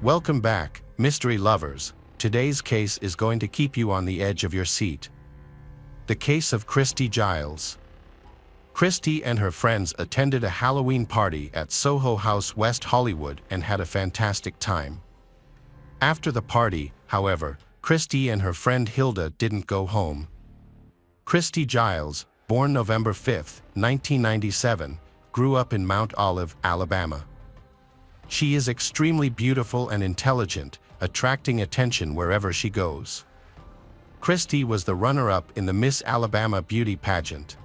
Welcome back, mystery lovers. Today's case is going to keep you on the edge of your seat. The case of Christy Giles. Christy and her friends attended a Halloween party at Soho House, West Hollywood, and had a fantastic time. After the party, however, Christy and her friend Hilda didn't go home. Christy Giles, born November 5, 1997, grew up in Mount Olive, Alabama. She is extremely beautiful and intelligent, attracting attention wherever she goes. Christy was the runner-up in the Miss Alabama beauty pageant.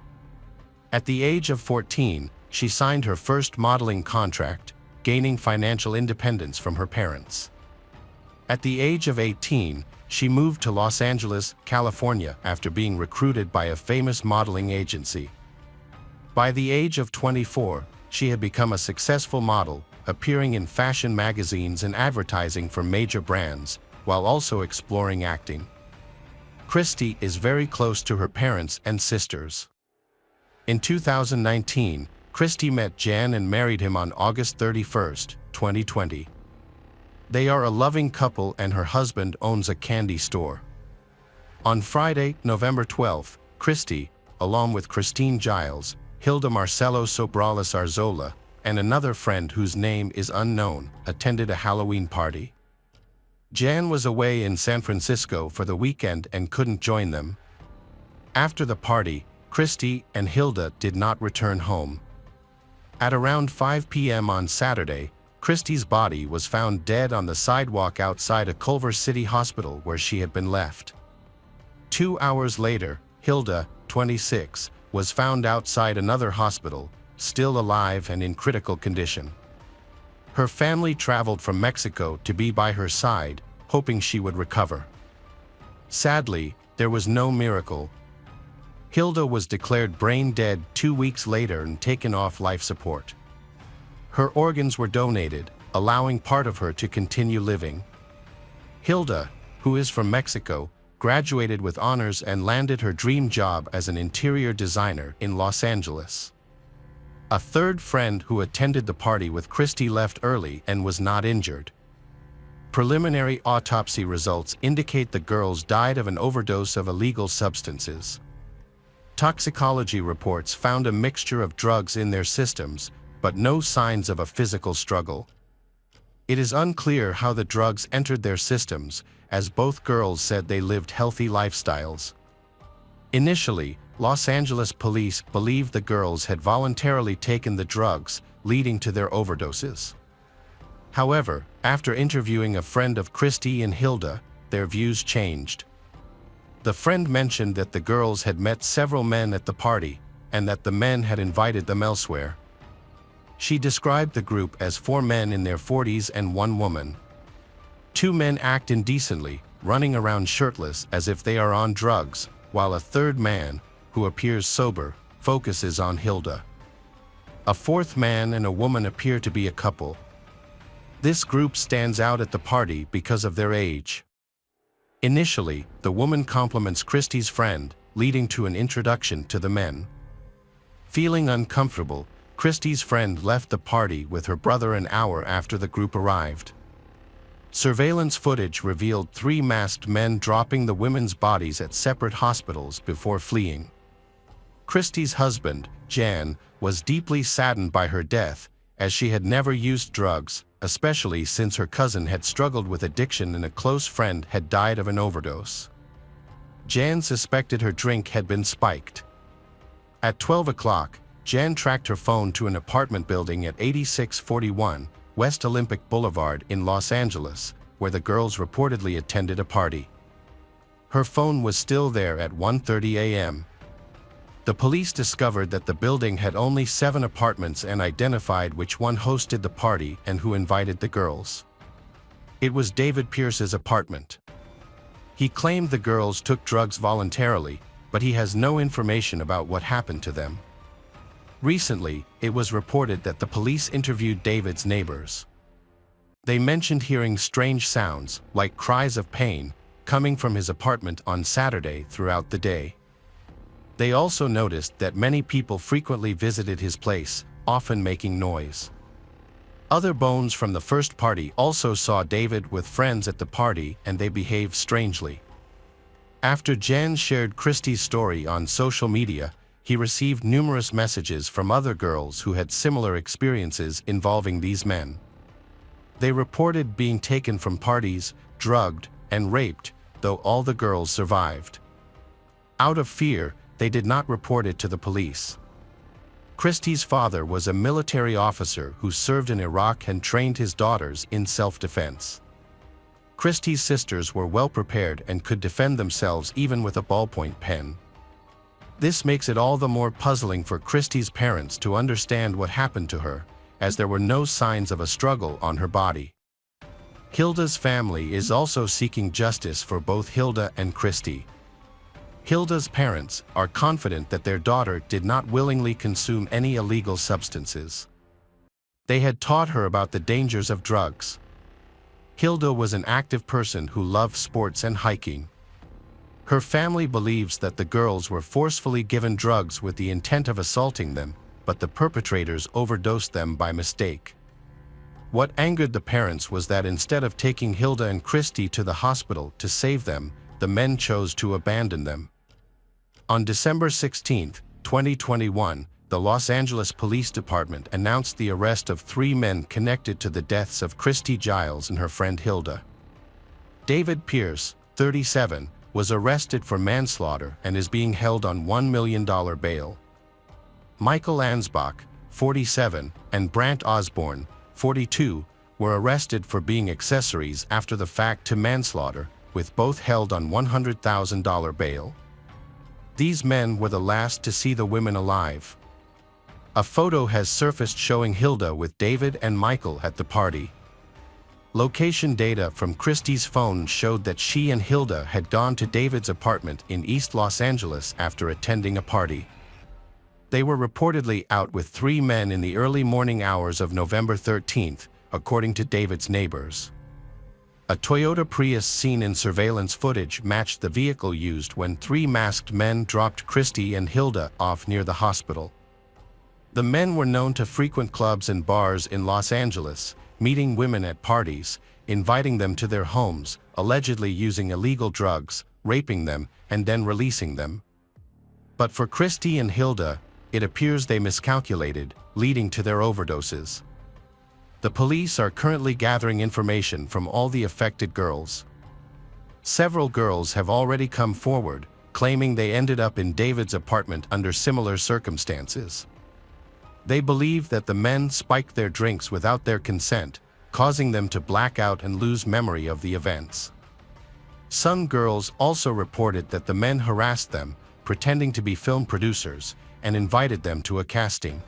At the age of 14, she signed her first modeling contract, gaining financial independence from her parents. At the age of 18, she moved to Los Angeles, California after being recruited by a famous modeling agency. By the age of 24, she had become a successful model, appearing in fashion magazines and advertising for major brands, while also exploring acting. Christy is very close to her parents and sisters. In 2019, Christy met Jan and married him on August 31, 2020. They are a loving couple and her husband owns a candy store. On Friday, November 12, Christy, along with Christine Giles, Hilda Marcelo Sobrales Arzola, and another friend whose name is unknown, attended a Halloween party. Jan was away in San Francisco for the weekend and couldn't join them. After the party, Christy and Hilda did not return home. At around 5 p.m. on Saturday, Christy's body was found dead on the sidewalk outside a Culver City hospital where she had been left. 2 hours later, Hilda, 26, was found outside another hospital, still alive and in critical condition. Her family traveled from Mexico to be by her side, hoping she would recover. Sadly, there was no miracle. Hilda was declared brain dead 2 weeks later and taken off life support. Her organs were donated, allowing part of her to continue living. Hilda, who is from Mexico, graduated with honors and landed her dream job as an interior designer in Los Angeles. A third friend who attended the party with Christy left early and was not injured. Preliminary autopsy results indicate the girls died of an overdose of illegal substances. Toxicology reports found a mixture of drugs in their systems, but no signs of a physical struggle. It is unclear how the drugs entered their systems, as both girls said they lived healthy lifestyles. Initially, Los Angeles police believed the girls had voluntarily taken the drugs, leading to their overdoses. However, after interviewing a friend of Christy and Hilda, their views changed. The friend mentioned that the girls had met several men at the party, and that the men had invited them elsewhere. She described the group as 4 men in their 40s and 1 woman. 2 men act indecently, running around shirtless as if they are on drugs, while a third man, who appears sober, focuses on Hilda. A 4th man and a woman appear to be a couple. This group stands out at the party because of their age. Initially, the woman compliments Christy's friend, leading to an introduction to the men. Feeling uncomfortable, Christy's friend left the party with her brother an hour after the group arrived. Surveillance footage revealed 3 masked men dropping the women's bodies at separate hospitals before fleeing. Christy's husband, Jan, was deeply saddened by her death, as she had never used drugs, especially since her cousin had struggled with addiction and a close friend had died of an overdose. Jan suspected her drink had been spiked. At 12 o'clock, Jan tracked her phone to an apartment building at 8641 West Olympic Boulevard in Los Angeles, where the girls reportedly attended a party. Her phone was still there at 1:30 a.m. The police discovered that the building had only 7 apartments and identified which one hosted the party and who invited the girls. It was David Pierce's apartment. He claimed the girls took drugs voluntarily, but he has no information about what happened to them. Recently, it was reported that the police interviewed David's neighbors. They mentioned hearing strange sounds, like cries of pain, coming from his apartment on Saturday throughout the day. They also noticed that many people frequently visited his place, often making noise. Other bones from the first party also saw David with friends at the party, and they behaved strangely. After Jan shared Christy's story on social media, he received numerous messages from other girls who had similar experiences involving these men. They reported being taken from parties, drugged, and raped, though all the girls survived. Out of fear, they did not report it to the police. Christy's father was a military officer who served in Iraq and trained his daughters in self-defense. Christy's sisters were well prepared and could defend themselves even with a ballpoint pen. This makes it all the more puzzling for Christy's parents to understand what happened to her, as there were no signs of a struggle on her body. Hilda's family is also seeking justice for both Hilda and Christy. Hilda's parents are confident that their daughter did not willingly consume any illegal substances. They had taught her about the dangers of drugs. Hilda was an active person who loved sports and hiking. Her family believes that the girls were forcefully given drugs with the intent of assaulting them, but the perpetrators overdosed them by mistake. What angered the parents was that instead of taking Hilda and Christy to the hospital to save them, the men chose to abandon them. On December 16, 2021, the Los Angeles Police Department announced the arrest of 3 men connected to the deaths of Christy Giles and her friend Hilda. David Pierce, 37, was arrested for manslaughter and is being held on $1 million bail. Michael Ansbach, 47, and Brant Osborne, 42, were arrested for being accessories after the fact to manslaughter, with both held on $100,000 bail. These men were the last to see the women alive. A photo has surfaced showing Hilda with David and Michael at the party. Location data from Christy's phone showed that she and Hilda had gone to David's apartment in East Los Angeles after attending a party. They were reportedly out with 3 men in the early morning hours of November 13, according to David's neighbors. A Toyota Prius seen in surveillance footage matched the vehicle used when 3 masked men dropped Christy and Hilda off near the hospital. The men were known to frequent clubs and bars in Los Angeles, meeting women at parties, inviting them to their homes, allegedly using illegal drugs, raping them, and then releasing them. But for Christy and Hilda, it appears they miscalculated, leading to their overdoses. The police are currently gathering information from all the affected girls. Several girls have already come forward, claiming they ended up in David's apartment under similar circumstances. They believe that the men spiked their drinks without their consent, causing them to black out and lose memory of the events. Some girls also reported that the men harassed them, pretending to be film producers, and invited them to a casting.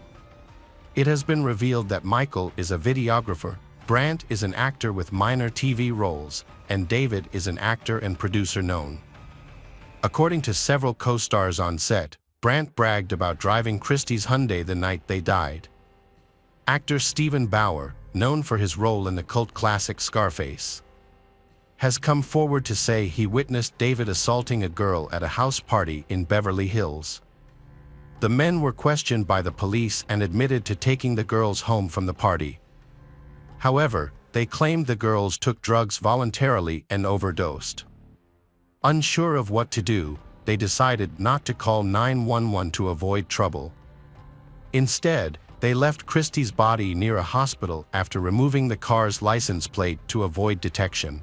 It has been revealed that Michael is a videographer, Brant is an actor with minor TV roles, and David is an actor and producer known. According to several co-stars on set, Brant bragged about driving Christy's Hyundai the night they died. Actor Stephen Bauer, known for his role in the cult classic Scarface, has come forward to say he witnessed David assaulting a girl at a house party in Beverly Hills. The men were questioned by the police and admitted to taking the girls home from the party. However, they claimed the girls took drugs voluntarily and overdosed. Unsure of what to do, they decided not to call 911 to avoid trouble. Instead, they left Christy's body near a hospital after removing the car's license plate to avoid detection.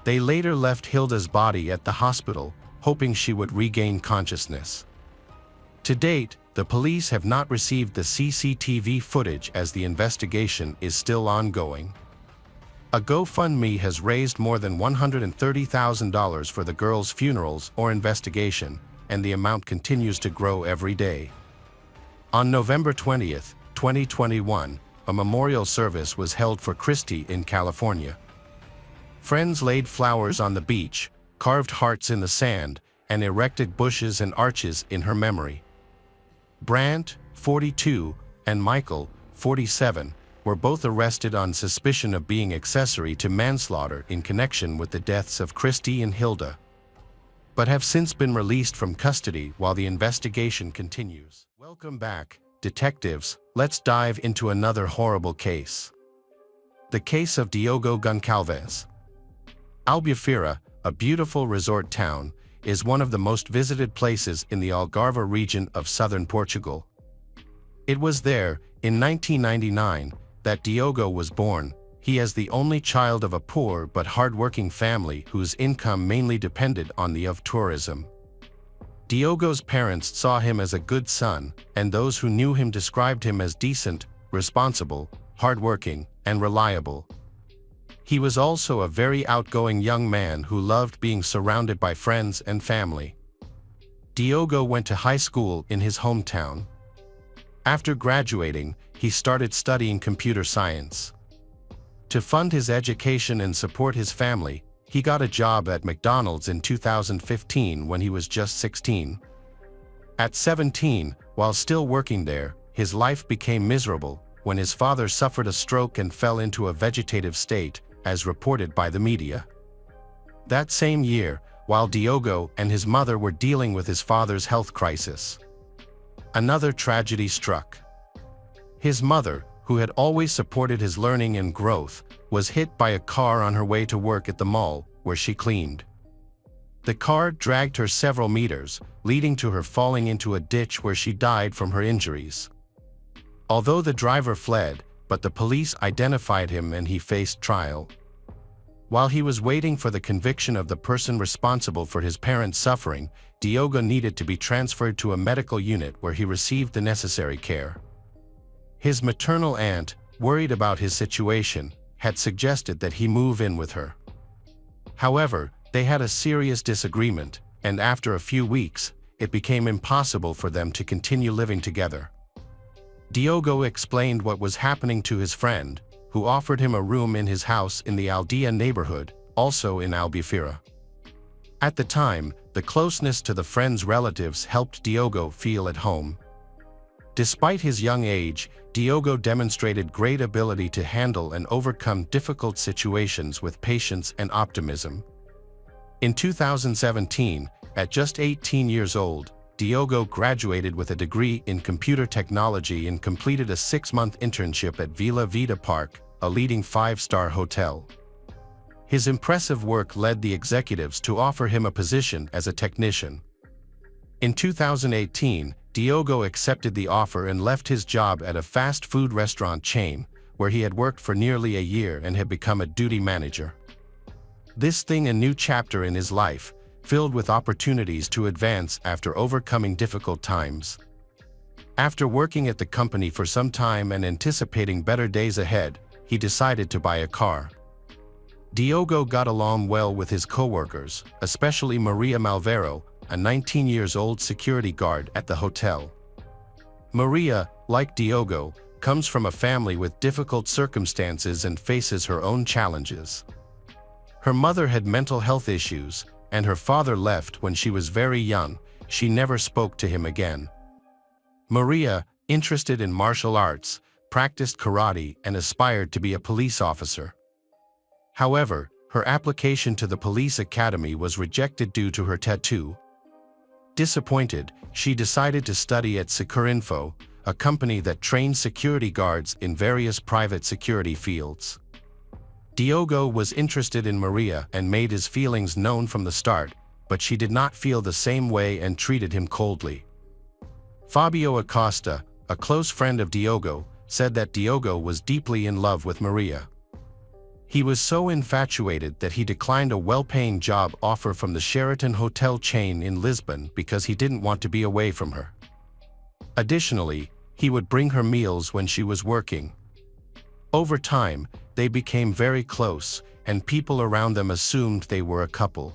They later left Hilda's body at the hospital, hoping she would regain consciousness. To date, the police have not received the CCTV footage as the investigation is still ongoing. A GoFundMe has raised more than $130,000 for the girls' funerals or investigation, and the amount continues to grow every day. On November 20, 2021, a memorial service was held for Christy in California. Friends laid flowers on the beach, carved hearts in the sand, and erected bushes and arches in her memory. Brant, 42, and Michael, 47, were both arrested on suspicion of being accessory to manslaughter in connection with the deaths of Christy and Hilda, but have since been released from custody while the investigation continues. Welcome back, detectives. Let's dive into another horrible case. The case of Diogo Goncalves. Albufeira, a beautiful resort town, is one of the most visited places in the Algarve region of southern Portugal. It was there, in 1999, that Diogo was born. He is the only child of a poor but hard-working family whose income mainly depended on the of tourism. Diogo's parents saw him as a good son, and those who knew him described him as decent, responsible, hard-working, and reliable. He was also a very outgoing young man who loved being surrounded by friends and family. Diogo went to high school in his hometown. After graduating, he started studying computer science. To fund his education and support his family, he got a job at McDonald's in 2015 when he was just 16. At 17, while still working there, his life became miserable when his father suffered a stroke and fell into a vegetative state, as reported by the media. That same year, while Diogo and his mother were dealing with his father's health crisis, another tragedy struck. His mother, who had always supported his learning and growth, was hit by a car on her way to work at the mall, where she cleaned. The car dragged her several meters, leading to her falling into a ditch where she died from her injuries. Although the driver fled, but the police identified him and he faced trial. While he was waiting for the conviction of the person responsible for his parents' suffering, Diogo needed to be transferred to a medical unit where he received the necessary care. His maternal aunt, worried about his situation, had suggested that he move in with her. However, they had a serious disagreement, and after a few weeks, it became impossible for them to continue living together. Diogo explained what was happening to his friend, who offered him a room in his house in the Aldea neighborhood, also in Albufeira. At the time, the closeness to the friend's relatives helped Diogo feel at home. Despite his young age, Diogo demonstrated great ability to handle and overcome difficult situations with patience and optimism. In 2017, at just 18 years old, Diogo graduated with a degree in computer technology and completed a 6-month internship at Vila Vida Park, a leading 5-star hotel. His impressive work led the executives to offer him a position as a technician. In 2018, Diogo accepted the offer and left his job at a fast food restaurant chain, where he had worked for nearly a year and had become a duty manager. This thing a new chapter in his life, filled with opportunities to advance after overcoming difficult times. After working at the company for some time and anticipating better days ahead, he decided to buy a car. Diogo got along well with his co-workers, especially Maria Malvero, a 19-year-old security guard at the hotel. Maria, like Diogo, comes from a family with difficult circumstances and faces her own challenges. Her mother had mental health issues, and her father left when she was very young. She never spoke to him again. Maria, interested in martial arts, practiced karate and aspired to be a police officer. However, her application to the police academy was rejected due to her tattoo. Disappointed, she decided to study at Securinfo, a company that trains security guards in various private security fields. Diogo was interested in Maria and made his feelings known from the start, but she did not feel the same way and treated him coldly. Fabio Acosta, a close friend of Diogo, said that Diogo was deeply in love with Maria. He was so infatuated that he declined a well-paying job offer from the Sheraton hotel chain in Lisbon because he didn't want to be away from her. Additionally, he would bring her meals when she was working. Over time, they became very close, and people around them assumed they were a couple.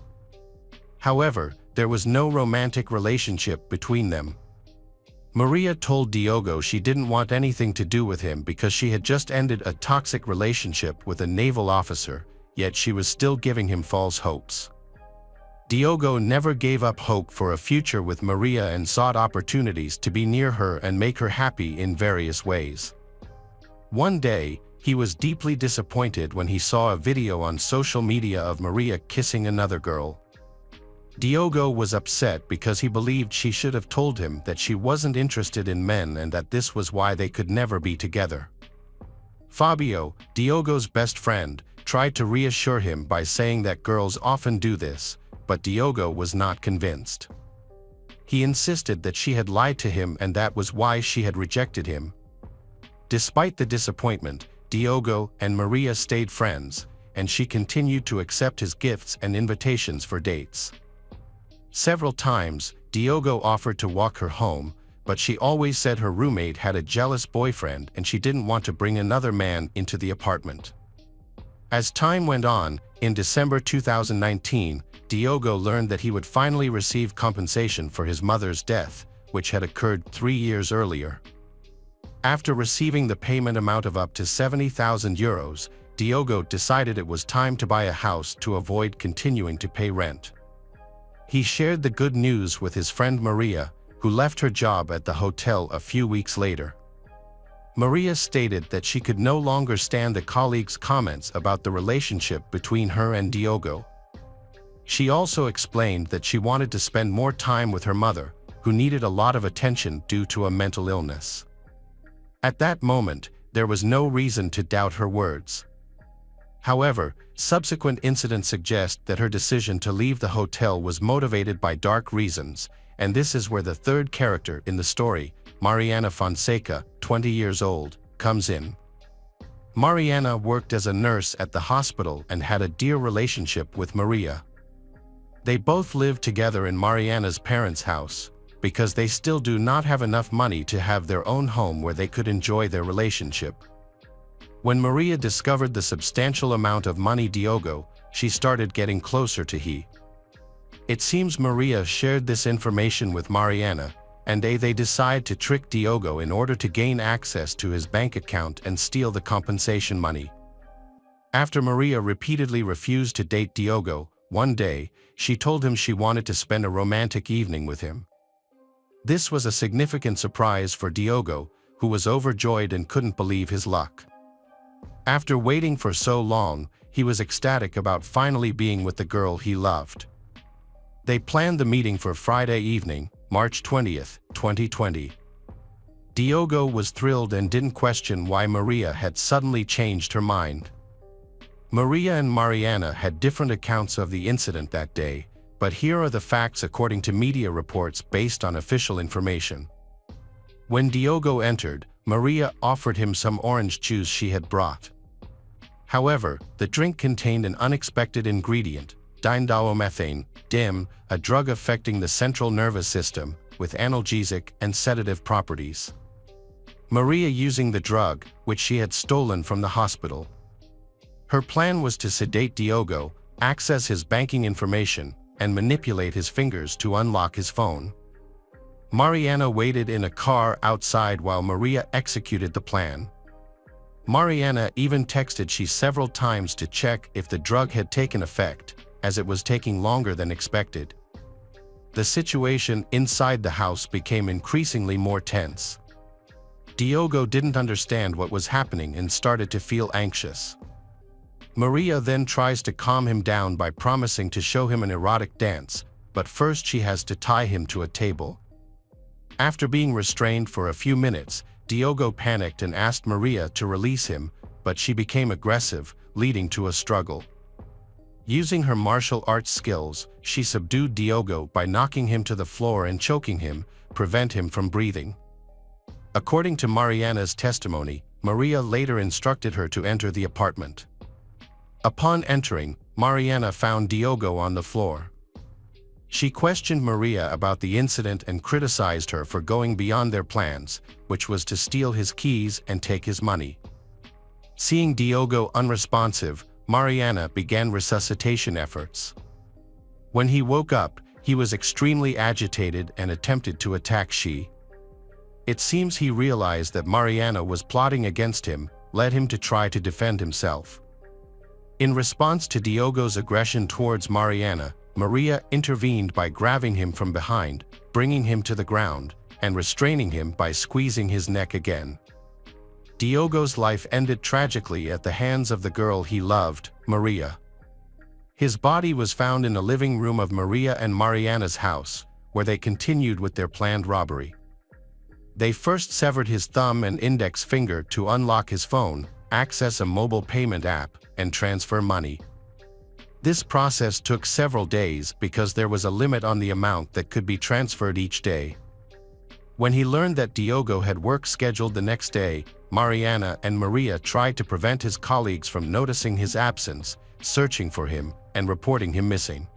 However, there was no romantic relationship between them. Maria told Diogo she didn't want anything to do with him because she had just ended a toxic relationship with a naval officer, yet she was still giving him false hopes. Diogo never gave up hope for a future with Maria and sought opportunities to be near her and make her happy in various ways. One day, he was deeply disappointed when he saw a video on social media of Maria kissing another girl. Diogo was upset because he believed she should have told him that she wasn't interested in men and that this was why they could never be together. Fabio, Diogo's best friend, tried to reassure him by saying that girls often do this, but Diogo was not convinced. He insisted that she had lied to him and that was why she had rejected him. Despite the disappointment, Diogo and Maria stayed friends, and she continued to accept his gifts and invitations for dates. Several times, Diogo offered to walk her home, but she always said her roommate had a jealous boyfriend and she didn't want to bring another man into the apartment. As time went on, in December 2019, Diogo learned that he would finally receive compensation for his mother's death, which had occurred 3 years earlier. After receiving the payment amount of up to 70,000 euros, Diogo decided it was time to buy a house to avoid continuing to pay rent. He shared the good news with his friend Maria, who left her job at the hotel a few weeks later. Maria stated that she could no longer stand the colleagues' comments about the relationship between her and Diogo. She also explained that she wanted to spend more time with her mother, who needed a lot of attention due to a mental illness. At that moment, there was no reason to doubt her words. However, subsequent incidents suggest that her decision to leave the hotel was motivated by dark reasons, and this is where the third character in the story, Mariana Fonseca, 20 years old, comes in. Mariana worked as a nurse at the hospital and had a dear relationship with Maria. They both lived together in Mariana's parents' house, because they still do not have enough money to have their own home where they could enjoy their relationship. When Maria discovered the substantial amount of money Diogo, she started getting closer to he. It seems Maria shared this information with Mariana, and they decide to trick Diogo in order to gain access to his bank account and steal the compensation money. After Maria repeatedly refused to date Diogo, one day, she told him she wanted to spend a romantic evening with him. This was a significant surprise for Diogo, who was overjoyed and couldn't believe his luck. After waiting for so long, he was ecstatic about finally being with the girl he loved. They planned the meeting for Friday evening, March 20th, 2020. Diogo was thrilled and didn't question why Maria had suddenly changed her mind. Maria and Mariana had different accounts of the incident that day, but here are the facts according to media reports based on official information. When Diogo entered, Maria offered him some orange juice she had brought. However, the drink contained an unexpected ingredient, diindawomethane, DIM, a drug affecting the central nervous system, with analgesic and sedative properties. Maria using the drug, which she had stolen from the hospital. Her plan was to sedate Diogo, access his banking information, and manipulate his fingers to unlock his phone. Mariana waited in a car outside while Maria executed the plan. Mariana even texted she several times to check if the drug had taken effect, as it was taking longer than expected. The situation inside the house became increasingly more tense. Diogo didn't understand what was happening and started to feel anxious. Maria then tries to calm him down by promising to show him an erotic dance, but first she has to tie him to a table. After being restrained for a few minutes, Diogo panicked and asked Maria to release him, but she became aggressive, leading to a struggle. Using her martial arts skills, she subdued Diogo by knocking him to the floor and choking him, prevent him from breathing. According to Mariana's testimony, Maria later instructed her to enter the apartment. Upon entering, Mariana found Diogo on the floor. She questioned Maria about the incident and criticized her for going beyond their plans, which was to steal his keys and take his money. Seeing Diogo unresponsive, Mariana began resuscitation efforts. When he woke up, he was extremely agitated and attempted to attack she. It seems he realized that Mariana was plotting against him, led him to try to defend himself. In response to Diogo's aggression towards Mariana, Maria intervened by grabbing him from behind, bringing him to the ground, and restraining him by squeezing his neck again. Diogo's life ended tragically at the hands of the girl he loved, Maria. His body was found in the living room of Maria and Mariana's house, where they continued with their planned robbery. They first severed his thumb and index finger to unlock his phone, access a mobile payment app and transfer money. This process took several days because there was a limit on the amount that could be transferred each day. When he learned that Diogo had work scheduled the next day, Mariana and Maria tried to prevent his colleagues from noticing his absence, searching for him, and reporting him missing.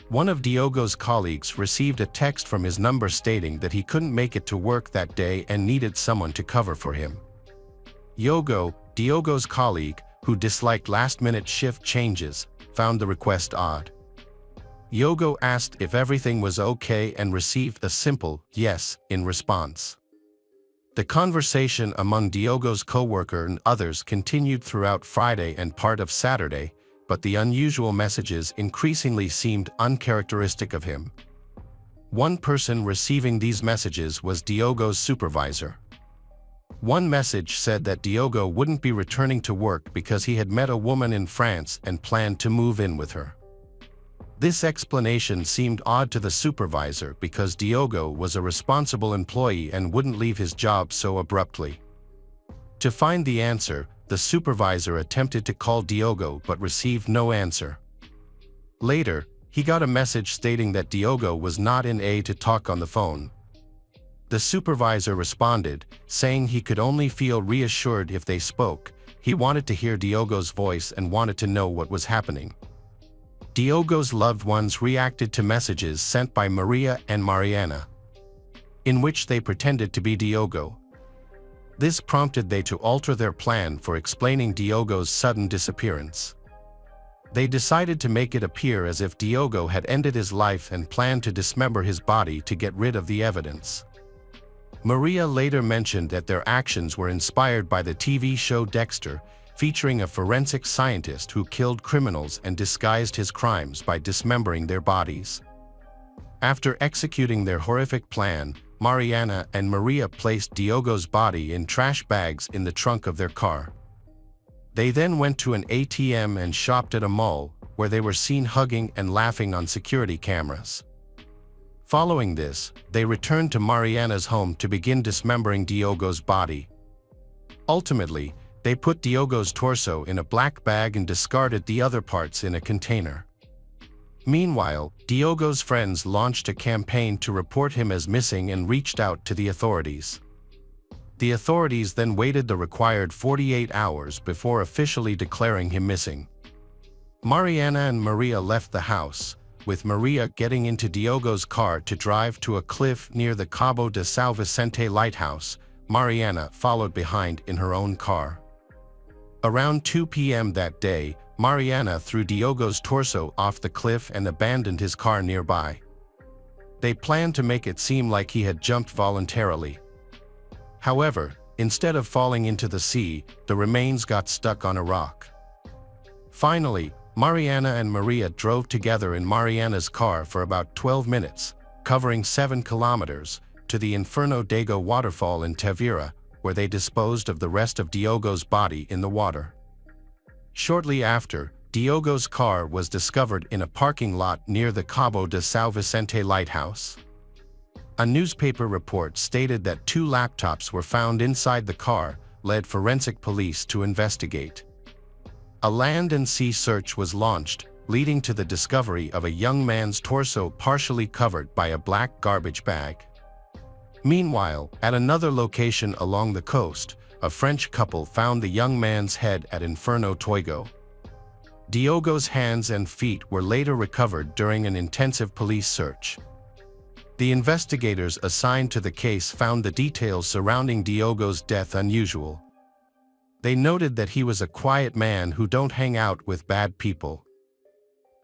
One of Diogo's colleagues received a text from his number stating that he couldn't make it to work that day and needed someone to cover for him. Diogo's colleague, who disliked last-minute shift changes, found the request odd. Diogo asked if everything was okay and received a simple yes in response. The conversation among Diogo's co-worker and others continued throughout Friday and part of Saturday, but the unusual messages increasingly seemed uncharacteristic of him. One person receiving these messages was Diogo's supervisor. One message said that Diogo wouldn't be returning to work because he had met a woman in France and planned to move in with her. This explanation seemed odd to the supervisor because Diogo was a responsible employee and wouldn't leave his job so abruptly. To find the answer, the supervisor attempted to call Diogo but received no answer. Later, he got a message stating that Diogo was not in to talk on the phone. The supervisor responded, saying he could only feel reassured if they spoke. He wanted to hear Diogo's voice and wanted to know what was happening. Diogo's loved ones reacted to messages sent by Maria and Mariana, in which they pretended to be Diogo. This prompted they to alter their plan for explaining Diogo's sudden disappearance. They decided to make it appear as if Diogo had ended his life and planned to dismember his body to get rid of the evidence. Maria later mentioned that their actions were inspired by the TV show Dexter, featuring a forensic scientist who killed criminals and disguised his crimes by dismembering their bodies. After executing their horrific plan, Mariana and Maria placed Diogo's body in trash bags in the trunk of their car. They then went to an ATM and shopped at a mall, where they were seen hugging and laughing on security cameras. Following this, they returned to Mariana's home to begin dismembering Diogo's body. Ultimately, they put Diogo's torso in a black bag and discarded the other parts in a container. Meanwhile, Diogo's friends launched a campaign to report him as missing and reached out to the authorities. The authorities then waited the required 48 hours before officially declaring him missing. Mariana and Maria left the house, with Maria getting into Diogo's car to drive to a cliff near the Cabo de São Vicente lighthouse. Mariana followed behind in her own car. Around 2 p.m. that day, Mariana threw Diogo's torso off the cliff and abandoned his car nearby. They planned to make it seem like he had jumped voluntarily. However, instead of falling into the sea, the remains got stuck on a rock. Finally, Mariana and Maria drove together in Mariana's car for about 12 minutes, covering 7 kilometers, to the Inferno Dago waterfall in Tavira, where they disposed of the rest of Diogo's body in the water. Shortly after, Diogo's car was discovered in a parking lot near the Cabo de São Vicente lighthouse. A newspaper report stated that 2 laptops were found inside the car, led forensic police to investigate. A land and sea search was launched, leading to the discovery of a young man's torso partially covered by a black garbage bag. Meanwhile, at another location along the coast, a French couple found the young man's head at Inferno Toigo. Diogo's hands and feet were later recovered during an intensive police search. The investigators assigned to the case found the details surrounding Diogo's death unusual. They noted that he was a quiet man who don't hang out with bad people.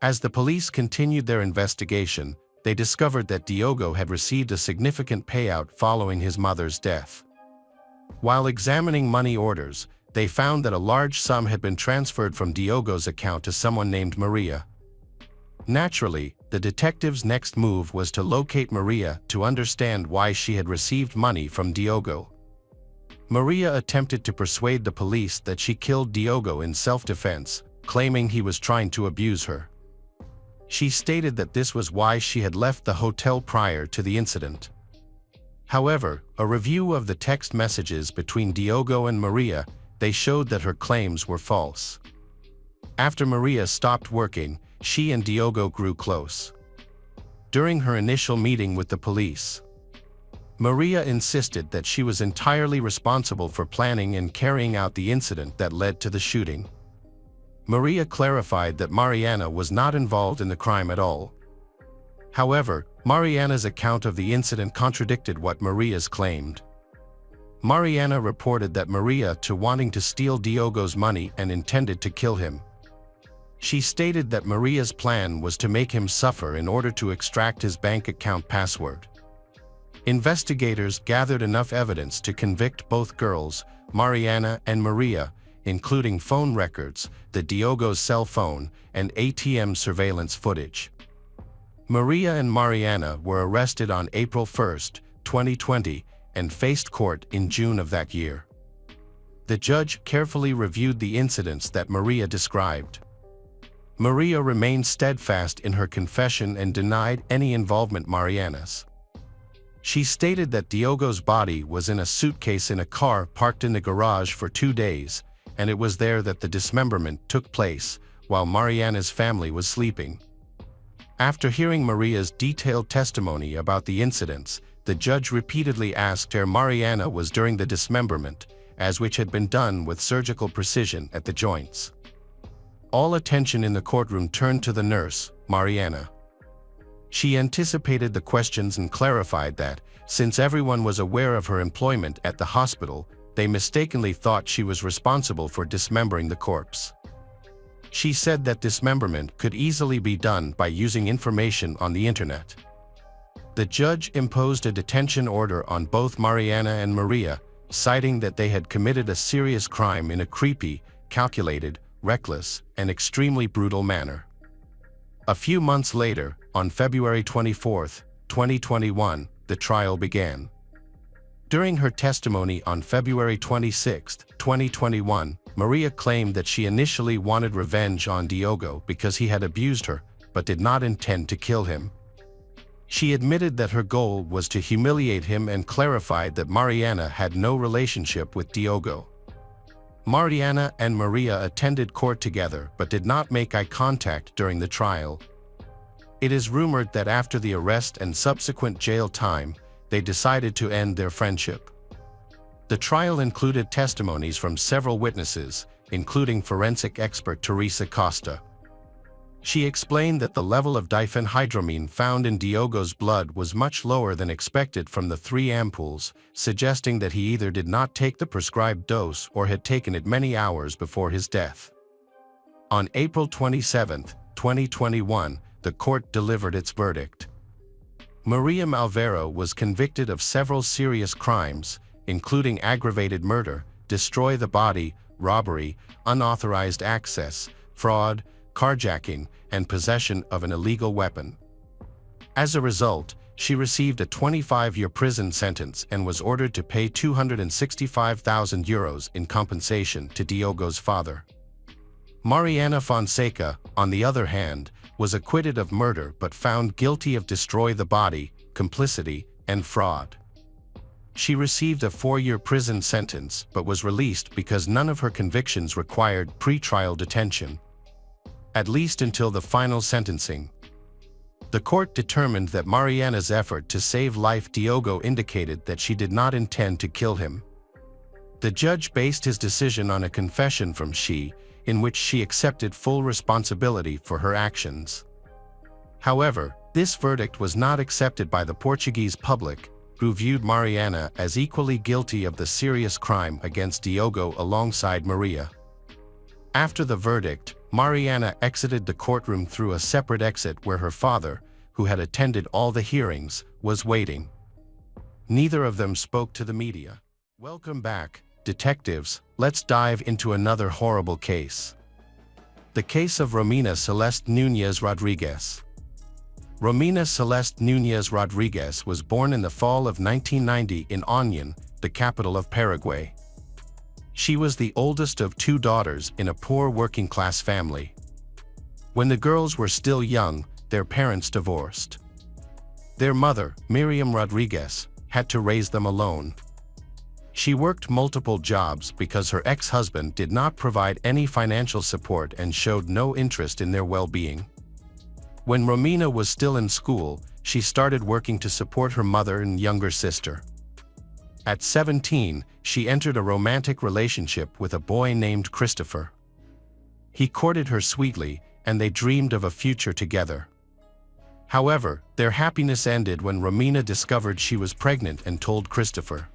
As the police continued their investigation, they discovered that Diogo had received a significant payout following his mother's death. While examining money orders, they found that a large sum had been transferred from Diogo's account to someone named Maria. Naturally, the detectives' next move was to locate Maria to understand why she had received money from Diogo. Maria attempted to persuade the police that she killed Diogo in self-defense, claiming he was trying to abuse her. She stated that this was why she had left the hotel prior to the incident. However, a review of the text messages between Diogo and Maria they showed that her claims were false. After Maria stopped working, she and Diogo grew close. During her initial meeting with the police, Maria insisted that she was entirely responsible for planning and carrying out the incident that led to the shooting. Maria clarified that Mariana was not involved in the crime at all. However, Mariana's account of the incident contradicted what Maria's claimed. Mariana reported that Maria to wanting to steal Diogo's money and intended to kill him. She stated that Maria's plan was to make him suffer in order to extract his bank account password. Investigators gathered enough evidence to convict both girls, Mariana and Maria, including phone records, the Diogo's cell phone, and ATM surveillance footage. Maria and Mariana were arrested on April 1, 2020, and faced court in June of that year. The judge carefully reviewed the incidents that Maria described. Maria remained steadfast in her confession and denied any involvement Mariana's. She stated that Diogo's body was in a suitcase in a car parked in the garage for 2 days, and it was there that the dismemberment took place, while Mariana's family was sleeping. After hearing Maria's detailed testimony about the incidents, the judge repeatedly asked her Mariana was during the dismemberment, as which had been done with surgical precision at the joints. All attention in the courtroom turned to the nurse, Mariana. She anticipated the questions and clarified that, since everyone was aware of her employment at the hospital, they mistakenly thought she was responsible for dismembering the corpse. She said that dismemberment could easily be done by using information on the internet. The judge imposed a detention order on both Mariana and Maria, citing that they had committed a serious crime in a creepy, calculated, reckless, and extremely brutal manner. A few months later, on February 24, 2021, the trial began. During her testimony on February 26, 2021, Maria claimed that she initially wanted revenge on Diogo because he had abused her, but did not intend to kill him. She admitted that her goal was to humiliate him and clarified that Mariana had no relationship with Diogo. Mariana and Maria attended court together but did not make eye contact during the trial. It is rumored that after the arrest and subsequent jail time, they decided to end their friendship. The trial included testimonies from several witnesses, including forensic expert Teresa Costa. She explained that the level of diphenhydramine found in Diogo's blood was much lower than expected from the 3 ampoules, suggesting that he either did not take the prescribed dose or had taken it many hours before his death. On April 27, 2021, the court delivered its verdict. Maria Malvero was convicted of several serious crimes, including aggravated murder, destroy the body, robbery, unauthorized access, fraud, carjacking, and possession of an illegal weapon. As a result, she received a 25-year prison sentence and was ordered to pay €265,000 in compensation to Diogo's father. Mariana Fonseca, on the other hand, was acquitted of murder but found guilty of destroy the body, complicity, and fraud. She received a 4-year prison sentence but was released because none of her convictions required pre-trial detention, at least until the final sentencing. The court determined that Mariana's effort to save life Diogo indicated that she did not intend to kill him. The judge based his decision on a confession from she, in which she accepted full responsibility for her actions. However, this verdict was not accepted by the Portuguese public, who viewed Mariana as equally guilty of the serious crime against Diogo alongside Maria. After the verdict, Mariana exited the courtroom through a separate exit where her father, who had attended all the hearings, was waiting. Neither of them spoke to the media. Welcome back, detectives. Let's dive into another horrible case. The case of Romina Celeste Núñez Rodriguez. Romina Celeste Núñez Rodriguez was born in the fall of 1990 in Oñan, the capital of Paraguay. She was the oldest of 2 daughters in a poor working-class family. When the girls were still young, their parents divorced. Their mother, Miriam Rodriguez, had to raise them alone. She worked multiple jobs because her ex-husband did not provide any financial support and showed no interest in their well-being. When Romina was still in school, she started working to support her mother and younger sister. At 17, she entered a romantic relationship with a boy named Christopher. He courted her sweetly, and they dreamed of a future together. However, their happiness ended when Romina discovered she was pregnant and told Christopher.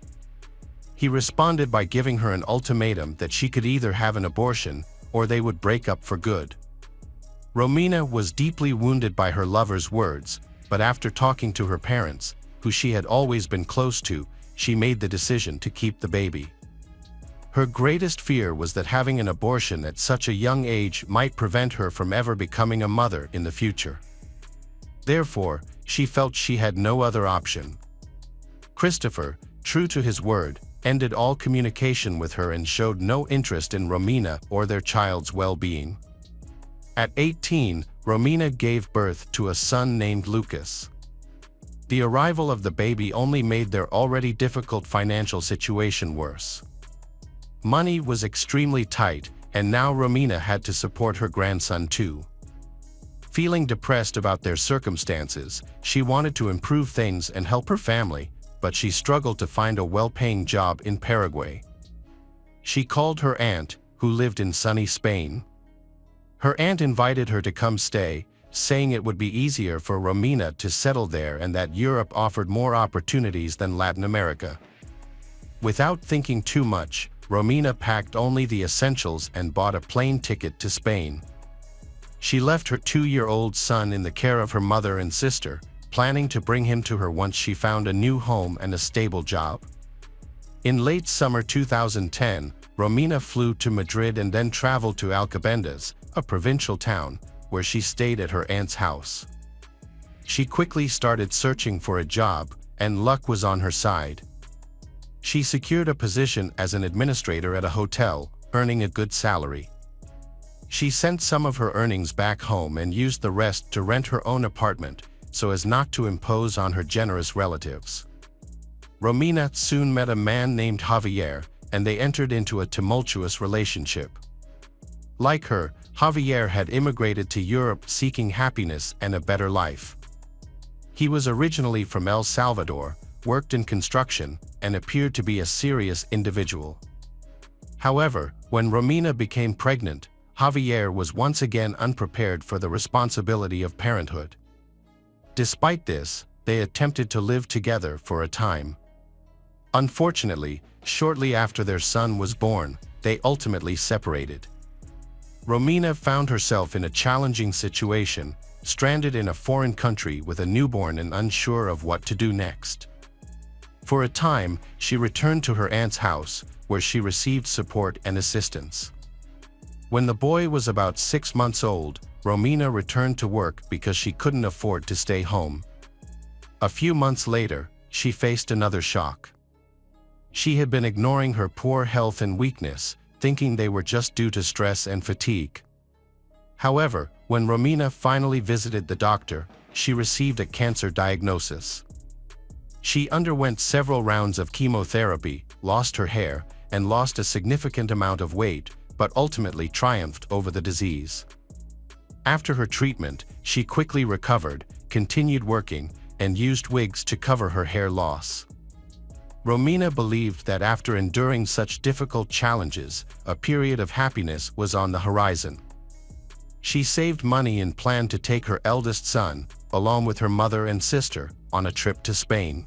He responded by giving her an ultimatum that she could either have an abortion or they would break up for good. Romina was deeply wounded by her lover's words, but after talking to her parents, who she had always been close to, she made the decision to keep the baby. Her greatest fear was that having an abortion at such a young age might prevent her from ever becoming a mother in the future. Therefore, she felt she had no other option. Christopher, true to his word, ended all communication with her and showed no interest in Romina or their child's well-being. At 18, Romina gave birth to a son named Lucas. The arrival of the baby only made their already difficult financial situation worse. Money was extremely tight, and now Romina had to support her grandson too. Feeling depressed about their circumstances, she wanted to improve things and help her family, but she struggled to find a well-paying job in Paraguay. She called her aunt, who lived in sunny Spain. Her aunt invited her to come stay, saying it would be easier for Romina to settle there and that Europe offered more opportunities than Latin America. Without thinking too much, Romina packed only the essentials and bought a plane ticket to Spain. She left her 2-year-old son in the care of her mother and sister, planning to bring him to her once she found a new home and a stable job. In late summer 2010, Romina flew to Madrid and then traveled to Alcobendas, a provincial town, where she stayed at her aunt's house. She quickly started searching for a job, and luck was on her side. She secured a position as an administrator at a hotel, earning a good salary. She sent some of her earnings back home and used the rest to rent her own apartment, so as not to impose on her generous relatives. Romina soon met a man named Javier, and they entered into a tumultuous relationship. Like her, Javier had immigrated to Europe seeking happiness and a better life. He was originally from El Salvador, worked in construction, and appeared to be a serious individual. However, when Romina became pregnant, Javier was once again unprepared for the responsibility of parenthood. Despite this, they attempted to live together for a time. Unfortunately, shortly after their son was born, they ultimately separated. Romina found herself in a challenging situation, stranded in a foreign country with a newborn and unsure of what to do next. For a time, she returned to her aunt's house, where she received support and assistance. When the boy was about 6 months old, Romina returned to work because she couldn't afford to stay home. A few months later, she faced another shock. She had been ignoring her poor health and weakness, thinking they were just due to stress and fatigue. However, when Romina finally visited the doctor, she received a cancer diagnosis. She underwent several rounds of chemotherapy, lost her hair, and lost a significant amount of weight, but ultimately triumphed over the disease. After her treatment, she quickly recovered, continued working, and used wigs to cover her hair loss. Romina believed that after enduring such difficult challenges, a period of happiness was on the horizon. She saved money and planned to take her eldest son, along with her mother and sister, on a trip to Spain.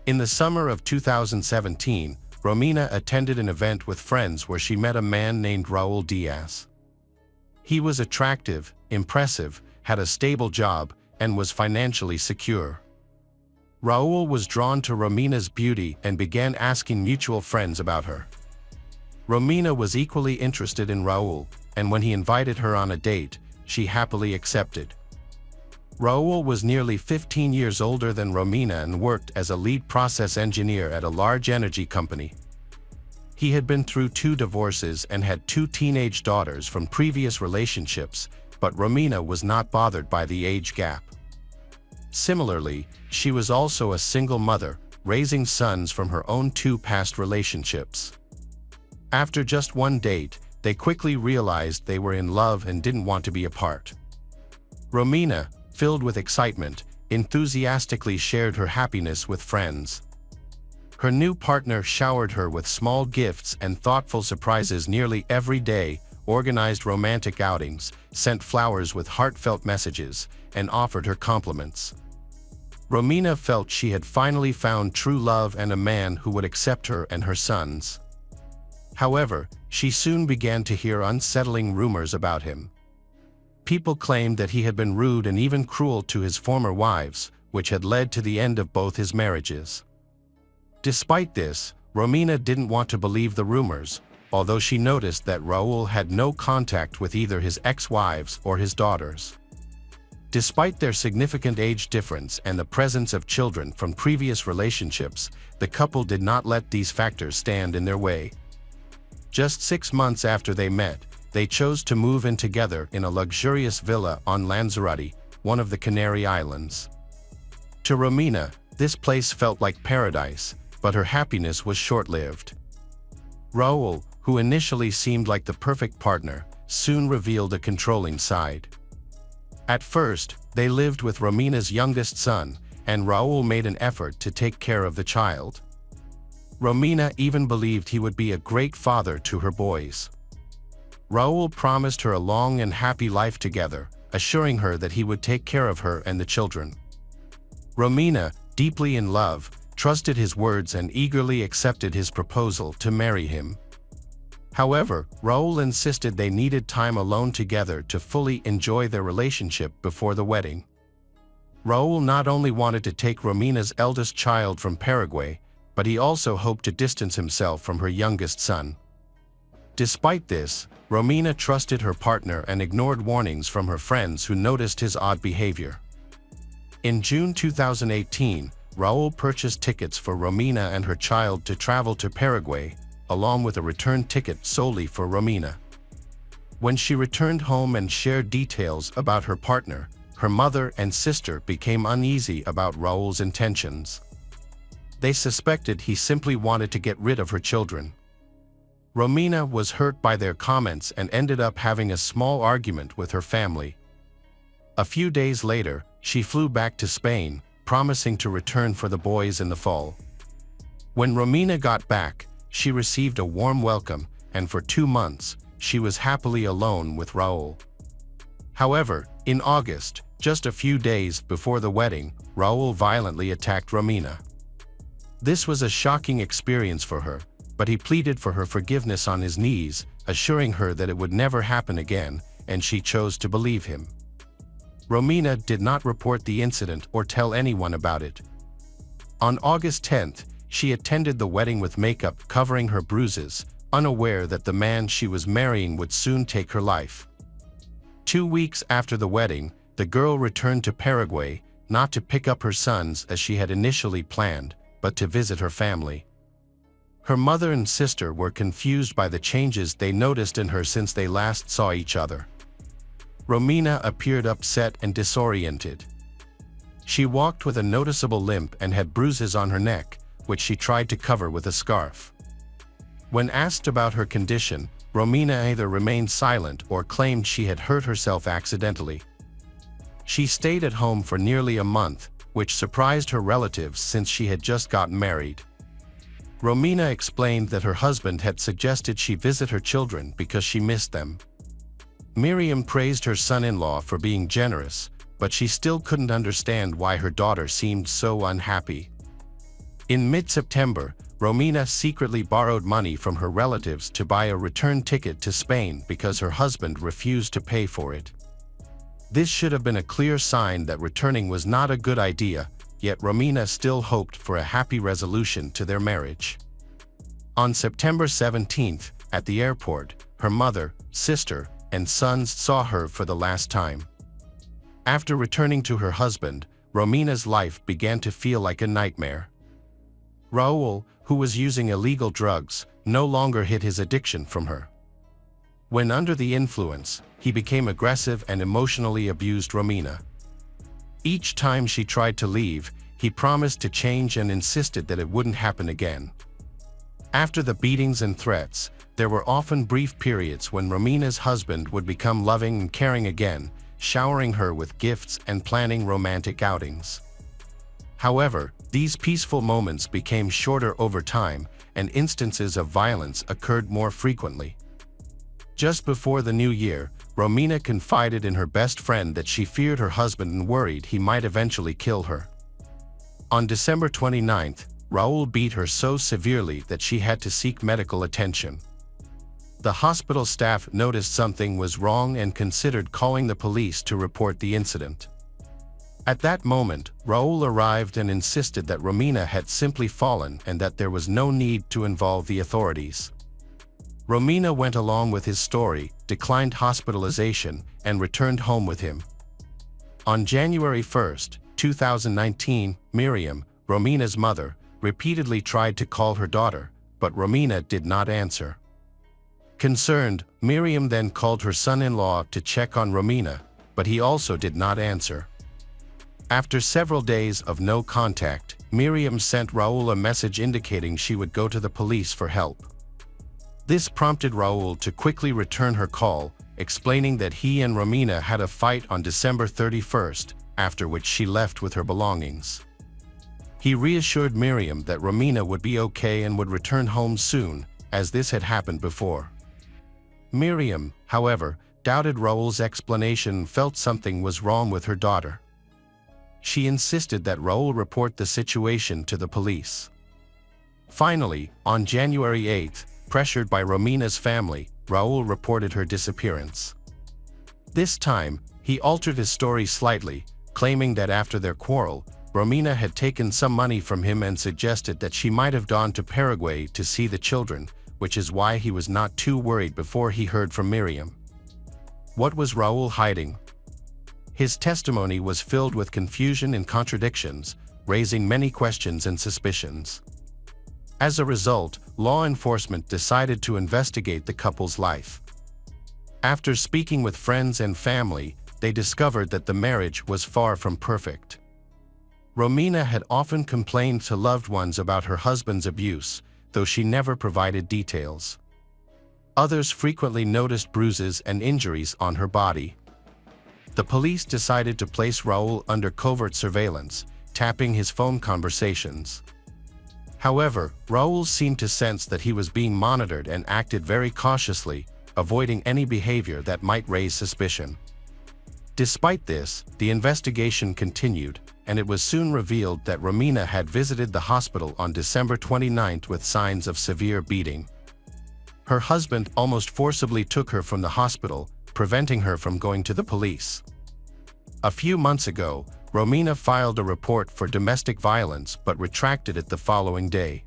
In the summer of 2017, Romina attended an event with friends where she met a man named Raul Diaz. He was attractive, impressive, had a stable job, and was financially secure. Raul was drawn to Romina's beauty and began asking mutual friends about her. Romina was equally interested in Raul, and when he invited her on a date, she happily accepted. Raul was nearly 15 years older than Romina and worked as a lead process engineer at a large energy company. He had been through 2 divorces and had 2 teenage daughters from previous relationships, but Romina was not bothered by the age gap. Similarly, she was also a single mother, raising sons from her own two past relationships. After just one date, they quickly realized they were in love and didn't want to be apart. Romina, filled with excitement, enthusiastically shared her happiness with friends. Her new partner showered her with small gifts and thoughtful surprises nearly every day, organized romantic outings, sent flowers with heartfelt messages, and offered her compliments. Romina felt she had finally found true love and a man who would accept her and her sons. However, she soon began to hear unsettling rumors about him. People claimed that he had been rude and even cruel to his former wives, which had led to the end of both his marriages. Despite this, Romina didn't want to believe the rumors, although she noticed that Raul had no contact with either his ex-wives or his daughters. Despite their significant age difference and the presence of children from previous relationships, the couple did not let these factors stand in their way. Just 6 months after they met, they chose to move in together in a luxurious villa on Lanzarote, one of the Canary Islands. To Romina, this place felt like paradise, but her happiness was short-lived. Raul, who initially seemed like the perfect partner, soon revealed a controlling side. At first, they lived with Romina's youngest son, and Raul made an effort to take care of the child. Romina even believed he would be a great father to her boys. Raul promised her a long and happy life together, assuring her that he would take care of her and the children. Romina, deeply in love, trusted his words and eagerly accepted his proposal to marry him. However, Raul insisted they needed time alone together to fully enjoy their relationship before the wedding. Raul not only wanted to take Romina's eldest child from Paraguay, but he also hoped to distance himself from her youngest son. Despite this, Romina trusted her partner and ignored warnings from her friends who noticed his odd behavior. In June 2018, Raul purchased tickets for Romina and her child to travel to Paraguay, along with a return ticket solely for Romina. When she returned home and shared details about her partner, her mother and sister became uneasy about Raul's intentions. They suspected he simply wanted to get rid of her children. Romina was hurt by their comments and ended up having a small argument with her family. A few days later, she flew back to Spain, promising to return for the boys in the fall. When Romina got back, she received a warm welcome, and for 2 months, she was happily alone with Raul. However, in August, just a few days before the wedding, Raul violently attacked Romina. This was a shocking experience for her, but he pleaded for her forgiveness on his knees, assuring her that it would never happen again, and she chose to believe him. Romina did not report the incident or tell anyone about it. On August 10th, she attended the wedding with makeup covering her bruises, unaware that the man she was marrying would soon take her life. 2 weeks after the wedding, the girl returned to Paraguay, not to pick up her sons as she had initially planned, but to visit her family. Her mother and sister were confused by the changes they noticed in her since they last saw each other. Romina appeared upset and disoriented. She walked with a noticeable limp and had bruises on her neck, which she tried to cover with a scarf. When asked about her condition, Romina either remained silent or claimed she had hurt herself accidentally. She stayed at home for nearly a month, which surprised her relatives since she had just gotten married. Romina explained that her husband had suggested she visit her children because she missed them. Miriam praised her son-in-law for being generous, but she still couldn't understand why her daughter seemed so unhappy. In mid-September, Romina secretly borrowed money from her relatives to buy a return ticket to Spain because her husband refused to pay for it. This should have been a clear sign that returning was not a good idea, yet Romina still hoped for a happy resolution to their marriage. On September 17th, at the airport, her mother, sister, and sons saw her for the last time. After returning to her husband, Romina's life began to feel like a nightmare. Raul, who was using illegal drugs, no longer hid his addiction from her. When under the influence, he became aggressive and emotionally abused Romina. Each time she tried to leave, he promised to change and insisted that it wouldn't happen again. After the beatings and threats, there were often brief periods when Romina's husband would become loving and caring again, showering her with gifts and planning romantic outings. However, these peaceful moments became shorter over time, and instances of violence occurred more frequently. Just before the new year, Romina confided in her best friend that she feared her husband and worried he might eventually kill her. On December 29th, Raul beat her so severely that she had to seek medical attention. The hospital staff noticed something was wrong and considered calling the police to report the incident. At that moment, Raul arrived and insisted that Romina had simply fallen and that there was no need to involve the authorities. Romina went along with his story, declined hospitalization, and returned home with him. On January 1, 2019, Miriam, Romina's mother, repeatedly tried to call her daughter, but Romina did not answer. Concerned, Miriam then called her son-in-law to check on Romina, but he also did not answer. After several days of no contact, Miriam sent Raul a message indicating she would go to the police for help. This prompted Raul to quickly return her call, explaining that he and Romina had a fight on December 31st, after which she left with her belongings. He reassured Miriam that Romina would be okay and would return home soon, as this had happened before. Miriam, however, doubted Raul's explanation and felt something was wrong with her daughter. She insisted that Raul report the situation to the police. Finally, on January 8, pressured by Romina's family, Raul reported her disappearance. This time, he altered his story slightly, claiming that after their quarrel, Romina had taken some money from him and suggested that she might have gone to Paraguay to see the children, which is why he was not too worried before he heard from Miriam. What was Raul hiding? His testimony was filled with confusion and contradictions, raising many questions and suspicions. As a result, law enforcement decided to investigate the couple's life. After speaking with friends and family, they discovered that the marriage was far from perfect. Romina had often complained to loved ones about her husband's abuse, though she never provided details. Others frequently noticed bruises and injuries on her body. The police decided to place Raul under covert surveillance, tapping his phone conversations. However, Raul seemed to sense that he was being monitored and acted very cautiously, avoiding any behavior that might raise suspicion. Despite this, the investigation continued, and it was soon revealed that Romina had visited the hospital on December 29 with signs of severe beating. Her husband almost forcibly took her from the hospital, preventing her from going to the police. A few months ago, Romina filed a report for domestic violence but retracted it the following day.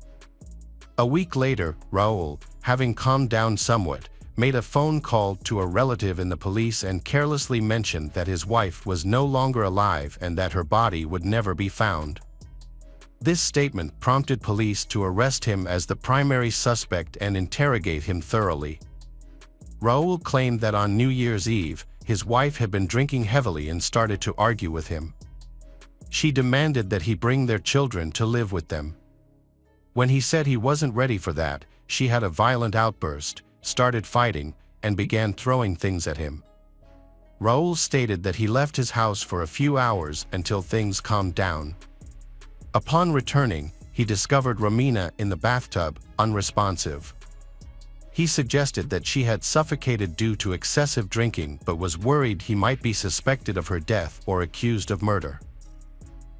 A week later, Raul, having calmed down somewhat, made a phone call to a relative in the police and carelessly mentioned that his wife was no longer alive and that her body would never be found. This statement prompted police to arrest him as the primary suspect and interrogate him thoroughly. Raul claimed that on New Year's Eve, his wife had been drinking heavily and started to argue with him. She demanded that he bring their children to live with them. When he said he wasn't ready for that, she had a violent outburst, started fighting, and began throwing things at him. Raul stated that he left his house for a few hours until things calmed down. Upon returning, he discovered Romina in the bathtub, unresponsive. He suggested that she had suffocated due to excessive drinking but was worried he might be suspected of her death or accused of murder.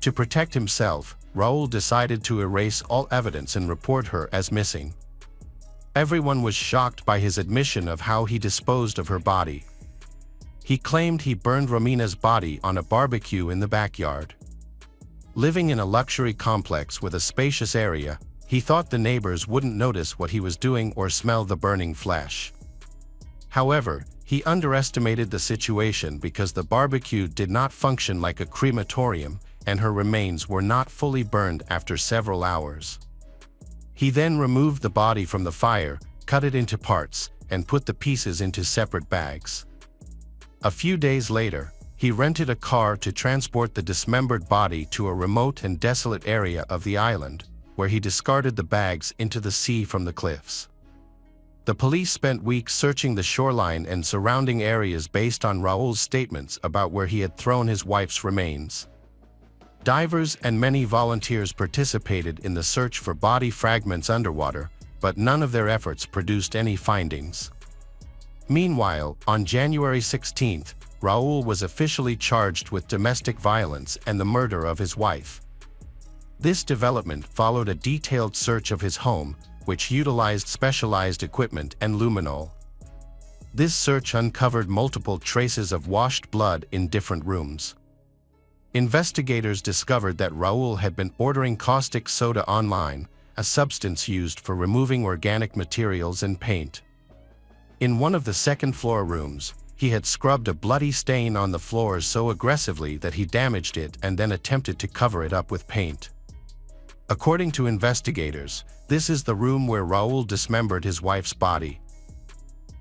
To protect himself, Raul decided to erase all evidence and report her as missing. Everyone was shocked by his admission of how he disposed of her body. He claimed he burned Romina's body on a barbecue in the backyard. Living in a luxury complex with a spacious area, he thought the neighbors wouldn't notice what he was doing or smell the burning flesh. However, he underestimated the situation because the barbecue did not function like a crematorium, and her remains were not fully burned after several hours. He then removed the body from the fire, cut it into parts, and put the pieces into separate bags. A few days later, He rented a car to transport the dismembered body to a remote and desolate area of the island, where he discarded the bags into the sea from the cliffs. The police spent weeks searching the shoreline and surrounding areas based on Raul's statements about where he had thrown his wife's remains. Divers and many volunteers participated in the search for body fragments underwater, but none of their efforts produced any findings. Meanwhile, on January 16th, Raul was officially charged with domestic violence and the murder of his wife. This development followed a detailed search of his home, which utilized specialized equipment and luminol. This search uncovered multiple traces of washed blood in different rooms. Investigators discovered that Raul had been ordering caustic soda online, a substance used for removing organic materials and paint. In one of the second-floor rooms, he had scrubbed a bloody stain on the floors so aggressively that he damaged it and then attempted to cover it up with paint. According to investigators, this is the room where Raul dismembered his wife's body.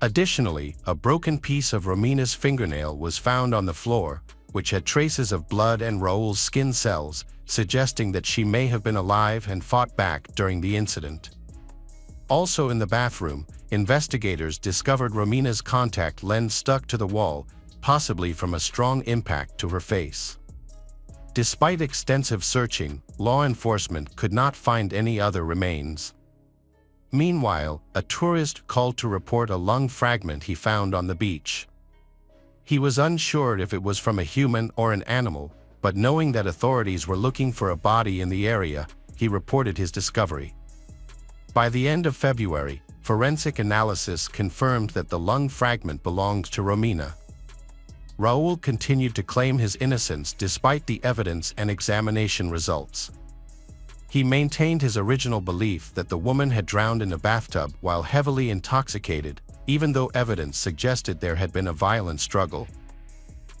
Additionally, a broken piece of Romina's fingernail was found on the floor, which had traces of blood and Raul's skin cells, suggesting that she may have been alive and fought back during the incident. Also in the bathroom, investigators discovered Romina's contact lens stuck to the wall, possibly from a strong impact to her face. Despite extensive searching, law enforcement could not find any other remains. Meanwhile, a tourist called to report a lung fragment he found on the beach. He was unsure if it was from a human or an animal, but knowing that authorities were looking for a body in the area, he reported his discovery. By the end of February, forensic analysis confirmed that the lung fragment belonged to Romina. Raul continued to claim his innocence despite the evidence and examination results. He maintained his original belief that the woman had drowned in a bathtub while heavily intoxicated, even though evidence suggested there had been a violent struggle.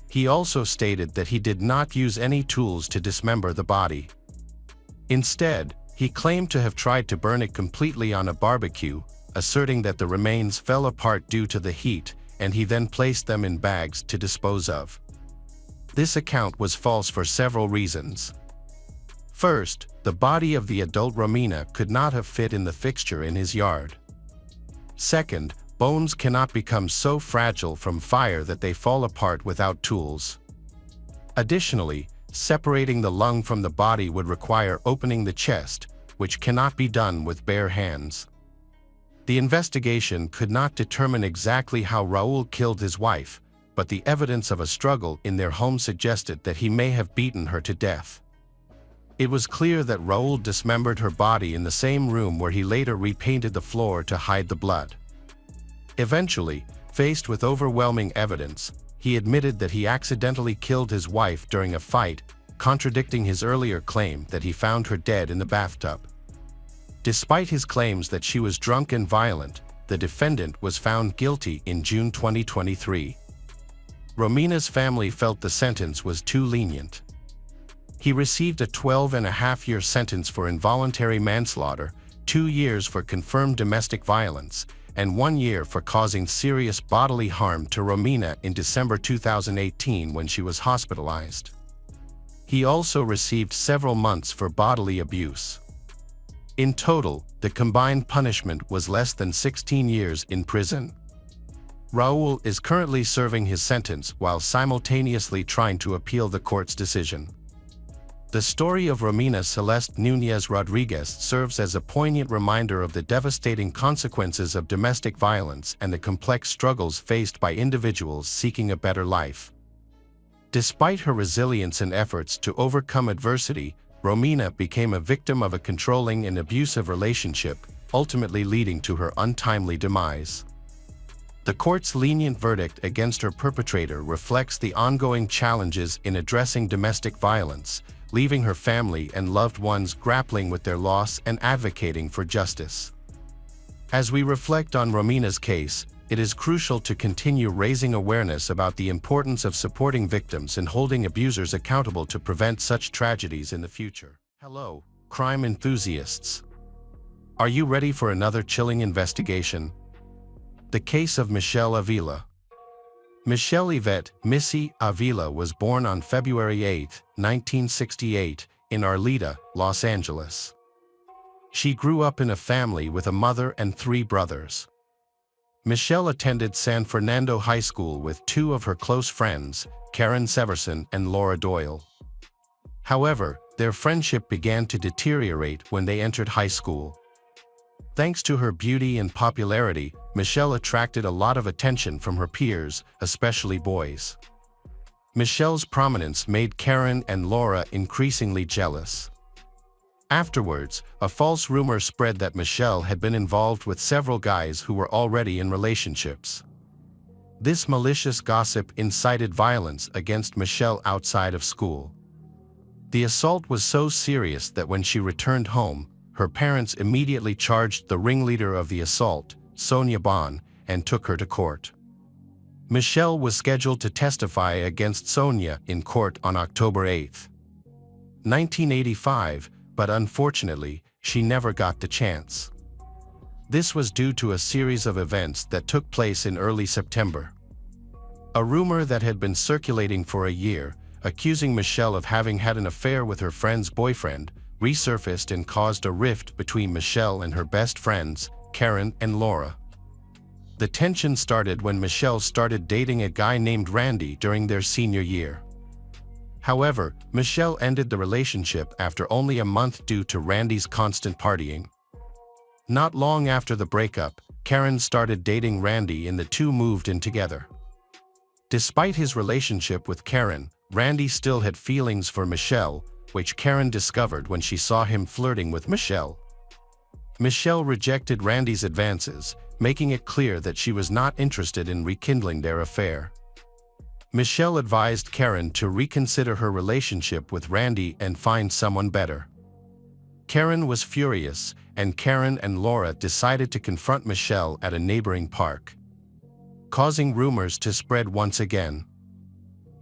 He also stated that he did not use any tools to dismember the body. Instead, he claimed to have tried to burn it completely on a barbecue, asserting that the remains fell apart due to the heat, and he then placed them in bags to dispose of. This account was false for several reasons. First, the body of the adult Romina could not have fit in the fixture in his yard. Second, bones cannot become so fragile from fire that they fall apart without tools. Additionally, separating the lung from the body would require opening the chest, which cannot be done with bare hands. The investigation could not determine exactly how Raul killed his wife, but the evidence of a struggle in their home suggested that he may have beaten her to death. It was clear that Raul dismembered her body in the same room where he later repainted the floor to hide the blood. Eventually, faced with overwhelming evidence, he admitted that he accidentally killed his wife during a fight, contradicting his earlier claim that he found her dead in the bathtub. Despite his claims that she was drunk and violent, the defendant was found guilty in June 2023. Romina's family felt the sentence was too lenient. He received a 12-and-a-half-year sentence for involuntary manslaughter, 2 years for confirmed domestic violence, and 1 year for causing serious bodily harm to Romina in December 2018 when she was hospitalized. He also received several months for bodily abuse. In total, the combined punishment was less than 16 years in prison. Raul is currently serving his sentence while simultaneously trying to appeal the court's decision. The story of Romina Celeste Núñez Rodriguez serves as a poignant reminder of the devastating consequences of domestic violence and the complex struggles faced by individuals seeking a better life. Despite her resilience and efforts to overcome adversity, Romina became a victim of a controlling and abusive relationship, ultimately leading to her untimely demise. The court's lenient verdict against her perpetrator reflects the ongoing challenges in addressing domestic violence, leaving her family and loved ones grappling with their loss and advocating for justice. As we reflect on Romina's case, it is crucial to continue raising awareness about the importance of supporting victims and holding abusers accountable to prevent such tragedies in the future. Hello, crime enthusiasts. Are you ready for another chilling investigation? The case of Michelle Avila. Michelle Yvette Missy Avila was born on February 8, 1968, in Arleta, Los Angeles. She grew up in a family with a mother and 3 brothers. Michelle attended San Fernando High School with 2 of her close friends, Karen Severson and Laura Doyle. However, their friendship began to deteriorate when they entered high school. Thanks to her beauty and popularity, Michelle attracted a lot of attention from her peers, especially boys. Michelle's prominence made Karen and Laura increasingly jealous. Afterwards, a false rumor spread that Michelle had been involved with several guys who were already in relationships. This malicious gossip incited violence against Michelle outside of school. The assault was so serious that when she returned home, her parents immediately charged the ringleader of the assault, Sonia Bon, and took her to court. Michelle was scheduled to testify against Sonia in court on October 8, 1985, but unfortunately, she never got the chance. This was due to a series of events that took place in early September. A rumor that had been circulating for a year, accusing Michelle of having had an affair with her friend's boyfriend, resurfaced and caused a rift between Michelle and her best friends, Karen and Laura. The tension started when Michelle started dating a guy named Randy during their senior year. However, Michelle ended the relationship after only a month due to Randy's constant partying. Not long after the breakup, Karen started dating Randy and the 2 moved in together. Despite his relationship with Karen, Randy still had feelings for Michelle, which Karen discovered when she saw him flirting with Michelle. Michelle rejected Randy's advances, making it clear that she was not interested in rekindling their affair. Michelle advised Karen to reconsider her relationship with Randy and find someone better. Karen was furious, and Karen and Laura decided to confront Michelle at a neighboring park, causing rumors to spread once again.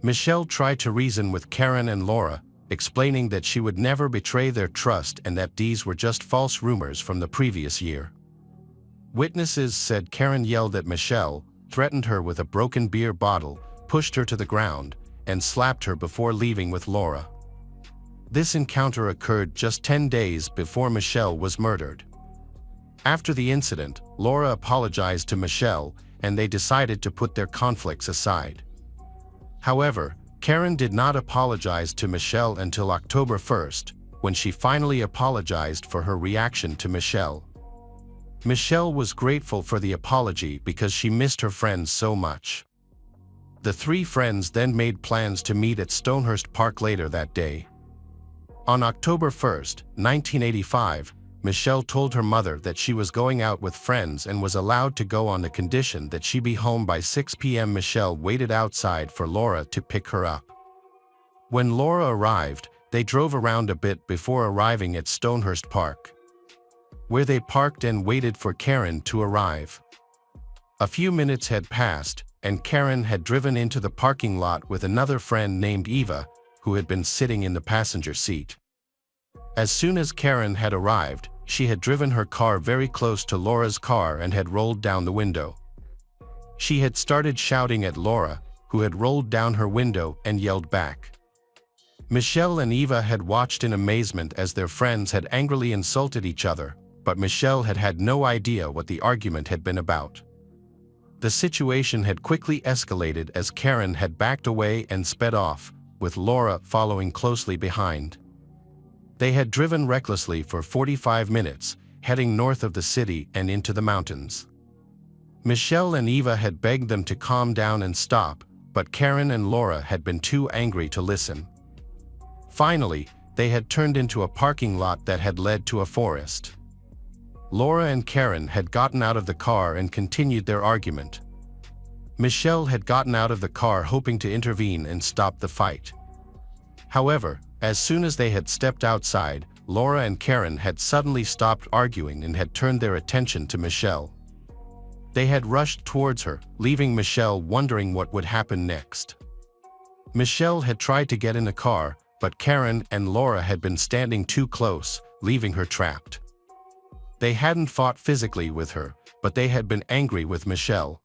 Michelle tried to reason with Karen and Laura, explaining that she would never betray their trust and that these were just false rumors from the previous year. Witnesses said Karen yelled at Michelle, threatened her with a broken beer bottle, pushed her to the ground, and slapped her before leaving with Laura. This encounter occurred just 10 days before Michelle was murdered. After the incident, Laura apologized to Michelle, and they decided to put their conflicts aside. However, Karen did not apologize to Michelle until October 1st, when she finally apologized for her reaction to Michelle. Michelle was grateful for the apology because she missed her friends so much. The 3 friends then made plans to meet at Stonehurst Park later that day. On October 1st, 1985, Michelle told her mother that she was going out with friends and was allowed to go on the condition that she be home by 6 p.m. Michelle waited outside for Laura to pick her up. When Laura arrived, they drove around a bit before arriving at Stonehurst Park, where they parked and waited for Karen to arrive. A few minutes had passed, and Karen had driven into the parking lot with another friend named Eva, who had been sitting in the passenger seat. As soon as Karen had arrived, she had driven her car very close to Laura's car and had rolled down the window. She had started shouting at Laura, who had rolled down her window and yelled back. Michelle and Eva had watched in amazement as their friends had angrily insulted each other, but Michelle had had no idea what the argument had been about. The situation had quickly escalated as Karen had backed away and sped off, with Laura following closely behind. They had driven recklessly for 45 minutes, heading north of the city and into the mountains. Michelle and Eva had begged them to calm down and stop, but Karen and Laura had been too angry to listen. Finally, they had turned into a parking lot that had led to a forest. Laura and Karen had gotten out of the car and continued their argument. Michelle had gotten out of the car hoping to intervene and stop the fight. However, as soon as they had stepped outside, Laura and Karen had suddenly stopped arguing and had turned their attention to Michelle. They had rushed towards her, leaving Michelle wondering what would happen next. Michelle had tried to get in the car, but Karen and Laura had been standing too close, leaving her trapped. They hadn't fought physically with her, but they had been angry with Michelle.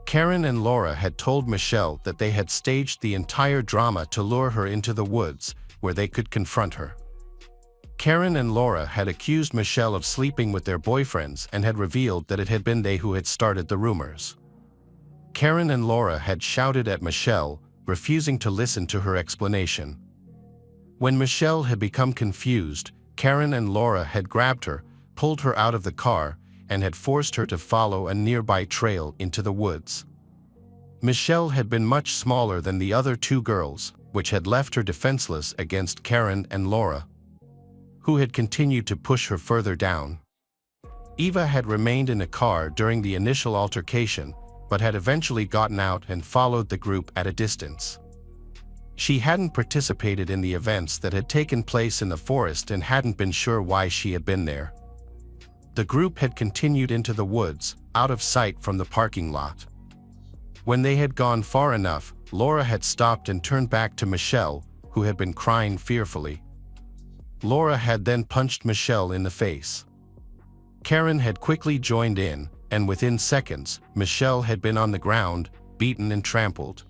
Karen and Laura had told Michelle that they had staged the entire drama to lure her into the woods, where they could confront her. Karen and Laura had accused Michelle of sleeping with their boyfriends and had revealed that it had been they who had started the rumors. Karen and Laura had shouted at Michelle, refusing to listen to her explanation. When Michelle had become confused, Karen and Laura had grabbed her, pulled her out of the car, and had forced her to follow a nearby trail into the woods. Michelle had been much smaller than the other two girls, which had left her defenseless against Karen and Laura, who had continued to push her further down. Eva had remained in the car during the initial altercation, but had eventually gotten out and followed the group at a distance. She hadn't participated in the events that had taken place in the forest and hadn't been sure why she had been there. The group had continued into the woods, out of sight from the parking lot. When they had gone far enough, Laura had stopped and turned back to Michelle, who had been crying fearfully. Laura had then punched Michelle in the face. Karen had quickly joined in, and within seconds, Michelle had been on the ground, beaten and trampled.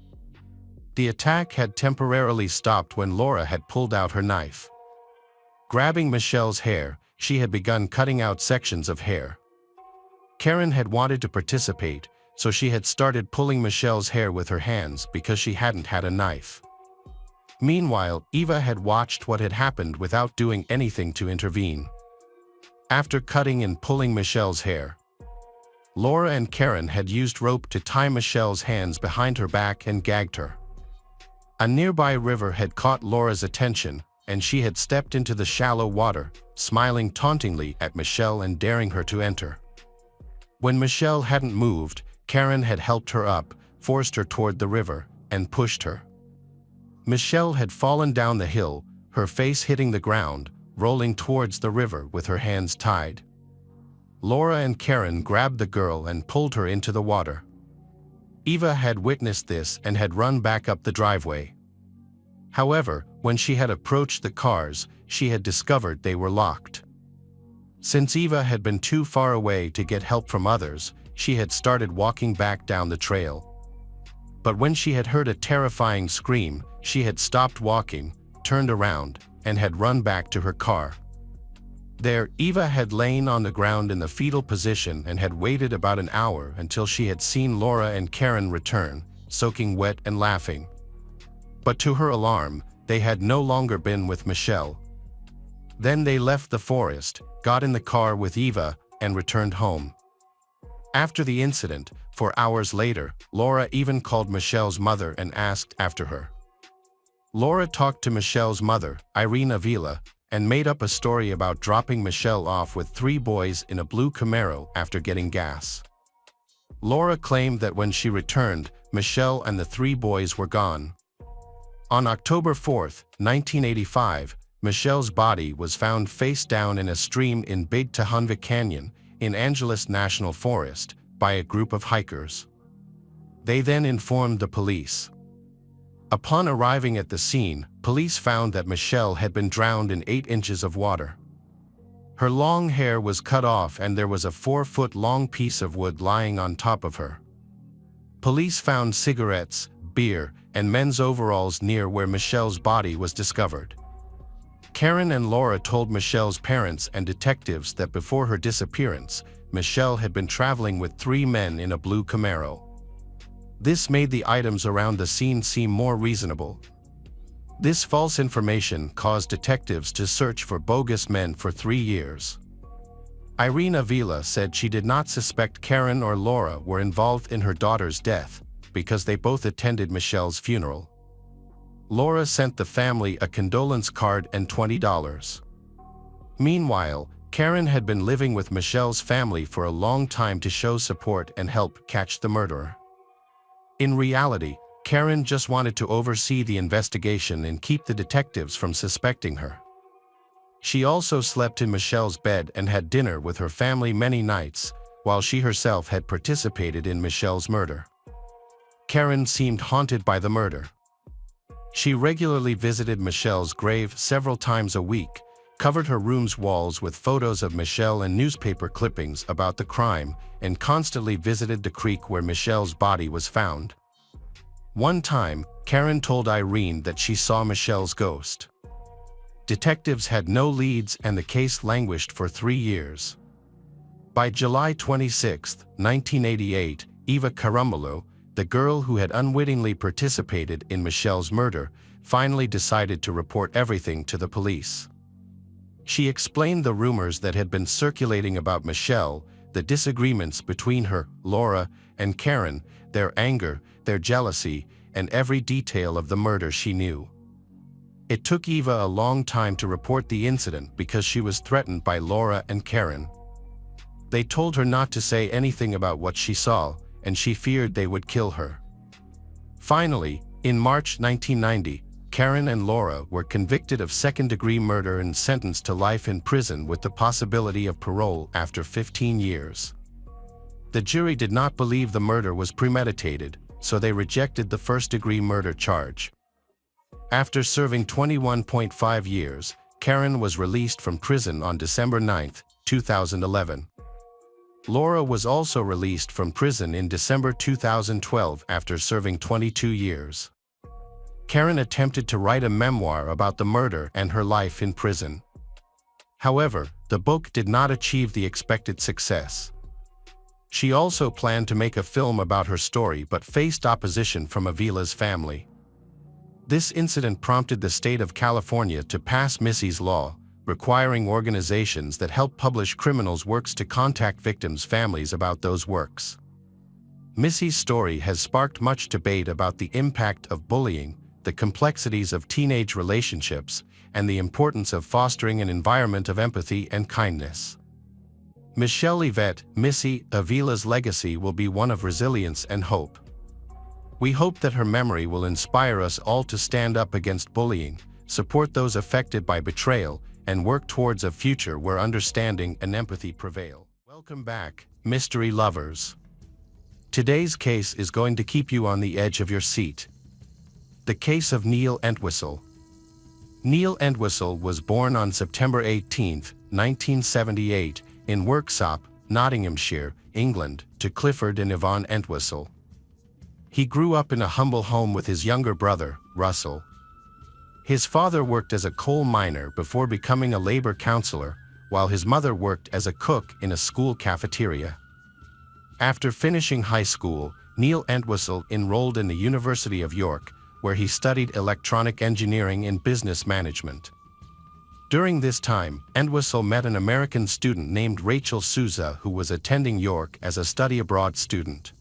The attack had temporarily stopped when Laura had pulled out her knife. Grabbing Michelle's hair, she had begun cutting out sections of hair. Karen had wanted to participate, so she had started pulling Michelle's hair with her hands because she hadn't had a knife. Meanwhile, Eva had watched what had happened without doing anything to intervene. After cutting and pulling Michelle's hair, Laura and Karen had used rope to tie Michelle's hands behind her back and gagged her. A nearby river had caught Laura's attention, and she had stepped into the shallow water, smiling tauntingly at Michelle and daring her to enter. When Michelle hadn't moved, Karen had helped her up, forced her toward the river, and pushed her. Michelle had fallen down the hill, her face hitting the ground, rolling towards the river with her hands tied. Laura and Karen grabbed the girl and pulled her into the water. Eva had witnessed this and had run back up the driveway. However, when she had approached the cars, she had discovered they were locked. Since Eva had been too far away to get help from others, she had started walking back down the trail. But when she had heard a terrifying scream, she had stopped walking, turned around, and had run back to her car. There, Eva had lain on the ground in the fetal position and had waited about an hour until she had seen Laura and Karen return, soaking wet and laughing. But to her alarm, they had no longer been with Michelle. Then they left the forest, got in the car with Eva, and returned home. After the incident, for hours later, Laura even called Michelle's mother and asked after her. Laura talked to Michelle's mother, Irene Avila, and made up a story about dropping Michelle off with 3 boys in a blue Camaro after getting gas. Laura claimed that when she returned, Michelle and the 3 boys were gone. On October 4, 1985, Michelle's body was found face down in a stream in Big Tahunva Canyon, in Angeles National Forest, by a group of hikers. They then informed the police. Upon arriving at the scene, police found that Michelle had been drowned in 8 inches of water. Her long hair was cut off and there was a 4-foot-long piece of wood lying on top of her. Police found cigarettes, beer, and men's overalls near where Michelle's body was discovered. Karen and Laura told Michelle's parents and detectives that before her disappearance, Michelle had been traveling with 3 men in a blue Camaro. This made the items around the scene seem more reasonable. This false information caused detectives to search for bogus men for 3 years. Irene Avila said she did not suspect Karen or Laura were involved in her daughter's death, because they both attended Michelle's funeral. Laura sent the family a condolence card and $20. Meanwhile, Karen had been living with Michelle's family for a long time to show support and help catch the murderer. In reality, Karen just wanted to oversee the investigation and keep the detectives from suspecting her. She also slept in Michelle's bed and had dinner with her family many nights, while she herself had participated in Michelle's murder. Karen seemed haunted by the murder. She regularly visited Michelle's grave several times a week, covered her room's walls with photos of Michelle and newspaper clippings about the crime, and constantly visited the creek where Michelle's body was found. One time, Karen told Irene that she saw Michelle's ghost. Detectives had no leads and the case languished for 3 years. By July 26, 1988, Eva Carambolo, the girl who had unwittingly participated in Michelle's murder, finally decided to report everything to the police. She explained the rumors that had been circulating about Michelle, the disagreements between her, Laura, and Karen, their anger, their jealousy, and every detail of the murder she knew. It took Eva a long time to report the incident because she was threatened by Laura and Karen. They told her not to say anything about what she saw, and she feared they would kill her. Finally, in March 1990, Karen and Laura were convicted of second-degree murder and sentenced to life in prison with the possibility of parole after 15 years. The jury did not believe the murder was premeditated, so they rejected the first-degree murder charge. After serving 21.5 years, Karen was released from prison on December 9, 2011. Laura was also released from prison in December 2012 after serving 22 years. Karen attempted to write a memoir about the murder and her life in prison. However, the book did not achieve the expected success. She also planned to make a film about her story but faced opposition from Avila's family. This incident prompted the state of California to pass Missy's Law, requiring organizations that help publish criminals' works to contact victims' families about those works. Missy's story has sparked much debate about the impact of bullying, the complexities of teenage relationships, and the importance of fostering an environment of empathy and kindness. Michelle Yvette, Missy, Avila's legacy will be one of resilience and hope. We hope that her memory will inspire us all to stand up against bullying, support those affected by betrayal, and work towards a future where understanding and empathy prevail. Welcome back, mystery lovers. Today's case is going to keep you on the edge of your seat. The case of Neil Entwistle. Neil Entwistle was born on September 18, 1978, in Worksop, Nottinghamshire, England, to Clifford and Yvonne Entwistle. He grew up in a humble home with his younger brother, Russell. His father worked as a coal miner before becoming a labor counselor, while his mother worked as a cook in a school cafeteria. After finishing high school, Neil Entwistle enrolled in the University of York, where he studied electronic engineering and business management. During this time, Entwistle met an American student named Rachel Souza who was attending York as a study abroad student.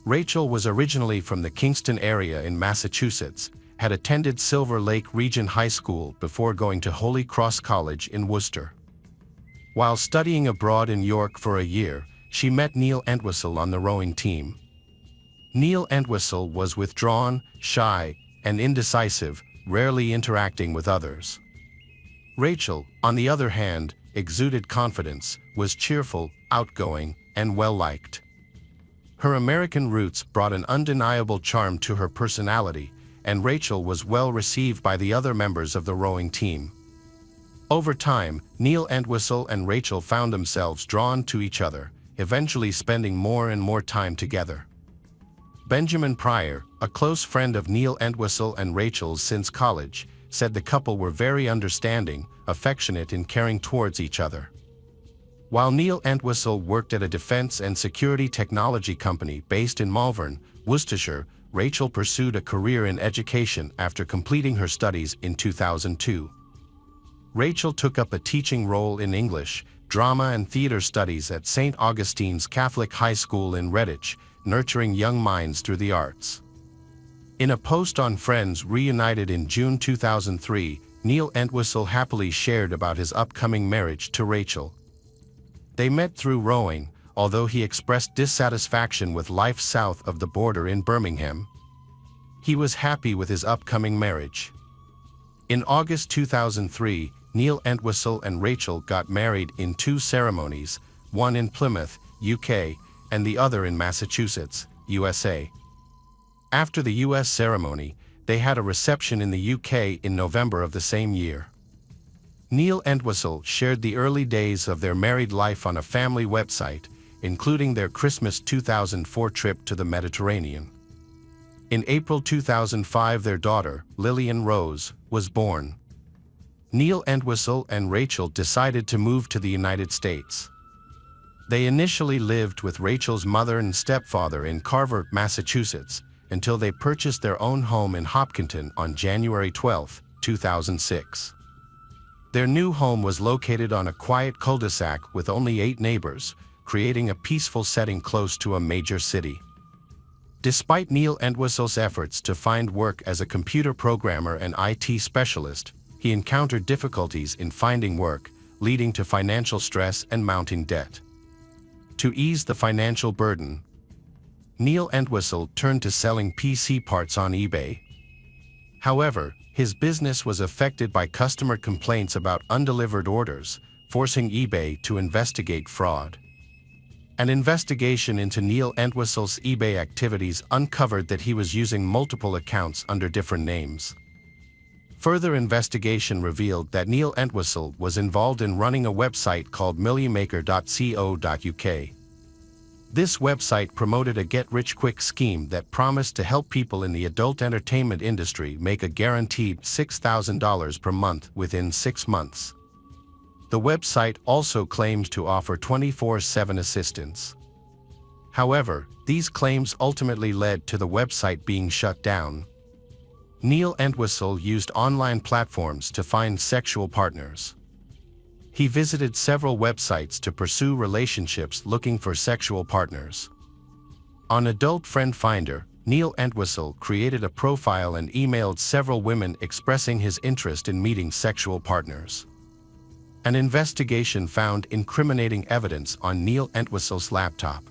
Rachel was originally from the Kingston area in Massachusetts, had attended Silver Lake Region High School before going to Holy Cross College in Worcester. While studying abroad in York for a year, she met Neil Entwistle on the rowing team. Neil Entwistle was withdrawn, shy, and indecisive, rarely interacting with others. Rachel, on the other hand, exuded confidence, was cheerful, outgoing, and well-liked. Her American roots brought an undeniable charm to her personality, and Rachel was well received by the other members of the rowing team. Over time, Neil Entwistle and Rachel found themselves drawn to each other, eventually spending more and more time together. Benjamin Pryor, a close friend of Neil Entwistle and Rachel's since college, said the couple were very understanding, affectionate and caring towards each other. While Neil Entwistle worked at a defense and security technology company based in Malvern, Worcestershire, Rachel pursued a career in education after completing her studies in 2002. Rachel took up a teaching role in English, drama and theater studies at St. Augustine's Catholic High School in Redditch, nurturing young minds through the arts. In a post on Friends Reunited in June 2003, Neil Entwistle happily shared about his upcoming marriage to Rachel. They met through rowing, although he expressed dissatisfaction with life south of the border in Birmingham. He was happy with his upcoming marriage. In August 2003, Neil Entwistle and Rachel got married in 2 ceremonies, one in Plymouth, UK, and the other in Massachusetts, USA. After the US ceremony, they had a reception in the UK in November of the same year. Neil Entwistle shared the early days of their married life on a family website, including their Christmas 2004 trip to the Mediterranean. In April 2005, their daughter, Lillian Rose, was born. Neil Entwistle and Rachel decided to move to the United States. They initially lived with Rachel's mother and stepfather in Carver, Massachusetts, until they purchased their own home in Hopkinton on January 12, 2006. Their new home was located on a quiet cul-de-sac with only 8 neighbors, creating a peaceful setting close to a major city. Despite Neil Entwistle's efforts to find work as a computer programmer and IT specialist, he encountered difficulties in finding work, leading to financial stress and mounting debt. To ease the financial burden, Neil Entwistle turned to selling PC parts on eBay. However, his business was affected by customer complaints about undelivered orders, forcing eBay to investigate fraud. An investigation into Neil Entwistle's eBay activities uncovered that he was using multiple accounts under different names. Further investigation revealed that Neil Entwistle was involved in running a website called millimaker.co.uk. This website promoted a get-rich-quick scheme that promised to help people in the adult entertainment industry make a guaranteed $6,000 per month within 6 months. The website also claimed to offer 24/7 assistance. However, these claims ultimately led to the website being shut down. Neil Entwistle used online platforms to find sexual partners. He visited several websites to pursue relationships looking for sexual partners. On Adult Friend Finder, Neil Entwistle created a profile and emailed several women expressing his interest in meeting sexual partners. An investigation found incriminating evidence on Neil Entwistle's laptop.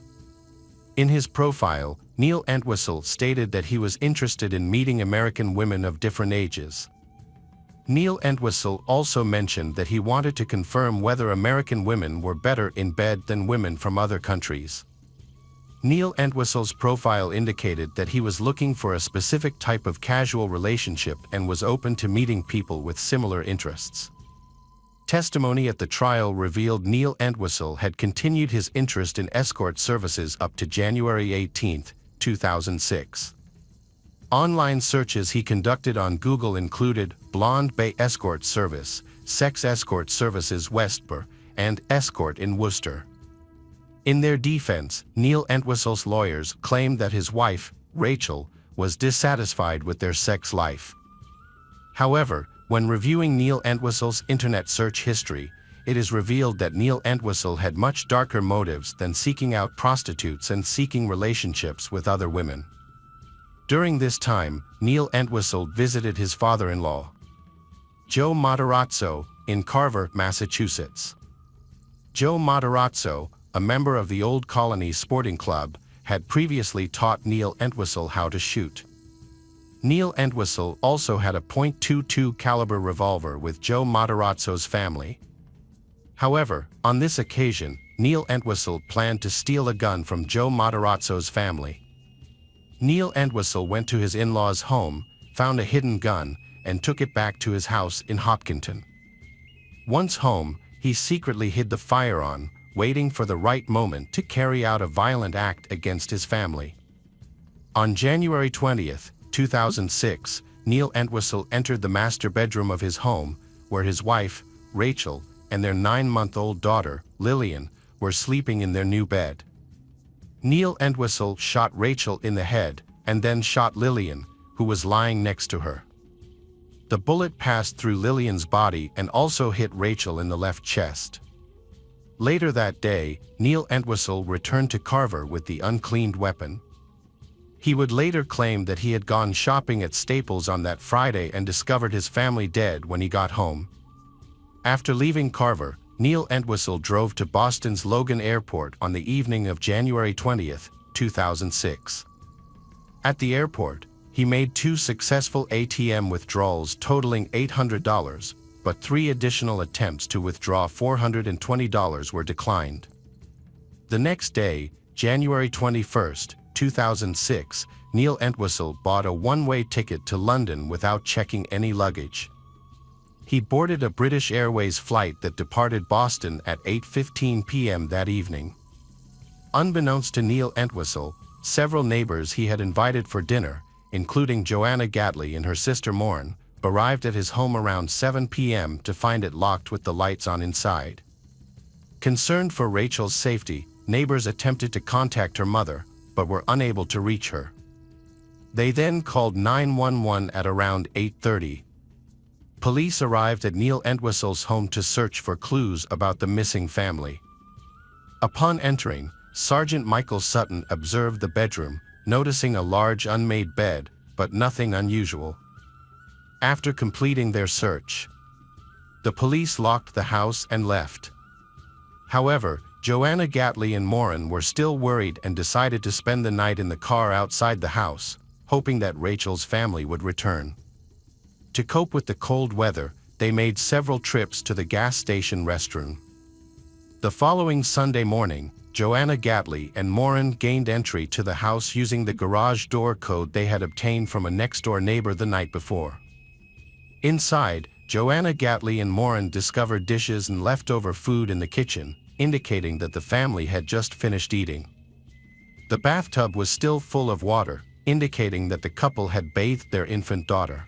In his profile, Neil Entwistle stated that he was interested in meeting American women of different ages. Neil Entwistle also mentioned that he wanted to confirm whether American women were better in bed than women from other countries. Neil Entwistle's profile indicated that he was looking for a specific type of casual relationship and was open to meeting people with similar interests. Testimony at the trial revealed Neil Entwistle had continued his interest in escort services up to January 18, 2006. Online searches he conducted on Google included Blonde Bay Escort Service, Sex Escort Services Westboro, and Escort in Worcester. In their defense, Neil Entwistle's lawyers claimed that his wife, Rachel, was dissatisfied with their sex life. However, when reviewing Neil Entwistle's internet search history, it is revealed that Neil Entwistle had much darker motives than seeking out prostitutes and seeking relationships with other women. During this time, Neil Entwistle visited his father-in-law, Joe Matarazzo, in Carver, Massachusetts. Joe Matarazzo, a member of the Old Colony Sporting Club, had previously taught Neil Entwistle how to shoot. Neil Entwistle also had a .22 caliber revolver with Joe Matarazzo's family. However, on this occasion, Neil Entwistle planned to steal a gun from Joe Matarazzo's family. Neil Entwistle went to his in-laws' home, found a hidden gun, and took it back to his house in Hopkinton. Once home, he secretly hid the firearm, waiting for the right moment to carry out a violent act against his family. On January 20, 2006, Neil Entwistle entered the master bedroom of his home, where his wife, Rachel, and their 9-month-old daughter, Lillian, were sleeping in their new bed. Neil Entwistle shot Rachel in the head and then shot Lillian, who was lying next to her. The bullet passed through Lillian's body and also hit Rachel in the left chest. Later that day, Neil Entwistle returned to Carver with the uncleaned weapon. He would later claim that he had gone shopping at Staples on that Friday and discovered his family dead when he got home. After leaving Carver, Neil Entwistle drove to Boston's Logan Airport on the evening of January 20, 2006. At the airport, he made 2 successful ATM withdrawals totaling $800, but 3 additional attempts to withdraw $420 were declined. The next day, January 21, 2006, Neil Entwistle bought a one-way ticket to London without checking any luggage. He boarded a British Airways flight that departed Boston at 8:15 p.m. that evening. Unbeknownst to Neil Entwistle, several neighbors he had invited for dinner, including Joanna Gatley and her sister Maureen, arrived at his home around 7 p.m. to find it locked with the lights on inside. Concerned for Rachel's safety, neighbors attempted to contact her mother, but were unable to reach her. They then called 911 at around 8:30. Police arrived at Neil Entwistle's home to search for clues about the missing family. Upon entering, Sergeant Michael Sutton observed the bedroom, noticing a large unmade bed, but nothing unusual. After completing their search, the police locked the house and left. However, Joanna Gatley and Maureen were still worried and decided to spend the night in the car outside the house, hoping that Rachel's family would return. To cope with the cold weather, they made several trips to the gas station restroom. The following Sunday morning, Joanna Gatley and Maureen gained entry to the house using the garage door code they had obtained from a next-door neighbor the night before. Inside, Joanna Gatley and Maureen discovered dishes and leftover food in the kitchen, indicating that the family had just finished eating. The bathtub was still full of water, indicating that the couple had bathed their infant daughter.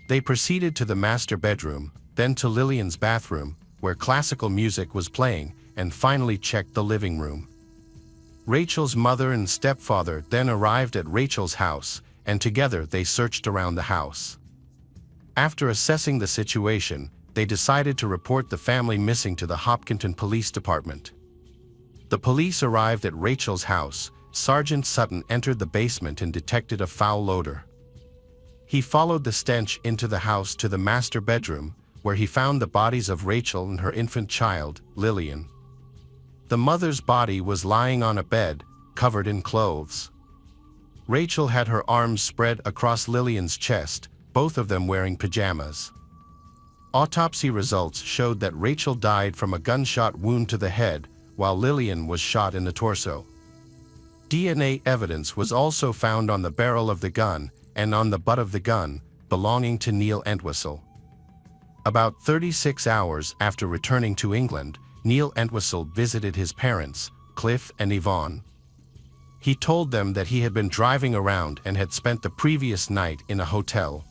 They proceeded to the master bedroom, then to Lillian's bathroom, where classical music was playing, and finally checked the living room. Rachel's mother and stepfather then arrived at Rachel's house, and together they searched around the house. After assessing the situation, they decided to report the family missing to the Hopkinton Police Department. The police arrived at Rachel's house. Sergeant Sutton entered the basement and detected a foul odor. He followed the stench into the house to the master bedroom, where he found the bodies of Rachel and her infant child, Lillian. The mother's body was lying on a bed, covered in clothes. Rachel had her arms spread across Lillian's chest, both of them wearing pajamas. Autopsy results showed that Rachel died from a gunshot wound to the head, while Lillian was shot in the torso. DNA evidence was also found on the barrel of the gun and on the butt of the gun, belonging to Neil Entwistle. About 36 hours after returning to England, Neil Entwistle visited his parents, Cliff and Yvonne. He told them that he had been driving around and had spent the previous night in a hotel.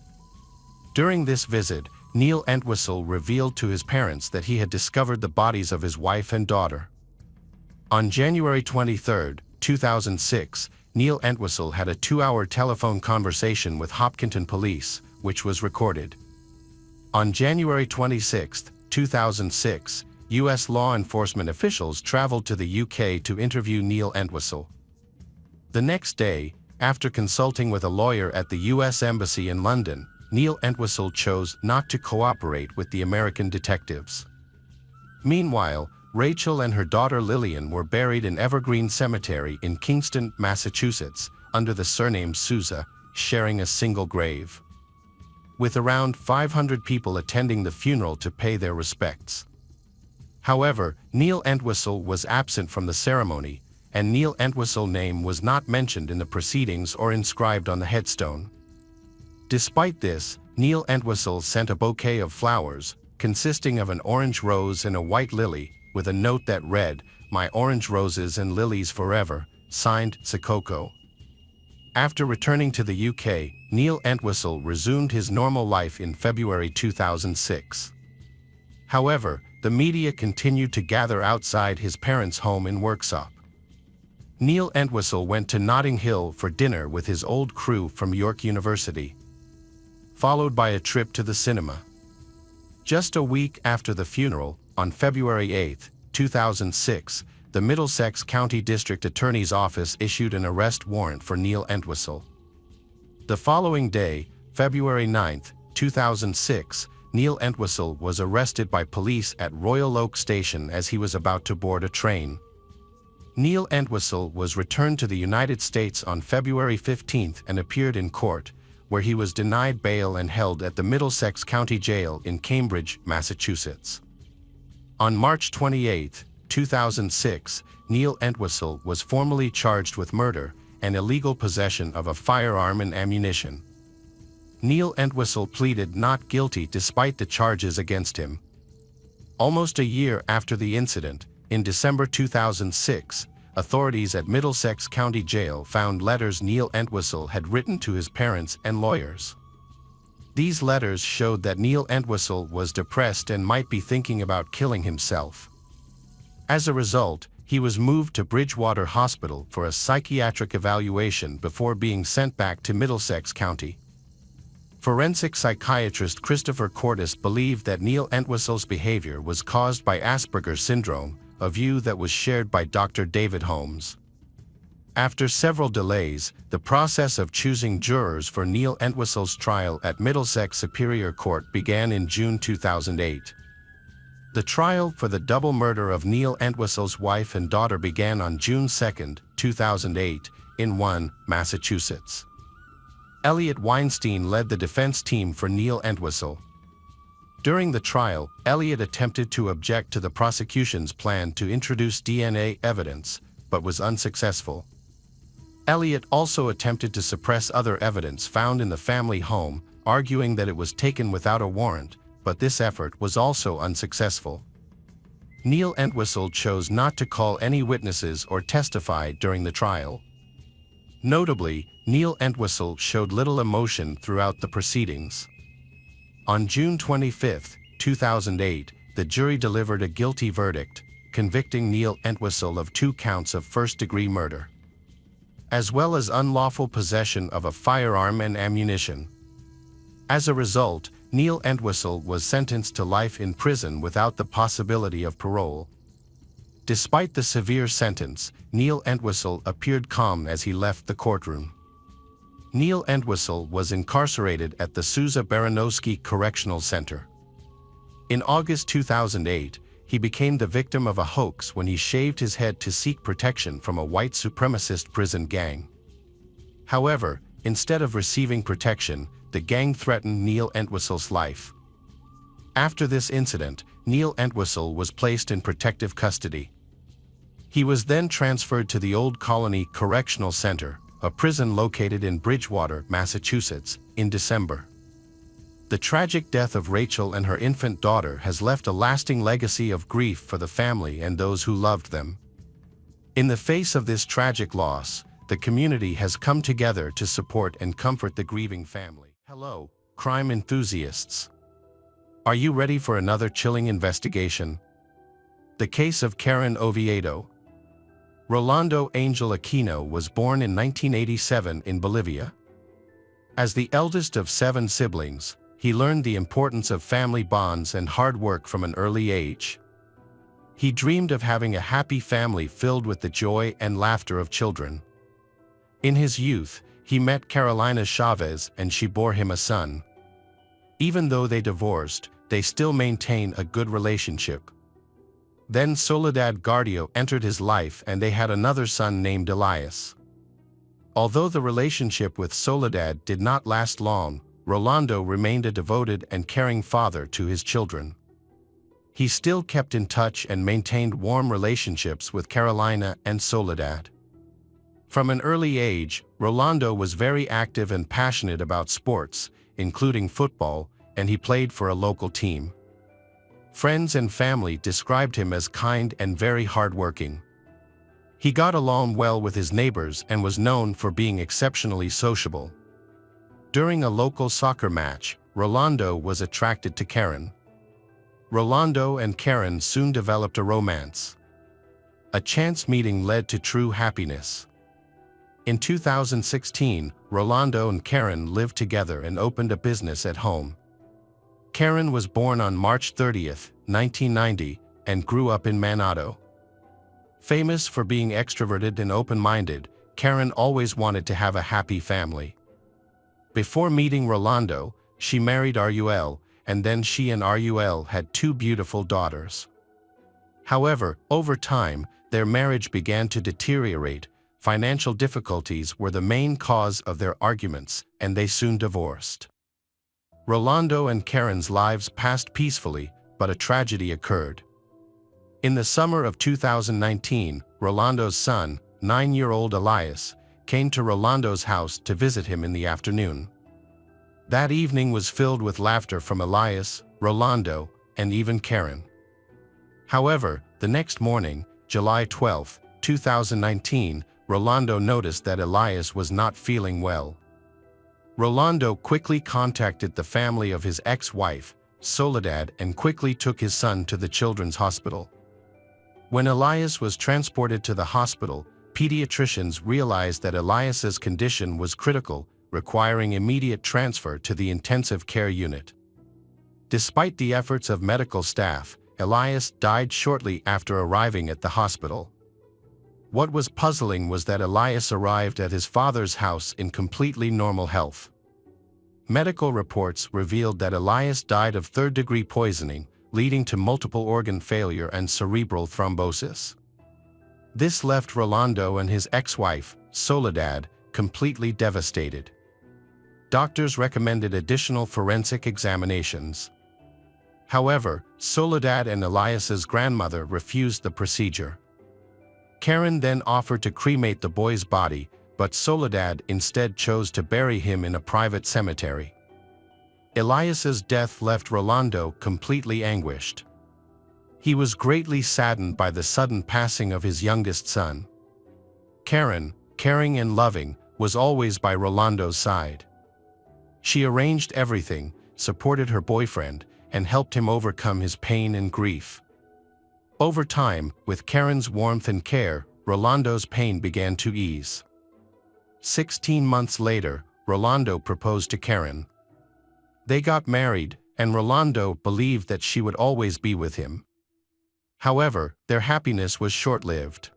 During this visit, Neil Entwistle revealed to his parents that he had discovered the bodies of his wife and daughter. On January 23, 2006, Neil Entwistle had a 2-hour telephone conversation with Hopkinton Police, which was recorded. On January 26, 2006, U.S. law enforcement officials traveled to the UK to interview Neil Entwistle. The next day, after consulting with a lawyer at the U.S. Embassy in London, Neil Entwistle chose not to cooperate with the American detectives. Meanwhile, Rachel and her daughter Lillian were buried in Evergreen Cemetery in Kingston, Massachusetts, under the surname Souza, sharing a single grave, with around 500 people attending the funeral to pay their respects. However, Neil Entwistle was absent from the ceremony, and Neil Entwistle's name was not mentioned in the proceedings or inscribed on the headstone. Despite this, Neil Entwistle sent a bouquet of flowers, consisting of an orange rose and a white lily, with a note that read, "My orange roses and lilies forever, signed Sakoko." After returning to the UK, Neil Entwistle resumed his normal life in February 2006. However, the media continued to gather outside his parents' home in Worksop. Neil Entwistle went to Notting Hill for dinner with his old crew from York University, followed by a trip to the cinema. Just a week after the funeral, on February 8, 2006, the Middlesex County District Attorney's Office issued an arrest warrant for Neil Entwistle. The following day, February 9, 2006, Neil Entwistle was arrested by police at Royal Oak Station as he was about to board a train. Neil Entwistle was returned to the United States on February 15 and appeared in court, where he was denied bail and held at the Middlesex County Jail in Cambridge, Massachusetts. On March 28, 2006, Neil Entwistle was formally charged with murder and illegal possession of a firearm and ammunition. Neil Entwistle pleaded not guilty despite the charges against him. Almost a year after the incident, in December 2006, authorities at Middlesex County Jail found letters Neil Entwistle had written to his parents and lawyers. These letters showed that Neil Entwistle was depressed and might be thinking about killing himself. As a result, he was moved to Bridgewater Hospital for a psychiatric evaluation before being sent back to Middlesex County. Forensic psychiatrist Christopher Cordes believed that Neil Entwistle's behavior was caused by Asperger's syndrome, a view that was shared by Dr. David Holmes. After several delays, the process of choosing jurors for Neil Entwistle's trial at Middlesex Superior Court began in June 2008. The trial for the double murder of Neil Entwistle's wife and daughter began on June 2, 2008, in Massachusetts. Elliot Weinstein led the defense team for Neil Entwistle. During the trial, Elliot attempted to object to the prosecution's plan to introduce DNA evidence, but was unsuccessful. Elliot also attempted to suppress other evidence found in the family home, arguing that it was taken without a warrant, but this effort was also unsuccessful. Neil Entwistle chose not to call any witnesses or testify during the trial. Notably, Neil Entwistle showed little emotion throughout the proceedings. On June 25, 2008, the jury delivered a guilty verdict, convicting Neil Entwistle of 2 counts of first-degree murder, as well as unlawful possession of a firearm and ammunition. As a result, Neil Entwistle was sentenced to life in prison without the possibility of parole. Despite the severe sentence, Neil Entwistle appeared calm as he left the courtroom. Neil Entwistle was incarcerated at the Sousa Baranowski Correctional Center. In August 2008, he became the victim of a hoax when he shaved his head to seek protection from a white supremacist prison gang. However, instead of receiving protection, the gang threatened Neil Entwistle's life. After this incident, Neil Entwistle was placed in protective custody. He was then transferred to the Old Colony Correctional Center, a prison located in Bridgewater, Massachusetts, in December. The tragic death of Rachel and her infant daughter has left a lasting legacy of grief for the family and those who loved them. In the face of this tragic loss, the community has come together to support and comfort the grieving family. Hello, crime enthusiasts. Are you ready for another chilling investigation? The case of Karen Oviedo. Rolando Angel Aquino was born in 1987 in Bolivia. As the eldest of 7 siblings, he learned the importance of family bonds and hard work from an early age. He dreamed of having a happy family filled with the joy and laughter of children. In his youth, he met Carolina Chavez and she bore him a son. Even though they divorced, they still maintain a good relationship. Then Soledad Gardio entered his life and they had another son named Elias. Although the relationship with Soledad did not last long, Rolando remained a devoted and caring father to his children. He still kept in touch and maintained warm relationships with Carolina and Soledad. From an early age, Rolando was very active and passionate about sports, including football, and he played for a local team. Friends and family described him as kind and very hardworking. He got along well with his neighbors and was known for being exceptionally sociable. During a local soccer match, Rolando was attracted to Karen. Rolando and Karen soon developed a romance. A chance meeting led to true happiness. In 2016, Rolando and Karen lived together and opened a business at home. Karen was born on March 30, 1990, and grew up in Manado. Famous for being extroverted and open-minded, Karen always wanted to have a happy family. Before meeting Rolando, she married Rul, and then she and Rul had 2 beautiful daughters. However, over time, their marriage began to deteriorate. Financial difficulties were the main cause of their arguments, and they soon divorced. Rolando and Karen's lives passed peacefully, but a tragedy occurred. In the summer of 2019, Rolando's son, 9-year-old Elias, came to Rolando's house to visit him in the afternoon. That evening was filled with laughter from Elias, Rolando, and even Karen. However, the next morning, July 12, 2019, Rolando noticed that Elias was not feeling well. Rolando quickly contacted the family of his ex-wife, Soledad, and quickly took his son to the children's hospital. When Elias was transported to the hospital, pediatricians realized that Elias's condition was critical, requiring immediate transfer to the intensive care unit. Despite the efforts of medical staff, Elias died shortly after arriving at the hospital. What was puzzling was that Elias arrived at his father's house in completely normal health. Medical reports revealed that Elias died of third-degree poisoning, leading to multiple organ failure and cerebral thrombosis. This left Rolando and his ex-wife, Soledad, completely devastated. Doctors recommended additional forensic examinations. However, Soledad and Elias's grandmother refused the procedure. Karen then offered to cremate the boy's body, but Soledad instead chose to bury him in a private cemetery. Elias's death left Rolando completely anguished. He was greatly saddened by the sudden passing of his youngest son. Karen, caring and loving, was always by Rolando's side. She arranged everything, supported her boyfriend, and helped him overcome his pain and grief. Over time, with Karen's warmth and care, Rolando's pain began to ease. 16 months later, Rolando proposed to Karen. They got married, and Rolando believed that she would always be with him. However, their happiness was short-lived.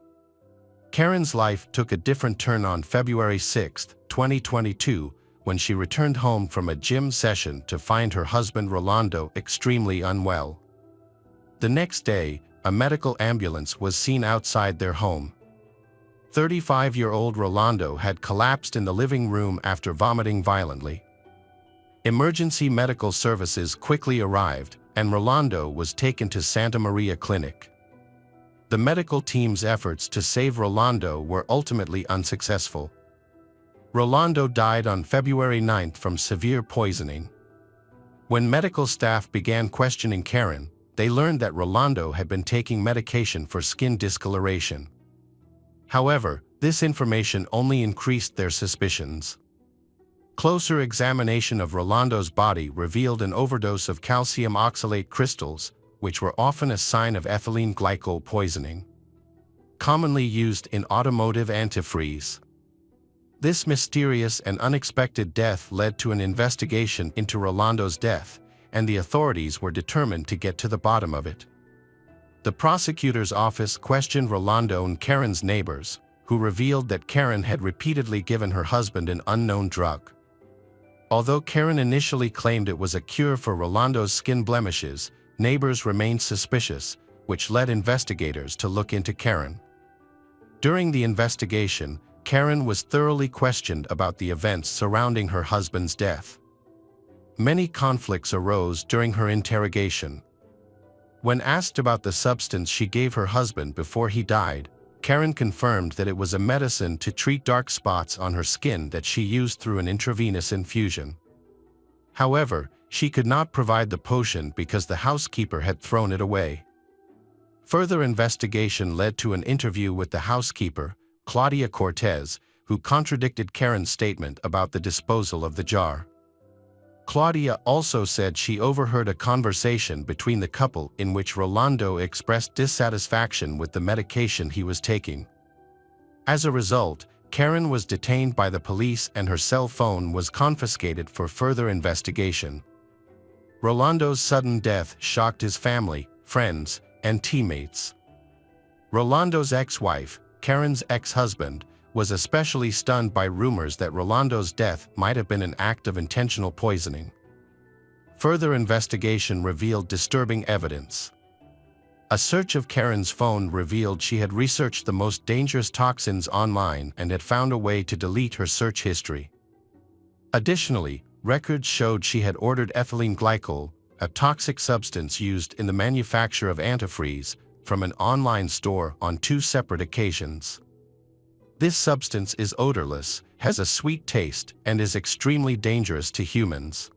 Karen's life took a different turn on February 6, 2022, when she returned home from a gym session to find her husband Rolando extremely unwell. The next day, a medical ambulance was seen outside their home. 35-year-old Rolando had collapsed in the living room after vomiting violently. Emergency medical services quickly arrived, and Rolando was taken to Santa Maria Clinic. The medical team's efforts to save Rolando were ultimately unsuccessful. Rolando died on February 9 from severe poisoning. When medical staff began questioning Karen, they learned that Rolando had been taking medication for skin discoloration. However, this information only increased their suspicions. Closer examination of Rolando's body revealed an overdose of calcium oxalate crystals, which were often a sign of ethylene glycol poisoning, commonly used in automotive antifreeze. This mysterious and unexpected death led to an investigation into Rolando's death, and the authorities were determined to get to the bottom of it. The prosecutor's office questioned Rolando and Karen's neighbors, who revealed that Karen had repeatedly given her husband an unknown drug. Although Karen initially claimed it was a cure for Rolando's skin blemishes, neighbors remained suspicious, which led investigators to look into Karen. During the investigation, Karen was thoroughly questioned about the events surrounding her husband's death. Many conflicts arose during her interrogation. When asked about the substance she gave her husband before he died, Karen confirmed that it was a medicine to treat dark spots on her skin that she used through an intravenous infusion. However, she could not provide the potion because the housekeeper had thrown it away. Further investigation led to an interview with the housekeeper, Claudia Cortez, who contradicted Karen's statement about the disposal of the jar. Claudia also said she overheard a conversation between the couple in which Rolando expressed dissatisfaction with the medication he was taking. As a result, Karen was detained by the police and her cell phone was confiscated for further investigation. Rolando's sudden death shocked his family, friends, and teammates. Rolando's ex-wife, Karen's ex-husband, was especially stunned by rumors that Rolando's death might have been an act of intentional poisoning. Further investigation revealed disturbing evidence. A search of Karen's phone revealed she had researched the most dangerous toxins online and had found a way to delete her search history. Additionally, records showed she had ordered ethylene glycol, a toxic substance used in the manufacture of antifreeze, from an online store on 2 separate occasions. This substance is odorless, has a sweet taste, and is extremely dangerous to humans.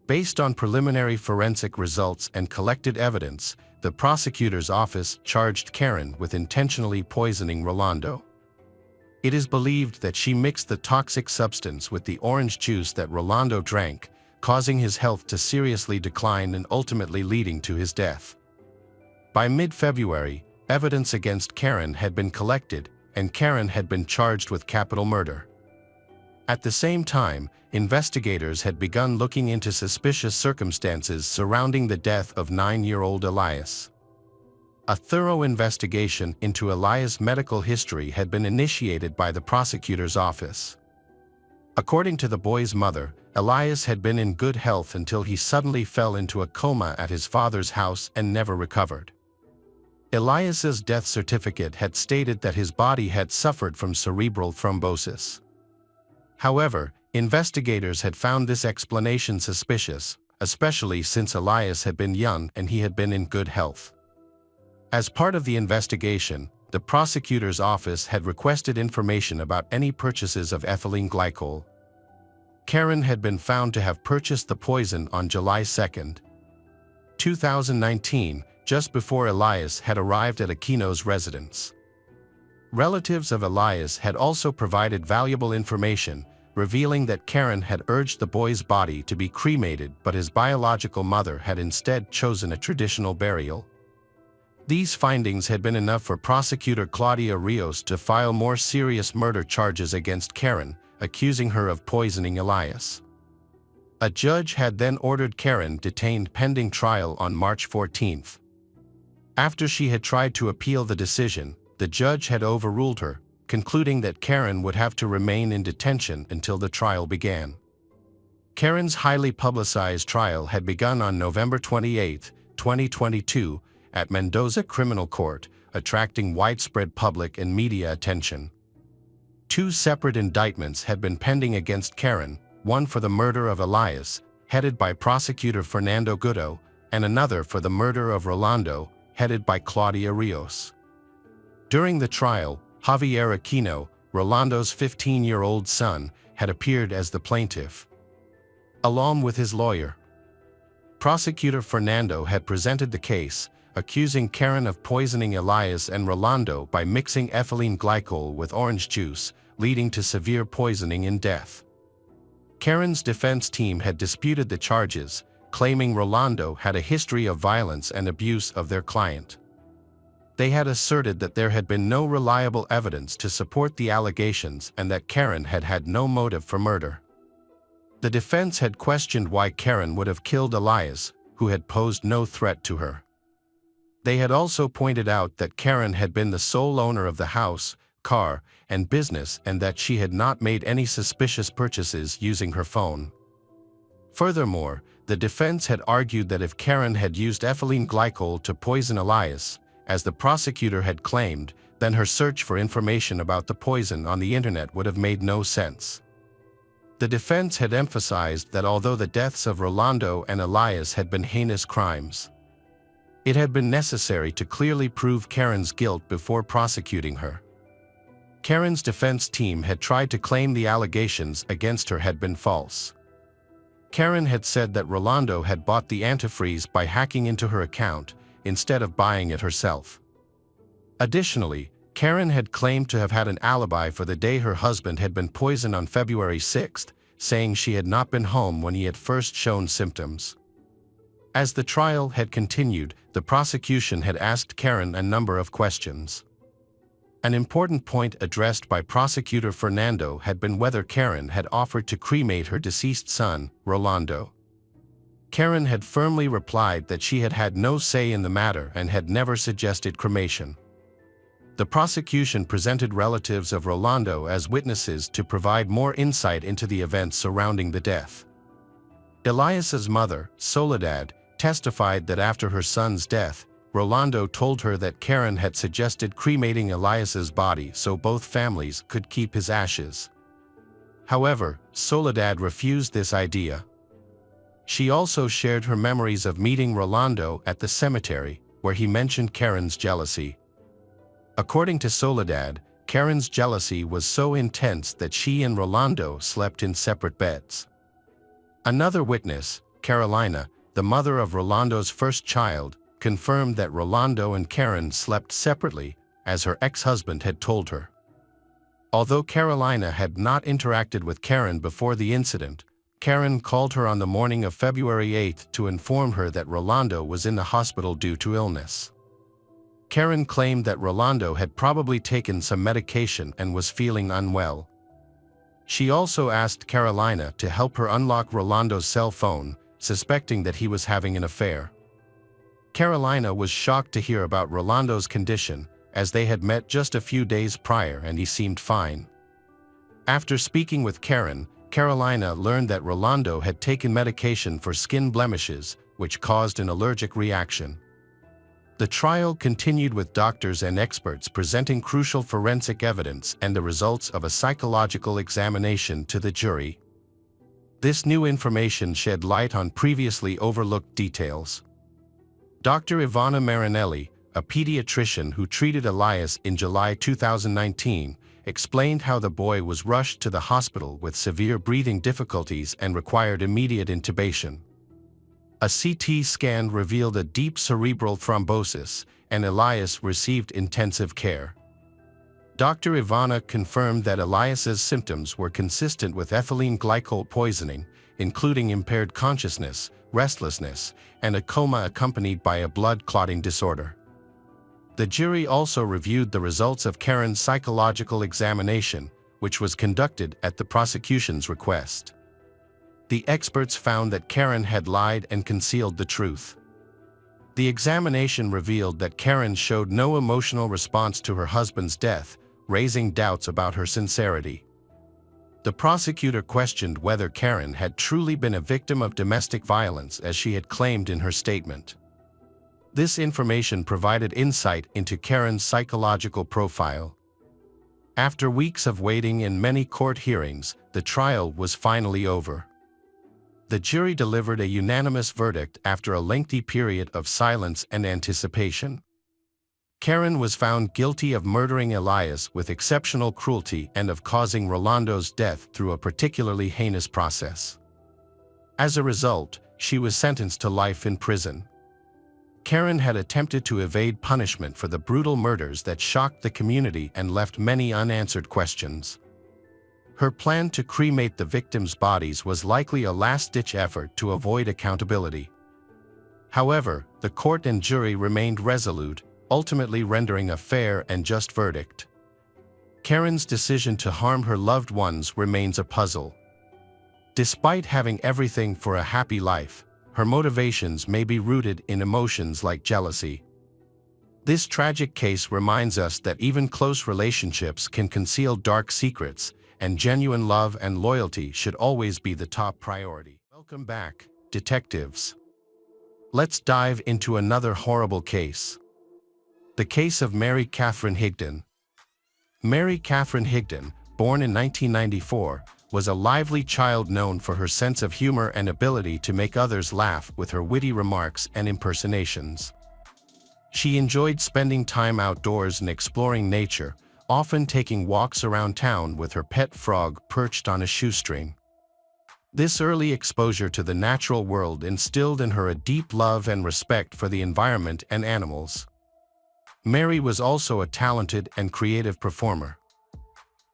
Based on preliminary forensic results and collected evidence, the prosecutor's office charged Karen with intentionally poisoning Rolando. It is believed that she mixed the toxic substance with the orange juice that Rolando drank, causing his health to seriously decline and ultimately leading to his death. By mid-February, evidence against Karen had been collected, and Karen had been charged with capital murder. At the same time, investigators had begun looking into suspicious circumstances surrounding the death of 9-year-old Elias. A thorough investigation into Elias' medical history had been initiated by the prosecutor's office. According to the boy's mother, Elias had been in good health until he suddenly fell into a coma at his father's house and never recovered. Elias's death certificate had stated that his body had suffered from cerebral thrombosis. However, investigators had found this explanation suspicious, especially since Elias had been young and he had been in good health. As part of the investigation, the prosecutor's office had requested information about any purchases of ethylene glycol. Karen had been found to have purchased the poison on July 2, 2019, just before Elias had arrived at Aquino's residence. Relatives of Elias had also provided valuable information, revealing that Karen had urged the boy's body to be cremated, but his biological mother had instead chosen a traditional burial. These findings had been enough for prosecutor Claudia Rios to file more serious murder charges against Karen, accusing her of poisoning Elias. A judge had then ordered Karen detained pending trial on March 14. After she had tried to appeal the decision, the judge had overruled her, concluding that Karen would have to remain in detention until the trial began. Karen's highly publicized trial had begun on November 28, 2022, at Mendoza Criminal Court, attracting widespread public and media attention. Two separate indictments had been pending against Karen, one for the murder of Elias, headed by prosecutor Fernando Gudo, and another for the murder of Rolando, headed by Claudia Rios. During the trial, Javier Aquino, Rolando's 15-year-old son, had appeared as the plaintiff, along with his lawyer. Prosecutor Fernando had presented the case, accusing Karen of poisoning Elias and Rolando by mixing ethylene glycol with orange juice, leading to severe poisoning and death. Karen's defense team had disputed the charges, claiming Rolando had a history of violence and abuse of their client. They had asserted that there had been no reliable evidence to support the allegations and that Karen had had no motive for murder. The defense had questioned why Karen would have killed Elias, who had posed no threat to her. They had also pointed out that Karen had been the sole owner of the house, car, and business and that she had not made any suspicious purchases using her phone. Furthermore, the defense had argued that if Karen had used ethylene glycol to poison Elias, as the prosecutor had claimed, then her search for information about the poison on the internet would have made no sense. The defense had emphasized that although the deaths of Rolando and Elias had been heinous crimes, it had been necessary to clearly prove Karen's guilt before prosecuting her. Karen's defense team had tried to claim the allegations against her had been false. Karen had said that Rolando had bought the antifreeze by hacking into her account, instead of buying it herself. Additionally, Karen had claimed to have had an alibi for the day her husband had been poisoned on February 6, saying she had not been home when he had first shown symptoms. As the trial had continued, the prosecution had asked Karen a number of questions. An important point addressed by prosecutor Fernando had been whether Karen had offered to cremate her deceased son, Rolando. Karen had firmly replied that she had had no say in the matter and had never suggested cremation. The prosecution presented relatives of Rolando as witnesses to provide more insight into the events surrounding the death. Elias's mother, Soledad, testified that after her son's death, Rolando told her that Karen had suggested cremating Elias's body so both families could keep his ashes. However, Soledad refused this idea. She also shared her memories of meeting Rolando at the cemetery, where he mentioned Karen's jealousy. According to Soledad, Karen's jealousy was so intense that she and Rolando slept in separate beds. Another witness, Carolina, the mother of Rolando's first child, confirmed that Rolando and Karen slept separately, as her ex-husband had told her. Although Carolina had not interacted with Karen before the incident, Karen called her on the morning of February 8 to inform her that Rolando was in the hospital due to illness. Karen claimed that Rolando had probably taken some medication and was feeling unwell. She also asked Carolina to help her unlock Rolando's cell phone, suspecting that he was having an affair. Carolina was shocked to hear about Rolando's condition, as they had met just a few days prior and he seemed fine. After speaking with Karen, Carolina learned that Rolando had taken medication for skin blemishes, which caused an allergic reaction. The trial continued with doctors and experts presenting crucial forensic evidence and the results of a psychological examination to the jury. This new information shed light on previously overlooked details. Dr. Ivana Marinelli, a pediatrician who treated Elias in July 2019, explained how the boy was rushed to the hospital with severe breathing difficulties and required immediate intubation. A CT scan revealed a deep cerebral thrombosis, and Elias received intensive care. Dr. Ivana confirmed that Elias's symptoms were consistent with ethylene glycol poisoning, including impaired consciousness, restlessness, and a coma accompanied by a blood clotting disorder. The jury also reviewed the results of Karen's psychological examination, which was conducted at the prosecution's request. The experts found that Karen had lied and concealed the truth. The examination revealed that Karen showed no emotional response to her husband's death, raising doubts about her sincerity. The prosecutor questioned whether Karen had truly been a victim of domestic violence as she had claimed in her statement. This information provided insight into Karen's psychological profile. After weeks of waiting and many court hearings, the trial was finally over. The jury delivered a unanimous verdict after a lengthy period of silence and anticipation. Karen was found guilty of murdering Elias with exceptional cruelty and of causing Rolando's death through a particularly heinous process. As a result, she was sentenced to life in prison. Karen had attempted to evade punishment for the brutal murders that shocked the community and left many unanswered questions. Her plan to cremate the victims' bodies was likely a last-ditch effort to avoid accountability. However, the court and jury remained resolute, ultimately rendering a fair and just verdict. Karen's decision to harm her loved ones remains a puzzle. Despite having everything for a happy life, her motivations may be rooted in emotions like jealousy. This tragic case reminds us that even close relationships can conceal dark secrets, and genuine love and loyalty should always be the top priority. Welcome back, detectives. Let's dive into another horrible case. The case of Mary Catherine Higdon. Mary Catherine Higdon, born in 1994, was a lively child known for her sense of humor and ability to make others laugh with her witty remarks and impersonations. She enjoyed spending time outdoors and exploring nature, often taking walks around town with her pet frog perched on a shoestring. This early exposure to the natural world instilled in her a deep love and respect for the environment and animals. Mary was also a talented and creative performer.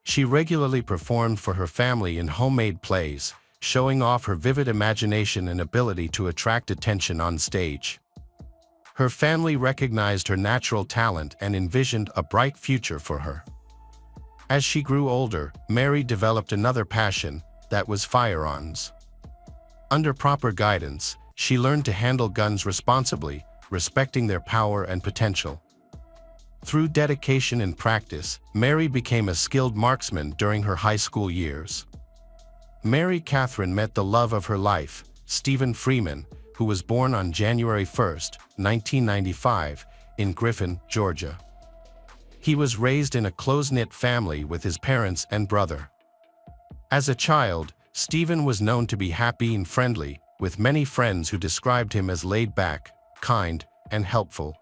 She regularly performed for her family in homemade plays, showing off her vivid imagination and ability to attract attention on stage. Her family recognized her natural talent and envisioned a bright future for her. As she grew older, Mary developed another passion, that was firearms. Under proper guidance, she learned to handle guns responsibly, respecting their power and potential. Through dedication and practice, Mary became a skilled marksman during her high school years. Mary Catherine met the love of her life, Stephen Freeman, who was born on January 1, 1995, in Griffin, Georgia. He was raised in a close-knit family with his parents and brother. As a child, Stephen was known to be happy and friendly, with many friends who described him as laid-back, kind, and helpful.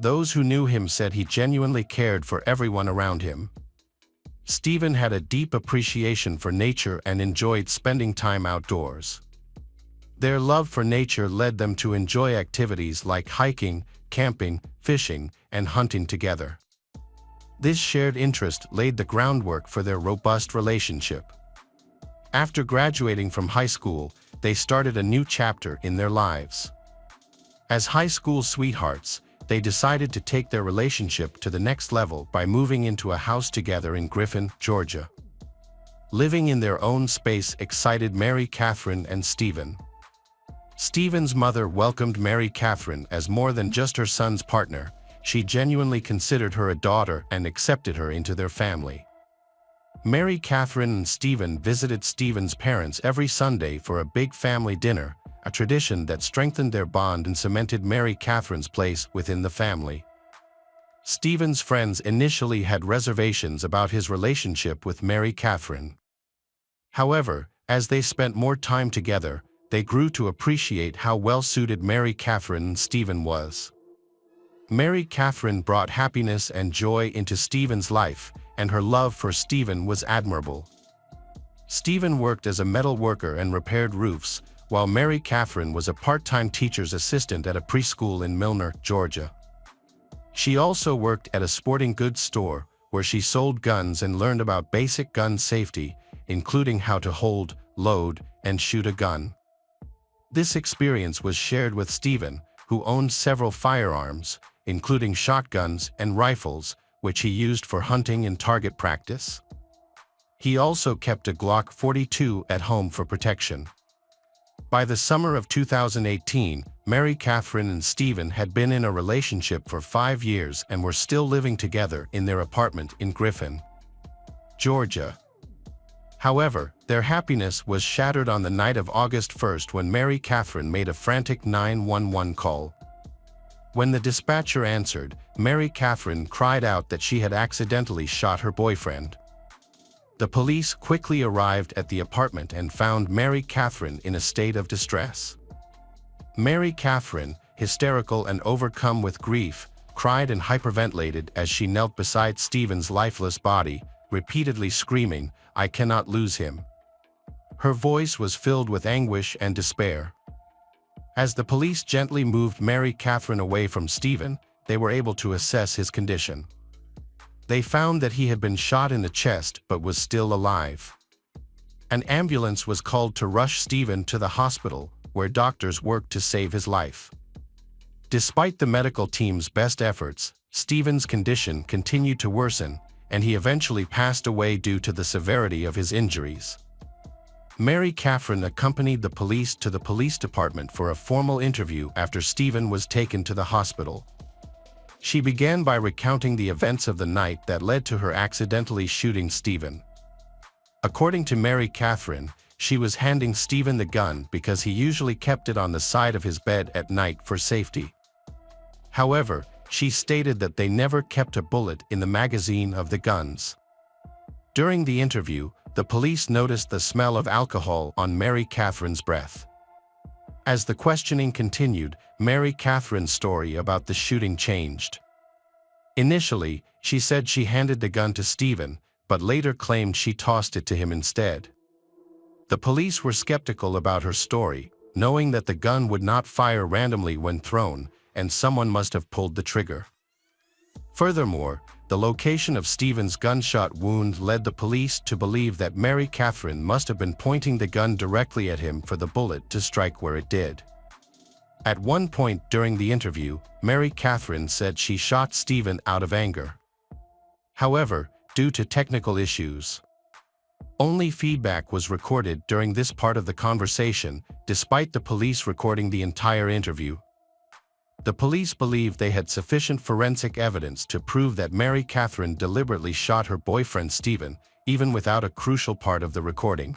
Those who knew him said he genuinely cared for everyone around him. Stephen had a deep appreciation for nature and enjoyed spending time outdoors. Their love for nature led them to enjoy activities like hiking, camping, fishing, and hunting together. This shared interest laid the groundwork for their robust relationship. After graduating from high school, they started a new chapter in their lives. As high school sweethearts, they decided to take their relationship to the next level by moving into a house together in Griffin, Georgia. Living in their own space excited Mary Catherine and Stephen. Stephen's mother welcomed Mary Catherine as more than just her son's partner. She genuinely considered her a daughter and accepted her into their family. Mary Catherine and Stephen visited Stephen's parents every Sunday for a big family dinner, a tradition that strengthened their bond and cemented Mary Catherine's place within the family. Stephen's friends initially had reservations about his relationship with Mary Catherine. However, as they spent more time together, they grew to appreciate how well-suited Mary Catherine and Stephen was. Mary Catherine brought happiness and joy into Stephen's life, and her love for Stephen was admirable. Stephen worked as a metal worker and repaired roofs, while Mary Catherine was a part-time teacher's assistant at a preschool in Milner, Georgia. She also worked at a sporting goods store, where she sold guns and learned about basic gun safety, including how to hold, load, and shoot a gun. This experience was shared with Stephen, who owned several firearms, including shotguns and rifles, which he used for hunting and target practice. He also kept a Glock 42 at home for protection. By the summer of 2018, Mary Catherine and Stephen had been in a relationship for 5 years and were still living together in their apartment in Griffin, Georgia. However, their happiness was shattered on the night of August 1st when Mary Catherine made a frantic 911 call. When the dispatcher answered, Mary Catherine cried out that she had accidentally shot her boyfriend. The police quickly arrived at the apartment and found Mary Catherine in a state of distress. Mary Catherine, hysterical and overcome with grief, cried and hyperventilated as she knelt beside Stephen's lifeless body, repeatedly screaming, "I cannot lose him." Her voice was filled with anguish and despair. As the police gently moved Mary Catherine away from Stephen, they were able to assess his condition. They found that he had been shot in the chest but was still alive. An ambulance was called to rush Stephen to the hospital, where doctors worked to save his life. Despite the medical team's best efforts, Stephen's condition continued to worsen, and he eventually passed away due to the severity of his injuries. Mary Catherine accompanied the police to the police department for a formal interview after Stephen was taken to the hospital. She began by recounting the events of the night that led to her accidentally shooting Stephen. According to Mary Catherine, she was handing Stephen the gun because he usually kept it on the side of his bed at night for safety. However, she stated that they never kept a bullet in the magazine of the guns. During the interview, the police noticed the smell of alcohol on Mary Catherine's breath. As the questioning continued, Mary Catherine's story about the shooting changed. Initially, she said she handed the gun to Stephen, but later claimed she tossed it to him instead. The police were skeptical about her story, knowing that the gun would not fire randomly when thrown, and someone must have pulled the trigger. Furthermore, the location of Stephen's gunshot wound led the police to believe that Mary Catherine must have been pointing the gun directly at him for the bullet to strike where it did. At one point during the interview, Mary Catherine said she shot Stephen out of anger. However, due to technical issues, only feedback was recorded during this part of the conversation, despite the police recording the entire interview. The police believed they had sufficient forensic evidence to prove that Mary Catherine deliberately shot her boyfriend Stephen, even without a crucial part of the recording.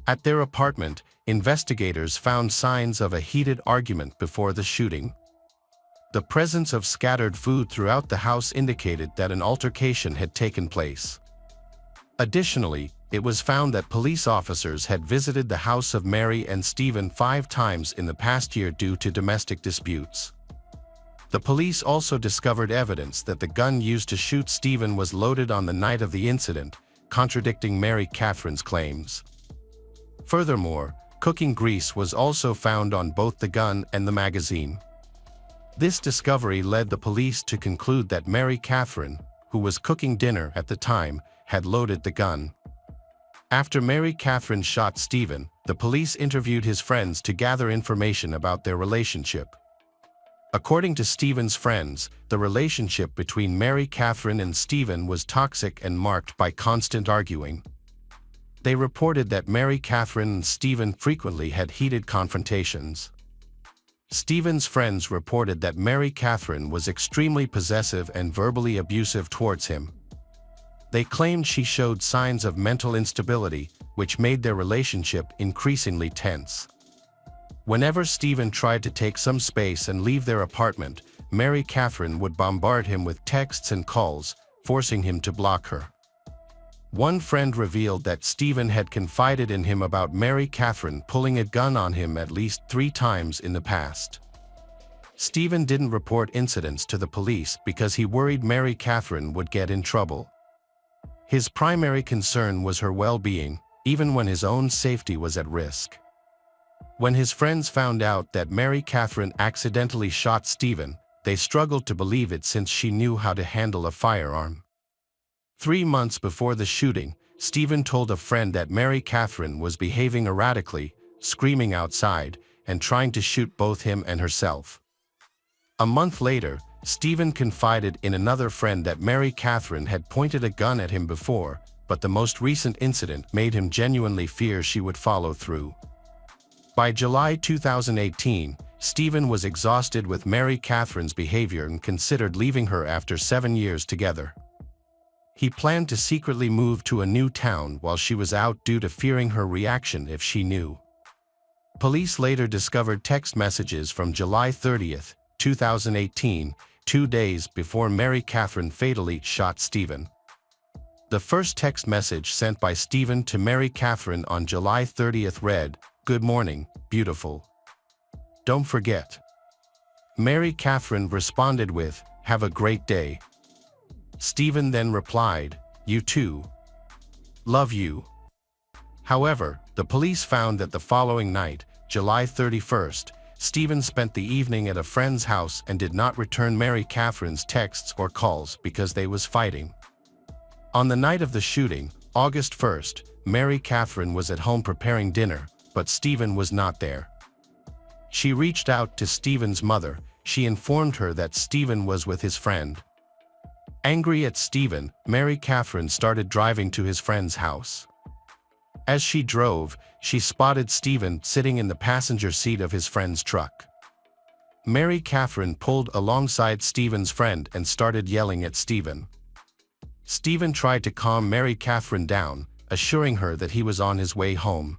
At their apartment, investigators found signs of a heated argument before the shooting. The presence of scattered food throughout the house indicated that an altercation had taken place. Additionally, it was found that police officers had visited the house of Mary and Stephen 5 times in the past year due to domestic disputes. The police also discovered evidence that the gun used to shoot Stephen was loaded on the night of the incident, contradicting Mary Catherine's claims. Furthermore, cooking grease was also found on both the gun and the magazine. This discovery led the police to conclude that Mary Catherine, who was cooking dinner at the time, had loaded the gun. After Mary Catherine shot Stephen, the police interviewed his friends to gather information about their relationship. According to Stephen's friends, the relationship between Mary Catherine and Stephen was toxic and marked by constant arguing. They reported that Mary Catherine and Stephen frequently had heated confrontations. Stephen's friends reported that Mary Catherine was extremely possessive and verbally abusive towards him. They claimed she showed signs of mental instability, which made their relationship increasingly tense. Whenever Stephen tried to take some space and leave their apartment, Mary Catherine would bombard him with texts and calls, forcing him to block her. One friend revealed that Stephen had confided in him about Mary Catherine pulling a gun on him at least 3 times in the past. Stephen didn't report incidents to the police because he worried Mary Catherine would get in trouble. His primary concern was her well-being, even when his own safety was at risk. When his friends found out that Mary Catherine accidentally shot Stephen, they struggled to believe it since she knew how to handle a firearm. 3 months before the shooting, Stephen told a friend that Mary Catherine was behaving erratically, screaming outside, and trying to shoot both him and herself. A month later, Stephen confided in another friend that Mary Catherine had pointed a gun at him before, but the most recent incident made him genuinely fear she would follow through. By July 2018, Stephen was exhausted with Mary Catherine's behavior and considered leaving her after 7 years together. He planned to secretly move to a new town while she was out due to fearing her reaction if she knew. Police later discovered text messages from July 30, 2018, 2 days before Mary Catherine fatally shot Stephen. The first text message sent by Stephen to Mary Catherine on July 30 read, "Good morning, beautiful. Don't forget." Mary Catherine responded with, "Have a great day." Stephen then replied, "You too. Love you." However, the police found that the following night, July 31st, Stephen spent the evening at a friend's house and did not return Mary Catherine's texts or calls because they was fighting. On the night of the shooting, August 1st, Mary Catherine was at home preparing dinner, but Stephen was not there. She reached out to Stephen's mother. She informed her that Stephen was with his friend. Angry at Stephen, Mary Catherine started driving to his friend's house. As she drove, she spotted Stephen sitting in the passenger seat of his friend's truck. Mary Catherine pulled alongside Stephen's friend and started yelling at Stephen. Stephen tried to calm Mary Catherine down, assuring her that he was on his way home.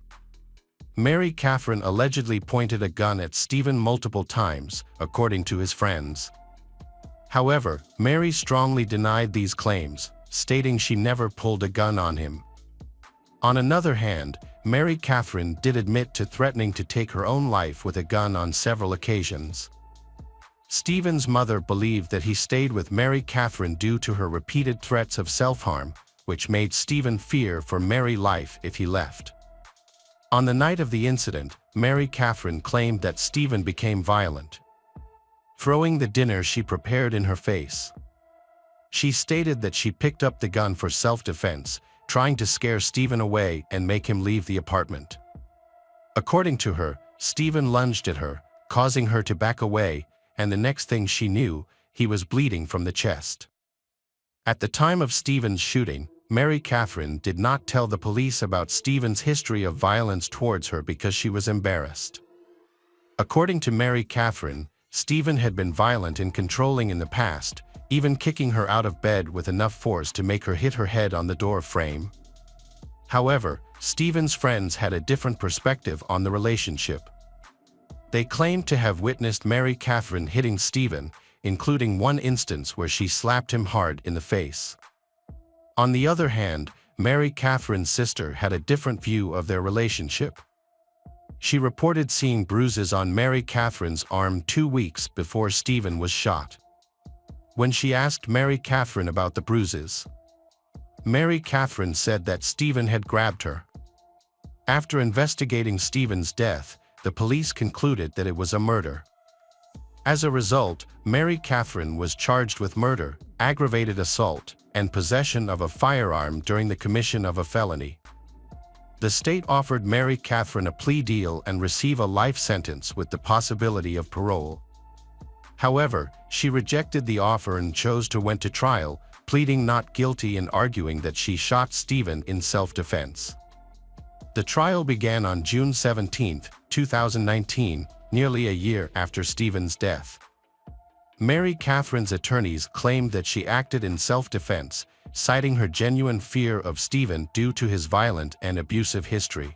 Mary Catherine allegedly pointed a gun at Stephen multiple times, according to his friends. However, Mary strongly denied these claims, stating she never pulled a gun on him. On another hand, Mary Catherine did admit to threatening to take her own life with a gun on several occasions. Stephen's mother believed that he stayed with Mary Catherine due to her repeated threats of self-harm, which made Stephen fear for Mary's life if he left. On the night of the incident, Mary Catherine claimed that Stephen became violent, throwing the dinner she prepared in her face. She stated that she picked up the gun for self-defense, trying to scare Stephen away and make him leave the apartment. According to her, Stephen lunged at her, causing her to back away, and the next thing she knew, he was bleeding from the chest. At the time of Stephen's shooting, Mary Catherine did not tell the police about Stephen's history of violence towards her because she was embarrassed. According to Mary Catherine, Stephen had been violent and controlling in the past, even kicking her out of bed with enough force to make her hit her head on the door frame. However, Stephen's friends had a different perspective on the relationship. They claimed to have witnessed Mary Catherine hitting Stephen, including one instance where she slapped him hard in the face. On the other hand, Mary Catherine's sister had a different view of their relationship. She reported seeing bruises on Mary Catherine's arm 2 weeks before Stephen was shot. When she asked Mary Catherine about the bruises, Mary Catherine said that Stephen had grabbed her. After investigating Stephen's death, the police concluded that it was a murder. As a result, Mary Catherine was charged with murder, aggravated assault, and possession of a firearm during the commission of a felony. The state offered Mary Catherine a plea deal and receive a life sentence with the possibility of parole. However, she rejected the offer and chose to went to trial, pleading not guilty and arguing that she shot Stephen in self-defense. The trial began on June 17, 2019, nearly a year after Stephen's death. Mary Catherine's attorneys claimed that she acted in self-defense, citing her genuine fear of Stephen due to his violent and abusive history.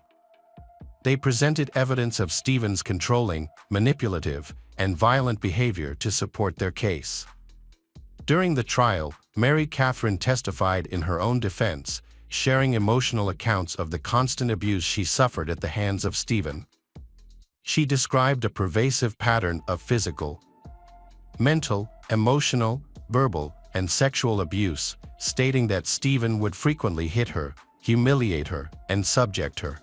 They presented evidence of Stephen's controlling, manipulative, and violent behavior to support their case. During the trial, Mary Catherine testified in her own defense, sharing emotional accounts of the constant abuse she suffered at the hands of Stephen. She described a pervasive pattern of physical, mental, emotional, verbal, and sexual abuse, stating that Stephen would frequently hit her, humiliate her, and subject her.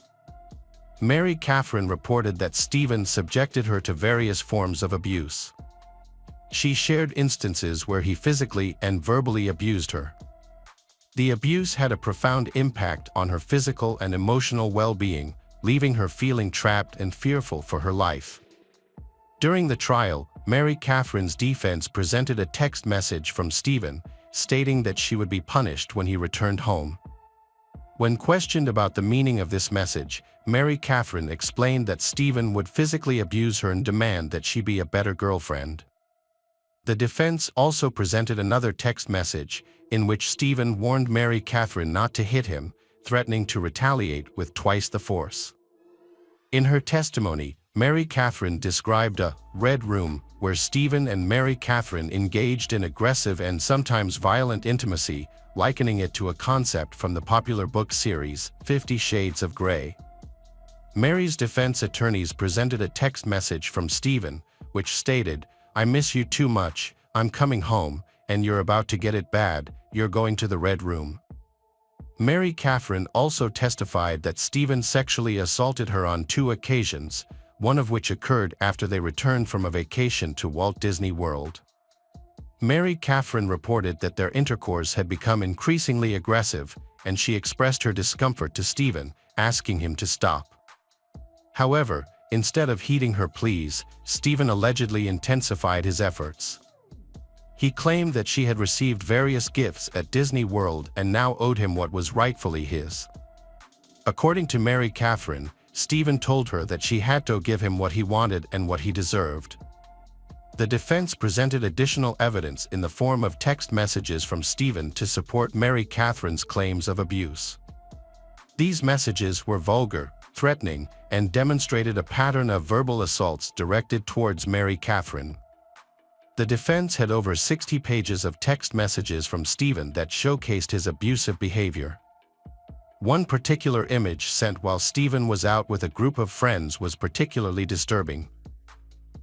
Mary Catherine reported that Stephen subjected her to various forms of abuse. She shared instances where he physically and verbally abused her. The abuse had a profound impact on her physical and emotional well-being, leaving her feeling trapped and fearful for her life. During the trial, Mary Catherine's defense presented a text message from Stephen, stating that she would be punished when he returned home. When questioned about the meaning of this message, Mary Catherine explained that Stephen would physically abuse her and demand that she be a better girlfriend. The defense also presented another text message, in which Stephen warned Mary Catherine not to hit him, threatening to retaliate with twice the force. In her testimony, Mary Catherine described a red room where Stephen and Mary Catherine engaged in aggressive and sometimes violent intimacy, likening it to a concept from the popular book series, 50 Shades of Grey. Mary's defense attorneys presented a text message from Stephen, which stated, "I miss you too much, I'm coming home, and you're about to get it bad, you're going to the red room." Mary Catherine also testified that Stephen sexually assaulted her on 2 occasions, one of which occurred after they returned from a vacation to Walt Disney World. Mary Catherine reported that their intercourse had become increasingly aggressive, and she expressed her discomfort to Stephen, asking him to stop. However, instead of heeding her pleas, Stephen allegedly intensified his efforts. He claimed that she had received various gifts at Disney World and now owed him what was rightfully his. According to Mary Catherine, Stephen told her that she had to give him what he wanted and what he deserved. The defense presented additional evidence in the form of text messages from Stephen to support Mary Catherine's claims of abuse. These messages were vulgar, threatening, and demonstrated a pattern of verbal assaults directed towards Mary Catherine. The defense had over 60 pages of text messages from Stephen that showcased his abusive behavior. One particular image sent while Stephen was out with a group of friends was particularly disturbing.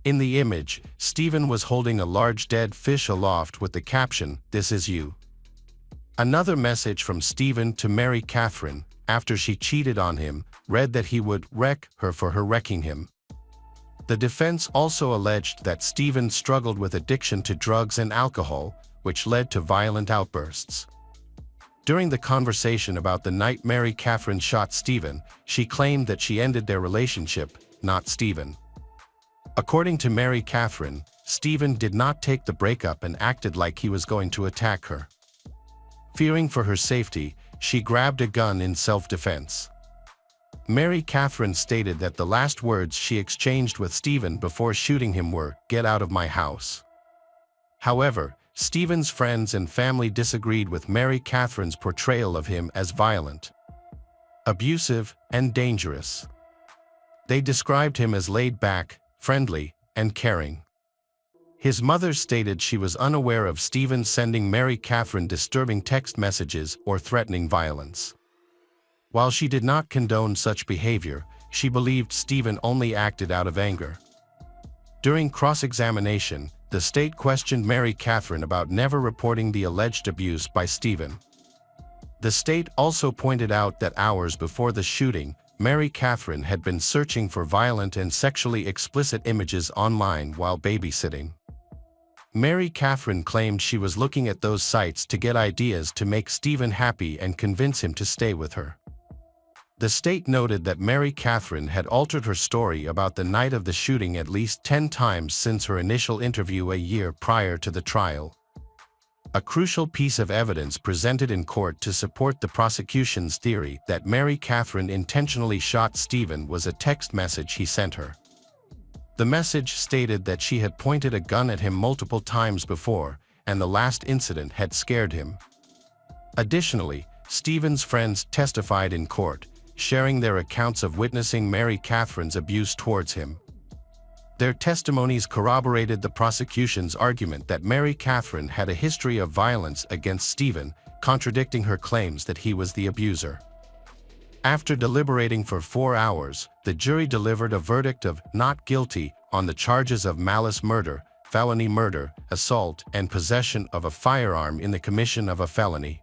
In the image, Stephen was holding a large dead fish aloft with the caption, "This is you." Another message from Stephen to Mary Catherine, after she cheated on him, read that he would wreck her for her wrecking him. The defense also alleged that Stephen struggled with addiction to drugs and alcohol, which led to violent outbursts. During the conversation about the night Mary Catherine shot Stephen, she claimed that she ended their relationship, not Stephen. According to Mary Catherine, Stephen did not take the breakup and acted like he was going to attack her. Fearing for her safety, she grabbed a gun in self-defense. Mary Catherine stated that the last words she exchanged with Stephen before shooting him were, "Get out of my house." However, Stephen's friends and family disagreed with Mary Catherine's portrayal of him as violent, abusive, and dangerous. They described him as laid-back, friendly, and caring. His mother stated she was unaware of Stephen sending Mary Catherine disturbing text messages or threatening violence. While she did not condone such behavior, she believed Stephen only acted out of anger. During cross-examination, the state questioned Mary Catherine about never reporting the alleged abuse by Stephen. The state also pointed out that hours before the shooting, Mary Catherine had been searching for violent and sexually explicit images online while babysitting. Mary Catherine claimed she was looking at those sites to get ideas to make Stephen happy and convince him to stay with her. The state noted that Mary Catherine had altered her story about the night of the shooting at least 10 times since her initial interview a year prior to the trial. A crucial piece of evidence presented in court to support the prosecution's theory that Mary Catherine intentionally shot Stephen was a text message he sent her. The message stated that she had pointed a gun at him multiple times before, and the last incident had scared him. Additionally, Stephen's friends testified in court, sharing their accounts of witnessing Mary Catherine's abuse towards him. Their testimonies corroborated the prosecution's argument that Mary Catherine had a history of violence against Stephen, contradicting her claims that he was the abuser. After deliberating for 4 hours, the jury delivered a verdict of not guilty on the charges of malice murder, felony murder, assault, and possession of a firearm in the commission of a felony.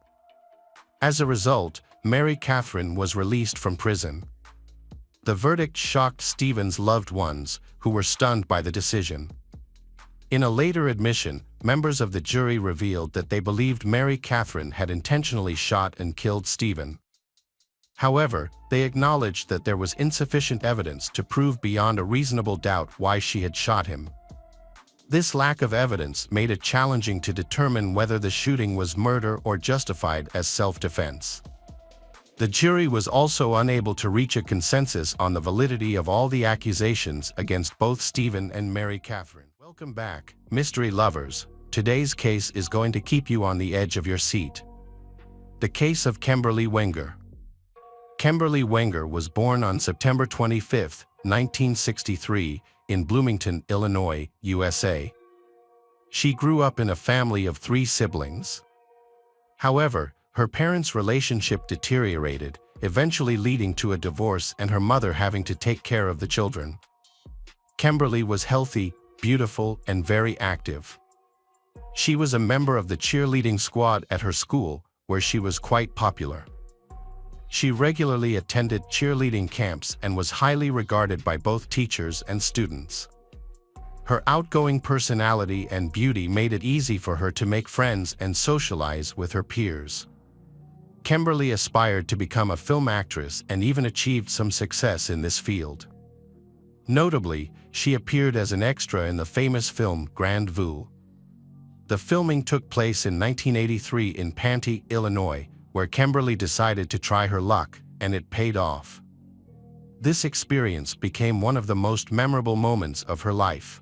As a result, Mary Catherine was released from prison. The verdict shocked Stephen's loved ones, who were stunned by the decision. In a later admission, members of the jury revealed that they believed Mary Catherine had intentionally shot and killed Stephen. However, they acknowledged that there was insufficient evidence to prove beyond a reasonable doubt why she had shot him. This lack of evidence made it challenging to determine whether the shooting was murder or justified as self-defense. The jury was also unable to reach a consensus on the validity of all the accusations against both Stephen and Mary Catherine. Welcome back, mystery lovers. Today's case is going to keep you on the edge of your seat. The case of Kimberly Wenger. Kimberly Wenger was born on September 25, 1963, in Bloomington, Illinois, USA. She grew up in a family of 3 siblings. However, her parents' relationship deteriorated, eventually leading to a divorce and her mother having to take care of the children. Kimberly was healthy, beautiful, and very active. She was a member of the cheerleading squad at her school, where she was quite popular. She regularly attended cheerleading camps and was highly regarded by both teachers and students. Her outgoing personality and beauty made it easy for her to make friends and socialize with her peers. Kimberly aspired to become a film actress and even achieved some success in this field. Notably, she appeared as an extra in the famous film Grand Vue. The filming took place in 1983 in Panty, Illinois, where Kimberly decided to try her luck, and it paid off. This experience became one of the most memorable moments of her life.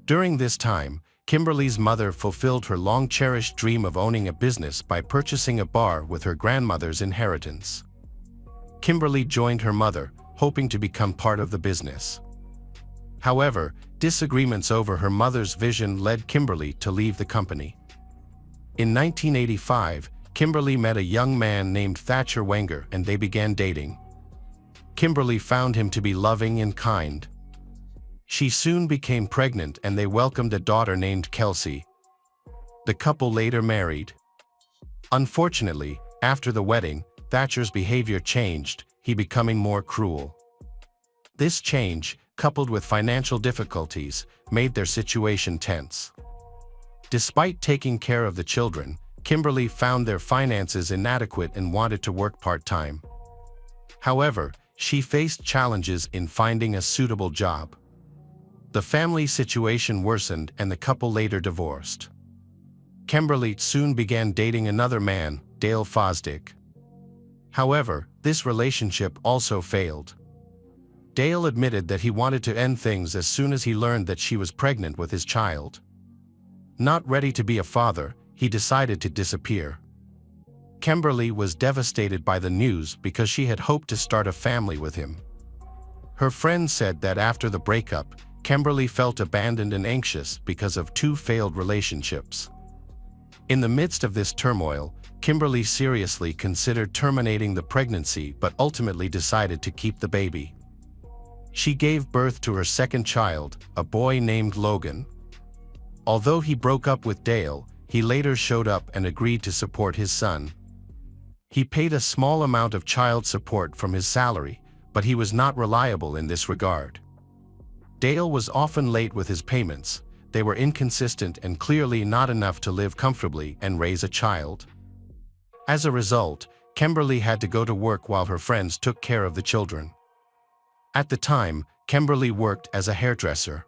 During this time, Kimberly's mother fulfilled her long-cherished dream of owning a business by purchasing a bar with her grandmother's inheritance. Kimberly joined her mother, hoping to become part of the business. However, disagreements over her mother's vision led Kimberly to leave the company. In 1985, Kimberly met a young man named Thatcher Wenger and they began dating. Kimberly found him to be loving and kind. She soon became pregnant and they welcomed a daughter named Kelsey. The couple later married. Unfortunately, after the wedding, Thatcher's behavior changed, he becoming more cruel. This change, coupled with financial difficulties, made their situation tense. Despite taking care of the children, Kimberly found their finances inadequate and wanted to work part-time. However, she faced challenges in finding a suitable job. The family situation worsened and the couple later divorced. Kimberly soon began dating another man, Dale Fosdick. However, this relationship also failed. Dale admitted that he wanted to end things as soon as he learned that she was pregnant with his child. Not ready to be a father, he decided to disappear. Kimberly was devastated by the news because she had hoped to start a family with him. Her friends said that after the breakup, Kimberly felt abandoned and anxious because of 2 failed relationships. In the midst of this turmoil, Kimberly seriously considered terminating the pregnancy but ultimately decided to keep the baby. She gave birth to her second child, a boy named Logan. Although he broke up with Dale, he later showed up and agreed to support his son. He paid a small amount of child support from his salary, but he was not reliable in this regard. Dale was often late with his payments. They were inconsistent and clearly not enough to live comfortably and raise a child. As a result, Kimberly had to go to work while her friends took care of the children. At the time, Kimberly worked as a hairdresser.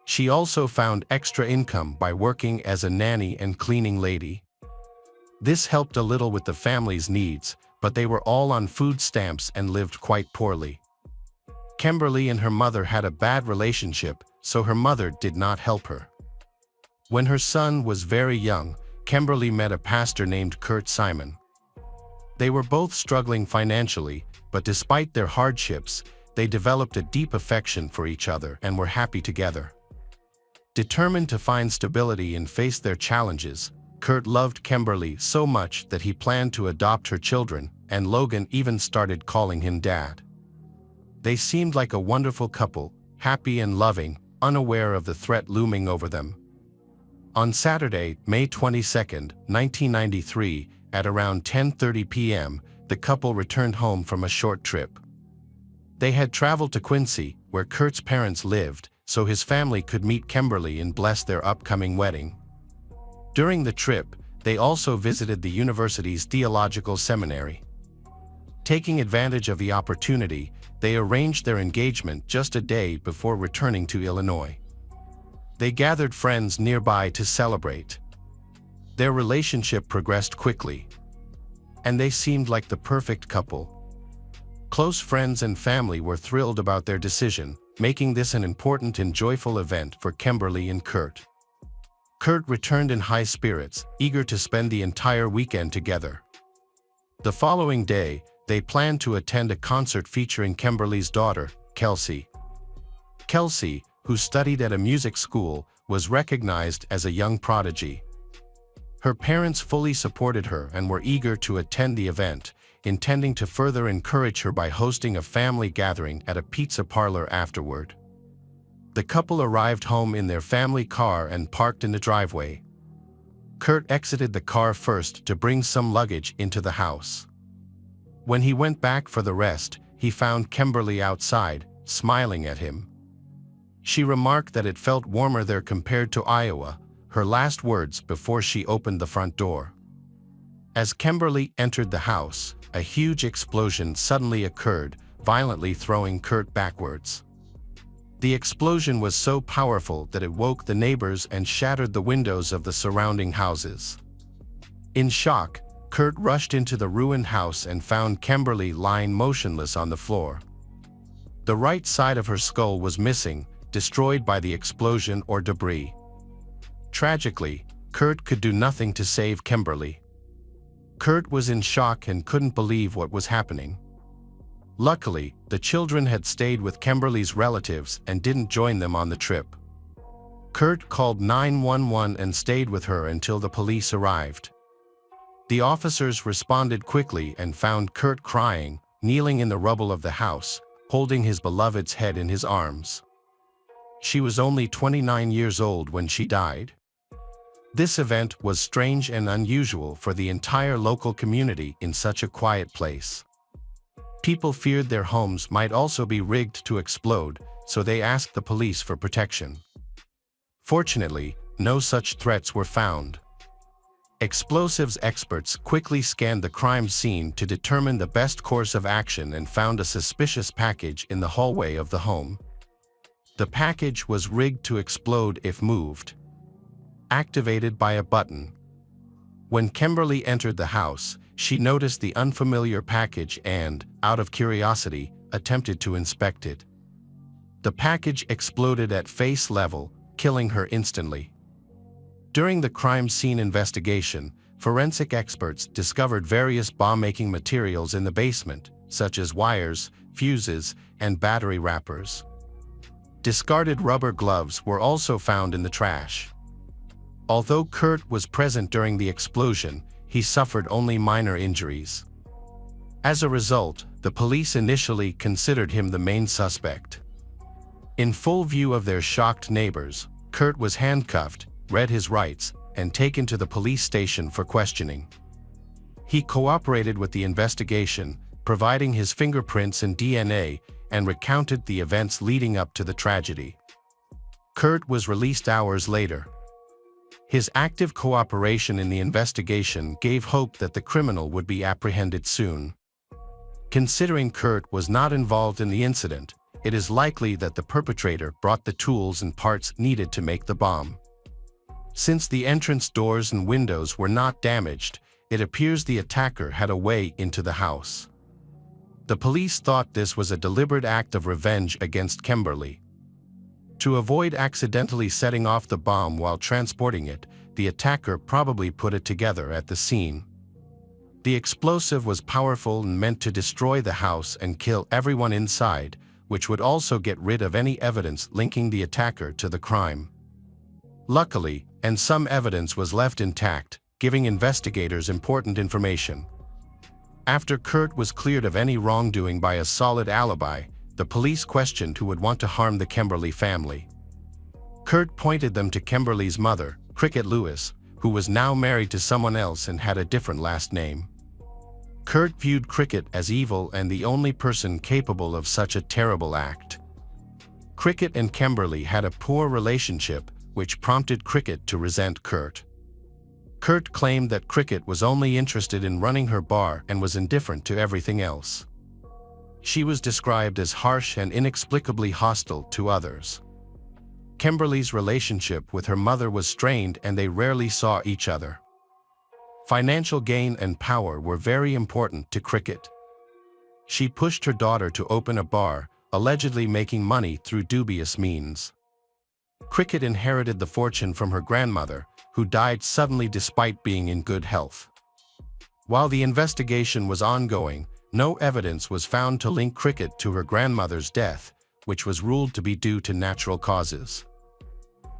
She also found extra income by working as a nanny and cleaning lady. This helped a little with the family's needs, but they were all on food stamps and lived quite poorly. Kimberly and her mother had a bad relationship, so her mother did not help her. When her son was very young, Kimberly met a pastor named Kurt Simon. They were both struggling financially, but despite their hardships, they developed a deep affection for each other and were happy together. Determined to find stability and face their challenges, Kurt loved Kimberly so much that he planned to adopt her children, and Logan even started calling him Dad. They seemed like a wonderful couple, happy and loving, unaware of the threat looming over them. On Saturday, May 22, 1993, at around 10:30 p.m., the couple returned home from a short trip. They had traveled to Quincy, where Kurt's parents lived, so his family could meet Kimberly and bless their upcoming wedding. During the trip, they also visited the university's theological seminary. Taking advantage of the opportunity, they arranged their engagement just a day before returning to Illinois. They gathered friends nearby to celebrate. Their relationship progressed quickly, and they seemed like the perfect couple. Close friends and family were thrilled about their decision, making this an important and joyful event for Kimberly and Kurt. Kurt returned in high spirits, eager to spend the entire weekend together. The following day, they planned to attend a concert featuring Kimberly's daughter, Kelsey. Kelsey, who studied at a music school, was recognized as a young prodigy. Her parents fully supported her and were eager to attend the event, intending to further encourage her by hosting a family gathering at a pizza parlor afterward. The couple arrived home in their family car and parked in the driveway. Kurt exited the car first to bring some luggage into the house. When he went back for the rest, he found Kimberly outside, smiling at him. She remarked that it felt warmer there compared to Iowa, her last words before she opened the front door. As Kimberly entered the house, a huge explosion suddenly occurred, violently throwing Kurt backwards. The explosion was so powerful that it woke the neighbors and shattered the windows of the surrounding houses. In shock, Kurt rushed into the ruined house and found Kimberly lying motionless on the floor. The right side of her skull was missing, destroyed by the explosion or debris. Tragically, Kurt could do nothing to save Kimberly. Kurt was in shock and couldn't believe what was happening. Luckily, the children had stayed with Kimberly's relatives and didn't join them on the trip. Kurt called 911 and stayed with her until the police arrived. The officers responded quickly and found Kurt crying, kneeling in the rubble of the house, holding his beloved's head in his arms. She was only 29 years old when she died. This event was strange and unusual for the entire local community in such a quiet place. People feared their homes might also be rigged to explode, so they asked the police for protection. Fortunately, no such threats were found. Explosives experts quickly scanned the crime scene to determine the best course of action and found a suspicious package in the hallway of the home. The package was rigged to explode if moved, activated by a button. When Kimberly entered the house, she noticed the unfamiliar package and, out of curiosity, attempted to inspect it. The package exploded at face level, killing her instantly. During the crime scene investigation, forensic experts discovered various bomb-making materials in the basement, such as wires, fuses, and battery wrappers. Discarded rubber gloves were also found in the trash. Although Kurt was present during the explosion, he suffered only minor injuries. As a result, the police initially considered him the main suspect. In full view of their shocked neighbors, Kurt was handcuffed, read his rights, and taken to the police station for questioning. He cooperated with the investigation, providing his fingerprints and DNA, and recounted the events leading up to the tragedy. Kurt was released hours later. His active cooperation in the investigation gave hope that the criminal would be apprehended soon. Considering Kurt was not involved in the incident, it is likely that the perpetrator brought the tools and parts needed to make the bomb. Since the entrance doors and windows were not damaged, it appears the attacker had a way into the house. The police thought this was a deliberate act of revenge against Kimberly. To avoid accidentally setting off the bomb while transporting it, the attacker probably put it together at the scene. The explosive was powerful and meant to destroy the house and kill everyone inside, which would also get rid of any evidence linking the attacker to the crime. Luckily, and some evidence was left intact, giving investigators important information. After Kurt was cleared of any wrongdoing by a solid alibi, the police questioned who would want to harm the Kimberly family. Kurt pointed them to Kimberly's mother, Cricket Lewis, who was now married to someone else and had a different last name. Kurt viewed Cricket as evil and the only person capable of such a terrible act. Cricket and Kimberly had a poor relationship, which prompted Cricket to resent Kurt. Kurt claimed that Cricket was only interested in running her bar and was indifferent to everything else. She was described as harsh and inexplicably hostile to others. Kimberly's relationship with her mother was strained and they rarely saw each other. Financial gain and power were very important to Cricket. She pushed her daughter to open a bar, allegedly making money through dubious means. Cricket inherited the fortune from her grandmother, who died suddenly despite being in good health. While the investigation was ongoing, no evidence was found to link Cricket to her grandmother's death, which was ruled to be due to natural causes.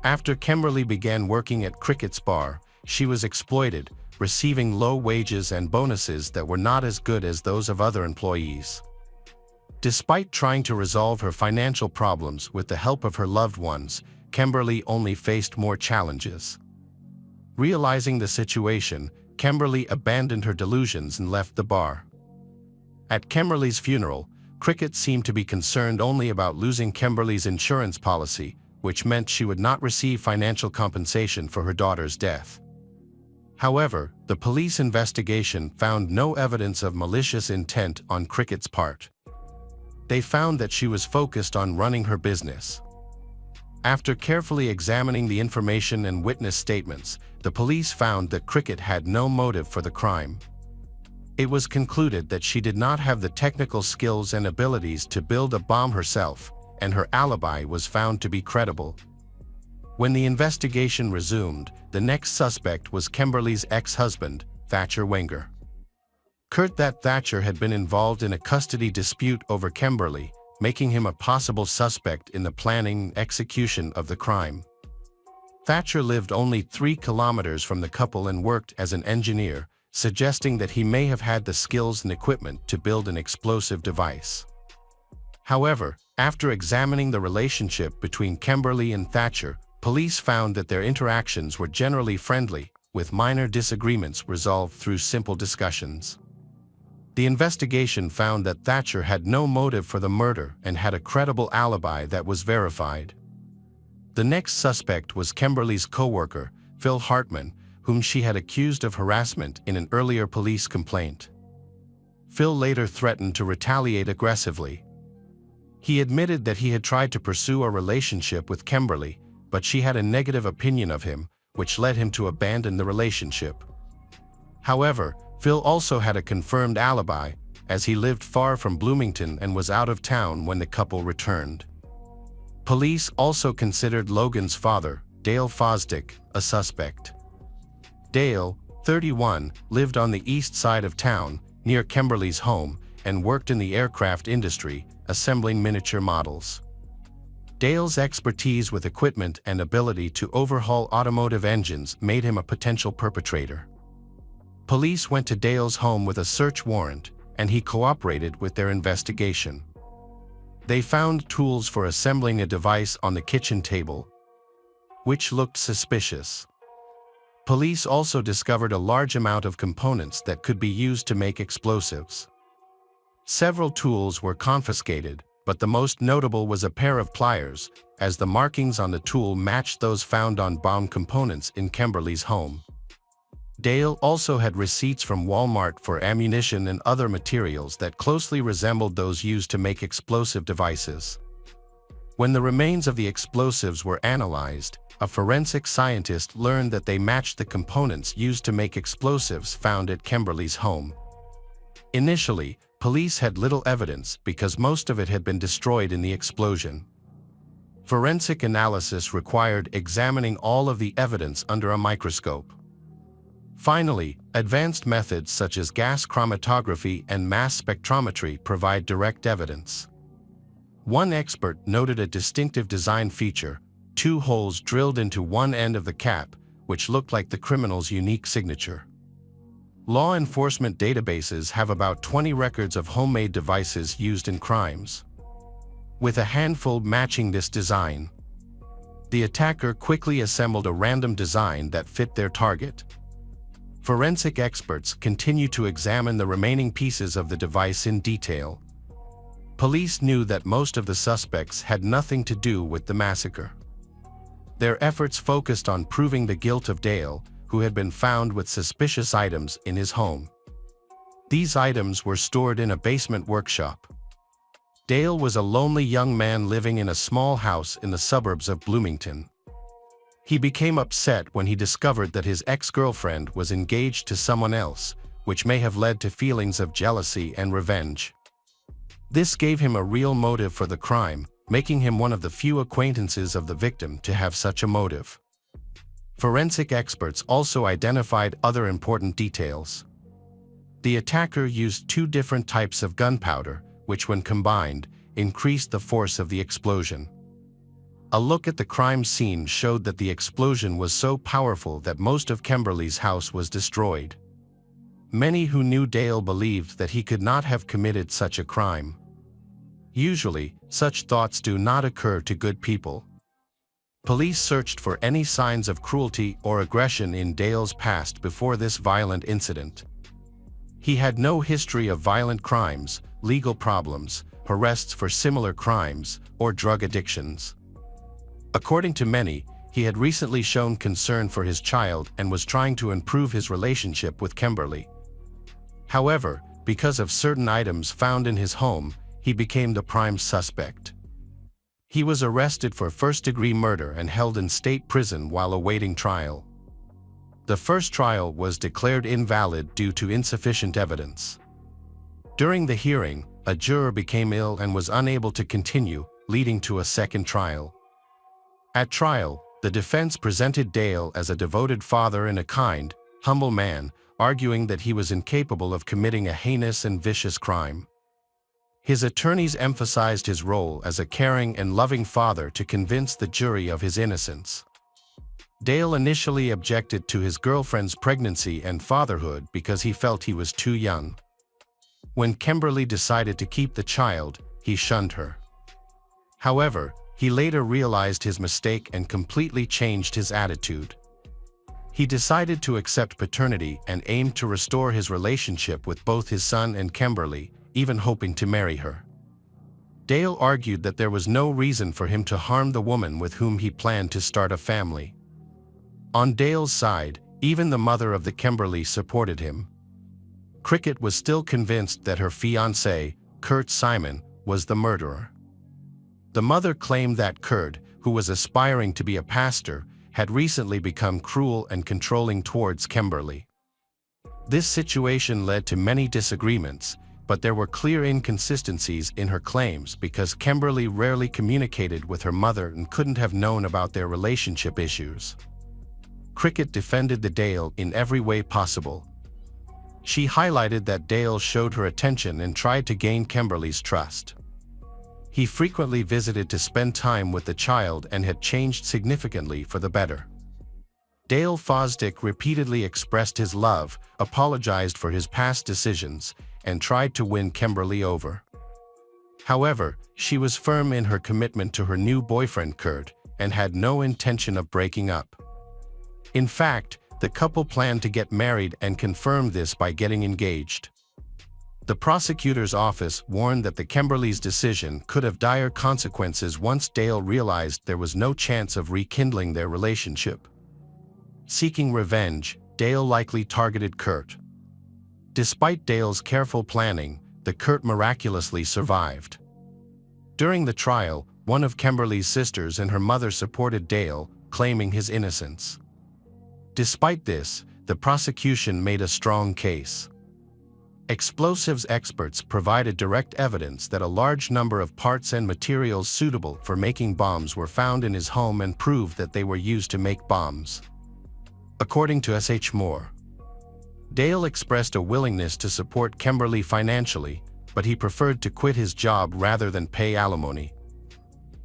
After Kimberly began working at Cricket's bar, she was exploited, receiving low wages and bonuses that were not as good as those of other employees. Despite trying to resolve her financial problems with the help of her loved ones, Kimberly only faced more challenges. Realizing the situation, Kimberly abandoned her delusions and left the bar. At Kimberly's funeral, Cricket seemed to be concerned only about losing Kimberly's insurance policy, which meant she would not receive financial compensation for her daughter's death. However, the police investigation found no evidence of malicious intent on Cricket's part. They found that she was focused on running her business. After carefully examining the information and witness statements, the police found that Cricket had no motive for the crime. It was concluded that she did not have the technical skills and abilities to build a bomb herself, and her alibi was found to be credible. When the investigation resumed, the next suspect was Kimberly's ex-husband, Thatcher Wenger. Kurt Thatcher had been involved in a custody dispute over Kimberly, making him a possible suspect in the planning and execution of the crime. Thatcher lived only 3 kilometers from the couple and worked as an engineer, suggesting that he may have had the skills and equipment to build an explosive device. However, after examining the relationship between Kimberly and Thatcher, police found that their interactions were generally friendly, with minor disagreements resolved through simple discussions. The investigation found that Thatcher had no motive for the murder and had a credible alibi that was verified. The next suspect was Kimberly's co-worker, Phil Hartman, whom she had accused of harassment in an earlier police complaint. Phil later threatened to retaliate aggressively. He admitted that he had tried to pursue a relationship with Kimberly, but she had a negative opinion of him, which led him to abandon the relationship. However, Phil also had a confirmed alibi, as he lived far from Bloomington and was out of town when the couple returned. Police also considered Logan's father, Dale Fosdick, a suspect. Dale, 31, lived on the east side of town, near Kimberly's home, and worked in the aircraft industry, assembling miniature models. Dale's expertise with equipment and ability to overhaul automotive engines made him a potential perpetrator. Police went to Dale's home with a search warrant, and he cooperated with their investigation. They found tools for assembling a device on the kitchen table, which looked suspicious. Police also discovered a large amount of components that could be used to make explosives. Several tools were confiscated, but the most notable was a pair of pliers, as the markings on the tool matched those found on bomb components in Kimberly's home. Dale also had receipts from Walmart for ammunition and other materials that closely resembled those used to make explosive devices. When the remains of the explosives were analyzed, a forensic scientist learned that they matched the components used to make explosives found at Kimberly's home. Initially, police had little evidence because most of it had been destroyed in the explosion. Forensic analysis required examining all of the evidence under a microscope. Finally, advanced methods such as gas chromatography and mass spectrometry provide direct evidence. One expert noted a distinctive design feature: 2 holes drilled into one end of the cap, which looked like the criminal's unique signature. Law enforcement databases have about 20 records of homemade devices used in crimes, with a handful matching this design. The attacker quickly assembled a random design that fit their target. Forensic experts continue to examine the remaining pieces of the device in detail. Police knew that most of the suspects had nothing to do with the massacre. Their efforts focused on proving the guilt of Dale, who had been found with suspicious items in his home. These items were stored in a basement workshop. Dale was a lonely young man living in a small house in the suburbs of Bloomington. He became upset when he discovered that his ex-girlfriend was engaged to someone else, which may have led to feelings of jealousy and revenge. This gave him a real motive for the crime, making him one of the few acquaintances of the victim to have such a motive. Forensic experts also identified other important details. The attacker used 2 different types of gunpowder, which when combined, increased the force of the explosion. A look at the crime scene showed that the explosion was so powerful that most of Kimberly's house was destroyed. Many who knew Dale believed that he could not have committed such a crime. Usually, such thoughts do not occur to good people. Police searched for any signs of cruelty or aggression in Dale's past before this violent incident. He had no history of violent crimes, legal problems, arrests for similar crimes, or drug addictions. According to many, he had recently shown concern for his child and was trying to improve his relationship with Kimberly. However, because of certain items found in his home, he became the prime suspect. He was arrested for first-degree murder and held in state prison while awaiting trial. The first trial was declared invalid due to insufficient evidence. During the hearing, a juror became ill and was unable to continue, leading to a second trial. At trial, the defense presented Dale as a devoted father and a kind, humble man, arguing that he was incapable of committing a heinous and vicious crime. His attorneys emphasized his role as a caring and loving father to convince the jury of his innocence. Dale initially objected to his girlfriend's pregnancy and fatherhood because he felt he was too young. When Kimberly decided to keep the child, he shunned her. However, he later realized his mistake and completely changed his attitude. He decided to accept paternity and aimed to restore his relationship with both his son and Kimberly, even hoping to marry her. Dale argued that there was no reason for him to harm the woman with whom he planned to start a family. On Dale's side, even the mother of the Kimberly supported him. Cricket was still convinced that her fiancé, Kurt Simon, was the murderer. The mother claimed that Kurt, who was aspiring to be a pastor, had recently become cruel and controlling towards Kimberly. This situation led to many disagreements, but there were clear inconsistencies in her claims because Kimberly rarely communicated with her mother and couldn't have known about their relationship issues. Cricket defended the Dale in every way possible. She highlighted that Dale showed her attention and tried to gain Kimberly's trust. He frequently visited to spend time with the child and had changed significantly for the better. Dale Fosdick repeatedly expressed his love, apologized for his past decisions, and tried to win Kimberly over. However, she was firm in her commitment to her new boyfriend Kurt and had no intention of breaking up. In fact, the couple planned to get married and confirmed this by getting engaged. The prosecutor's office warned that the Kimberly's decision could have dire consequences once Dale realized there was no chance of rekindling their relationship. Seeking revenge, Dale likely targeted Kurt. Despite Dale's careful planning, the Kurt miraculously survived. During the trial, one of Kimberly's sisters and her mother supported Dale, claiming his innocence. Despite this, the prosecution made a strong case. Explosives experts provided direct evidence that a large number of parts and materials suitable for making bombs were found in his home and proved that they were used to make bombs. According to S.H. Moore, Dale expressed a willingness to support Kimberly financially, but he preferred to quit his job rather than pay alimony.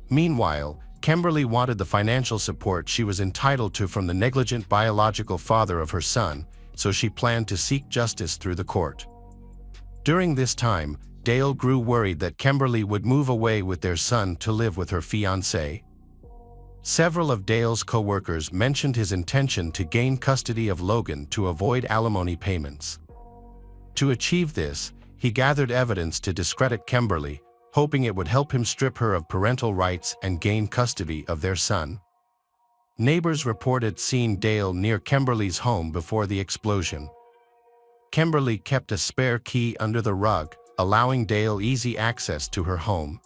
Meanwhile, Kimberly wanted the financial support she was entitled to from the negligent biological father of her son, so she planned to seek justice through the court. During this time, Dale grew worried that Kimberly would move away with their son to live with her fiancé. Several of Dale's co-workers mentioned his intention to gain custody of Logan to avoid alimony payments. To achieve this, he gathered evidence to discredit Kimberly, hoping it would help him strip her of parental rights and gain custody of their son. Neighbors reported seeing Dale near Kimberly's home before the explosion. Kimberly kept a spare key under the rug, allowing Dale easy access to her home.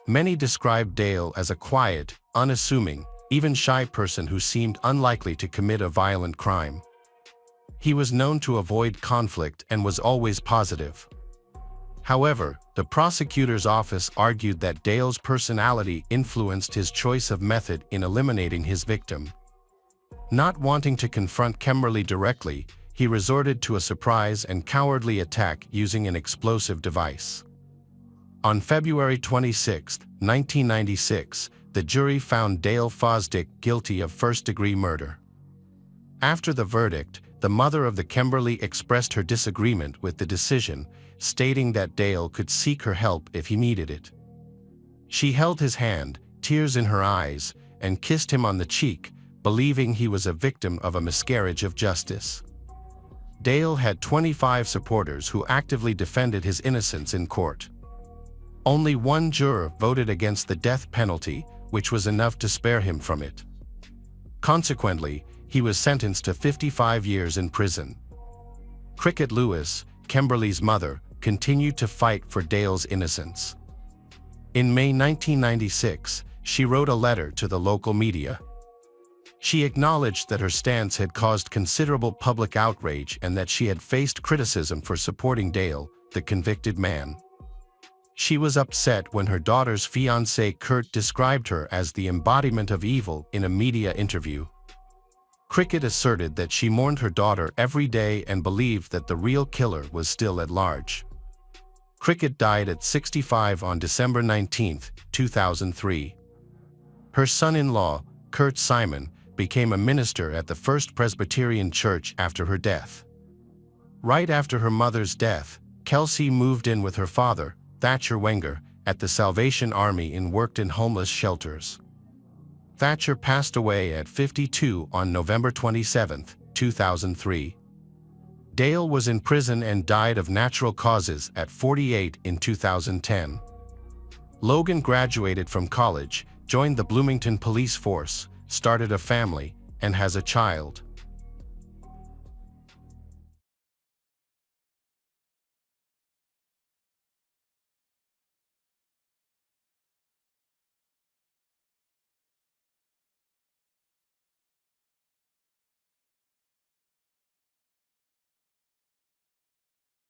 Many described Dale as a quiet, unassuming, even shy person who seemed unlikely to commit a violent crime. He was known to avoid conflict and was always positive. However, the prosecutor's office argued that Dale's personality influenced his choice of method in eliminating his victim. Not wanting to confront Kimberly directly, he resorted to a surprise and cowardly attack using an explosive device. On February 26, 1996, the jury found Dale Fosdick guilty of first-degree murder. After the verdict, the mother of the Kimberly expressed her disagreement with the decision, stating that Dale could seek her help if he needed it. She held his hand, tears in her eyes, and kissed him on the cheek, believing he was a victim of a miscarriage of justice. Dale had 25 supporters who actively defended his innocence in court. Only one juror voted against the death penalty, which was enough to spare him from it. Consequently, he was sentenced to 55 years in prison. Cricket Lewis, Kimberly's mother, continued to fight for Dale's innocence. In May 1996, she wrote a letter to the local media. She acknowledged that her stance had caused considerable public outrage and that she had faced criticism for supporting Dale, the convicted man. She was upset when her daughter's fiancé Kurt described her as the embodiment of evil in a media interview. Cricket asserted that she mourned her daughter every day and believed that the real killer was still at large. Cricket died at 65 on December 19, 2003. Her son-in-law, Kurt Simon, became a minister at the First Presbyterian Church after her death. Right after her mother's death, Kelsey moved in with her father, Thatcher Wenger, at the Salvation Army and worked in homeless shelters. Thatcher passed away at 52 on November 27, 2003. Dale was in prison and died of natural causes at 48 in 2010. Logan graduated from college, joined the Bloomington Police Force, started a family, and has a child.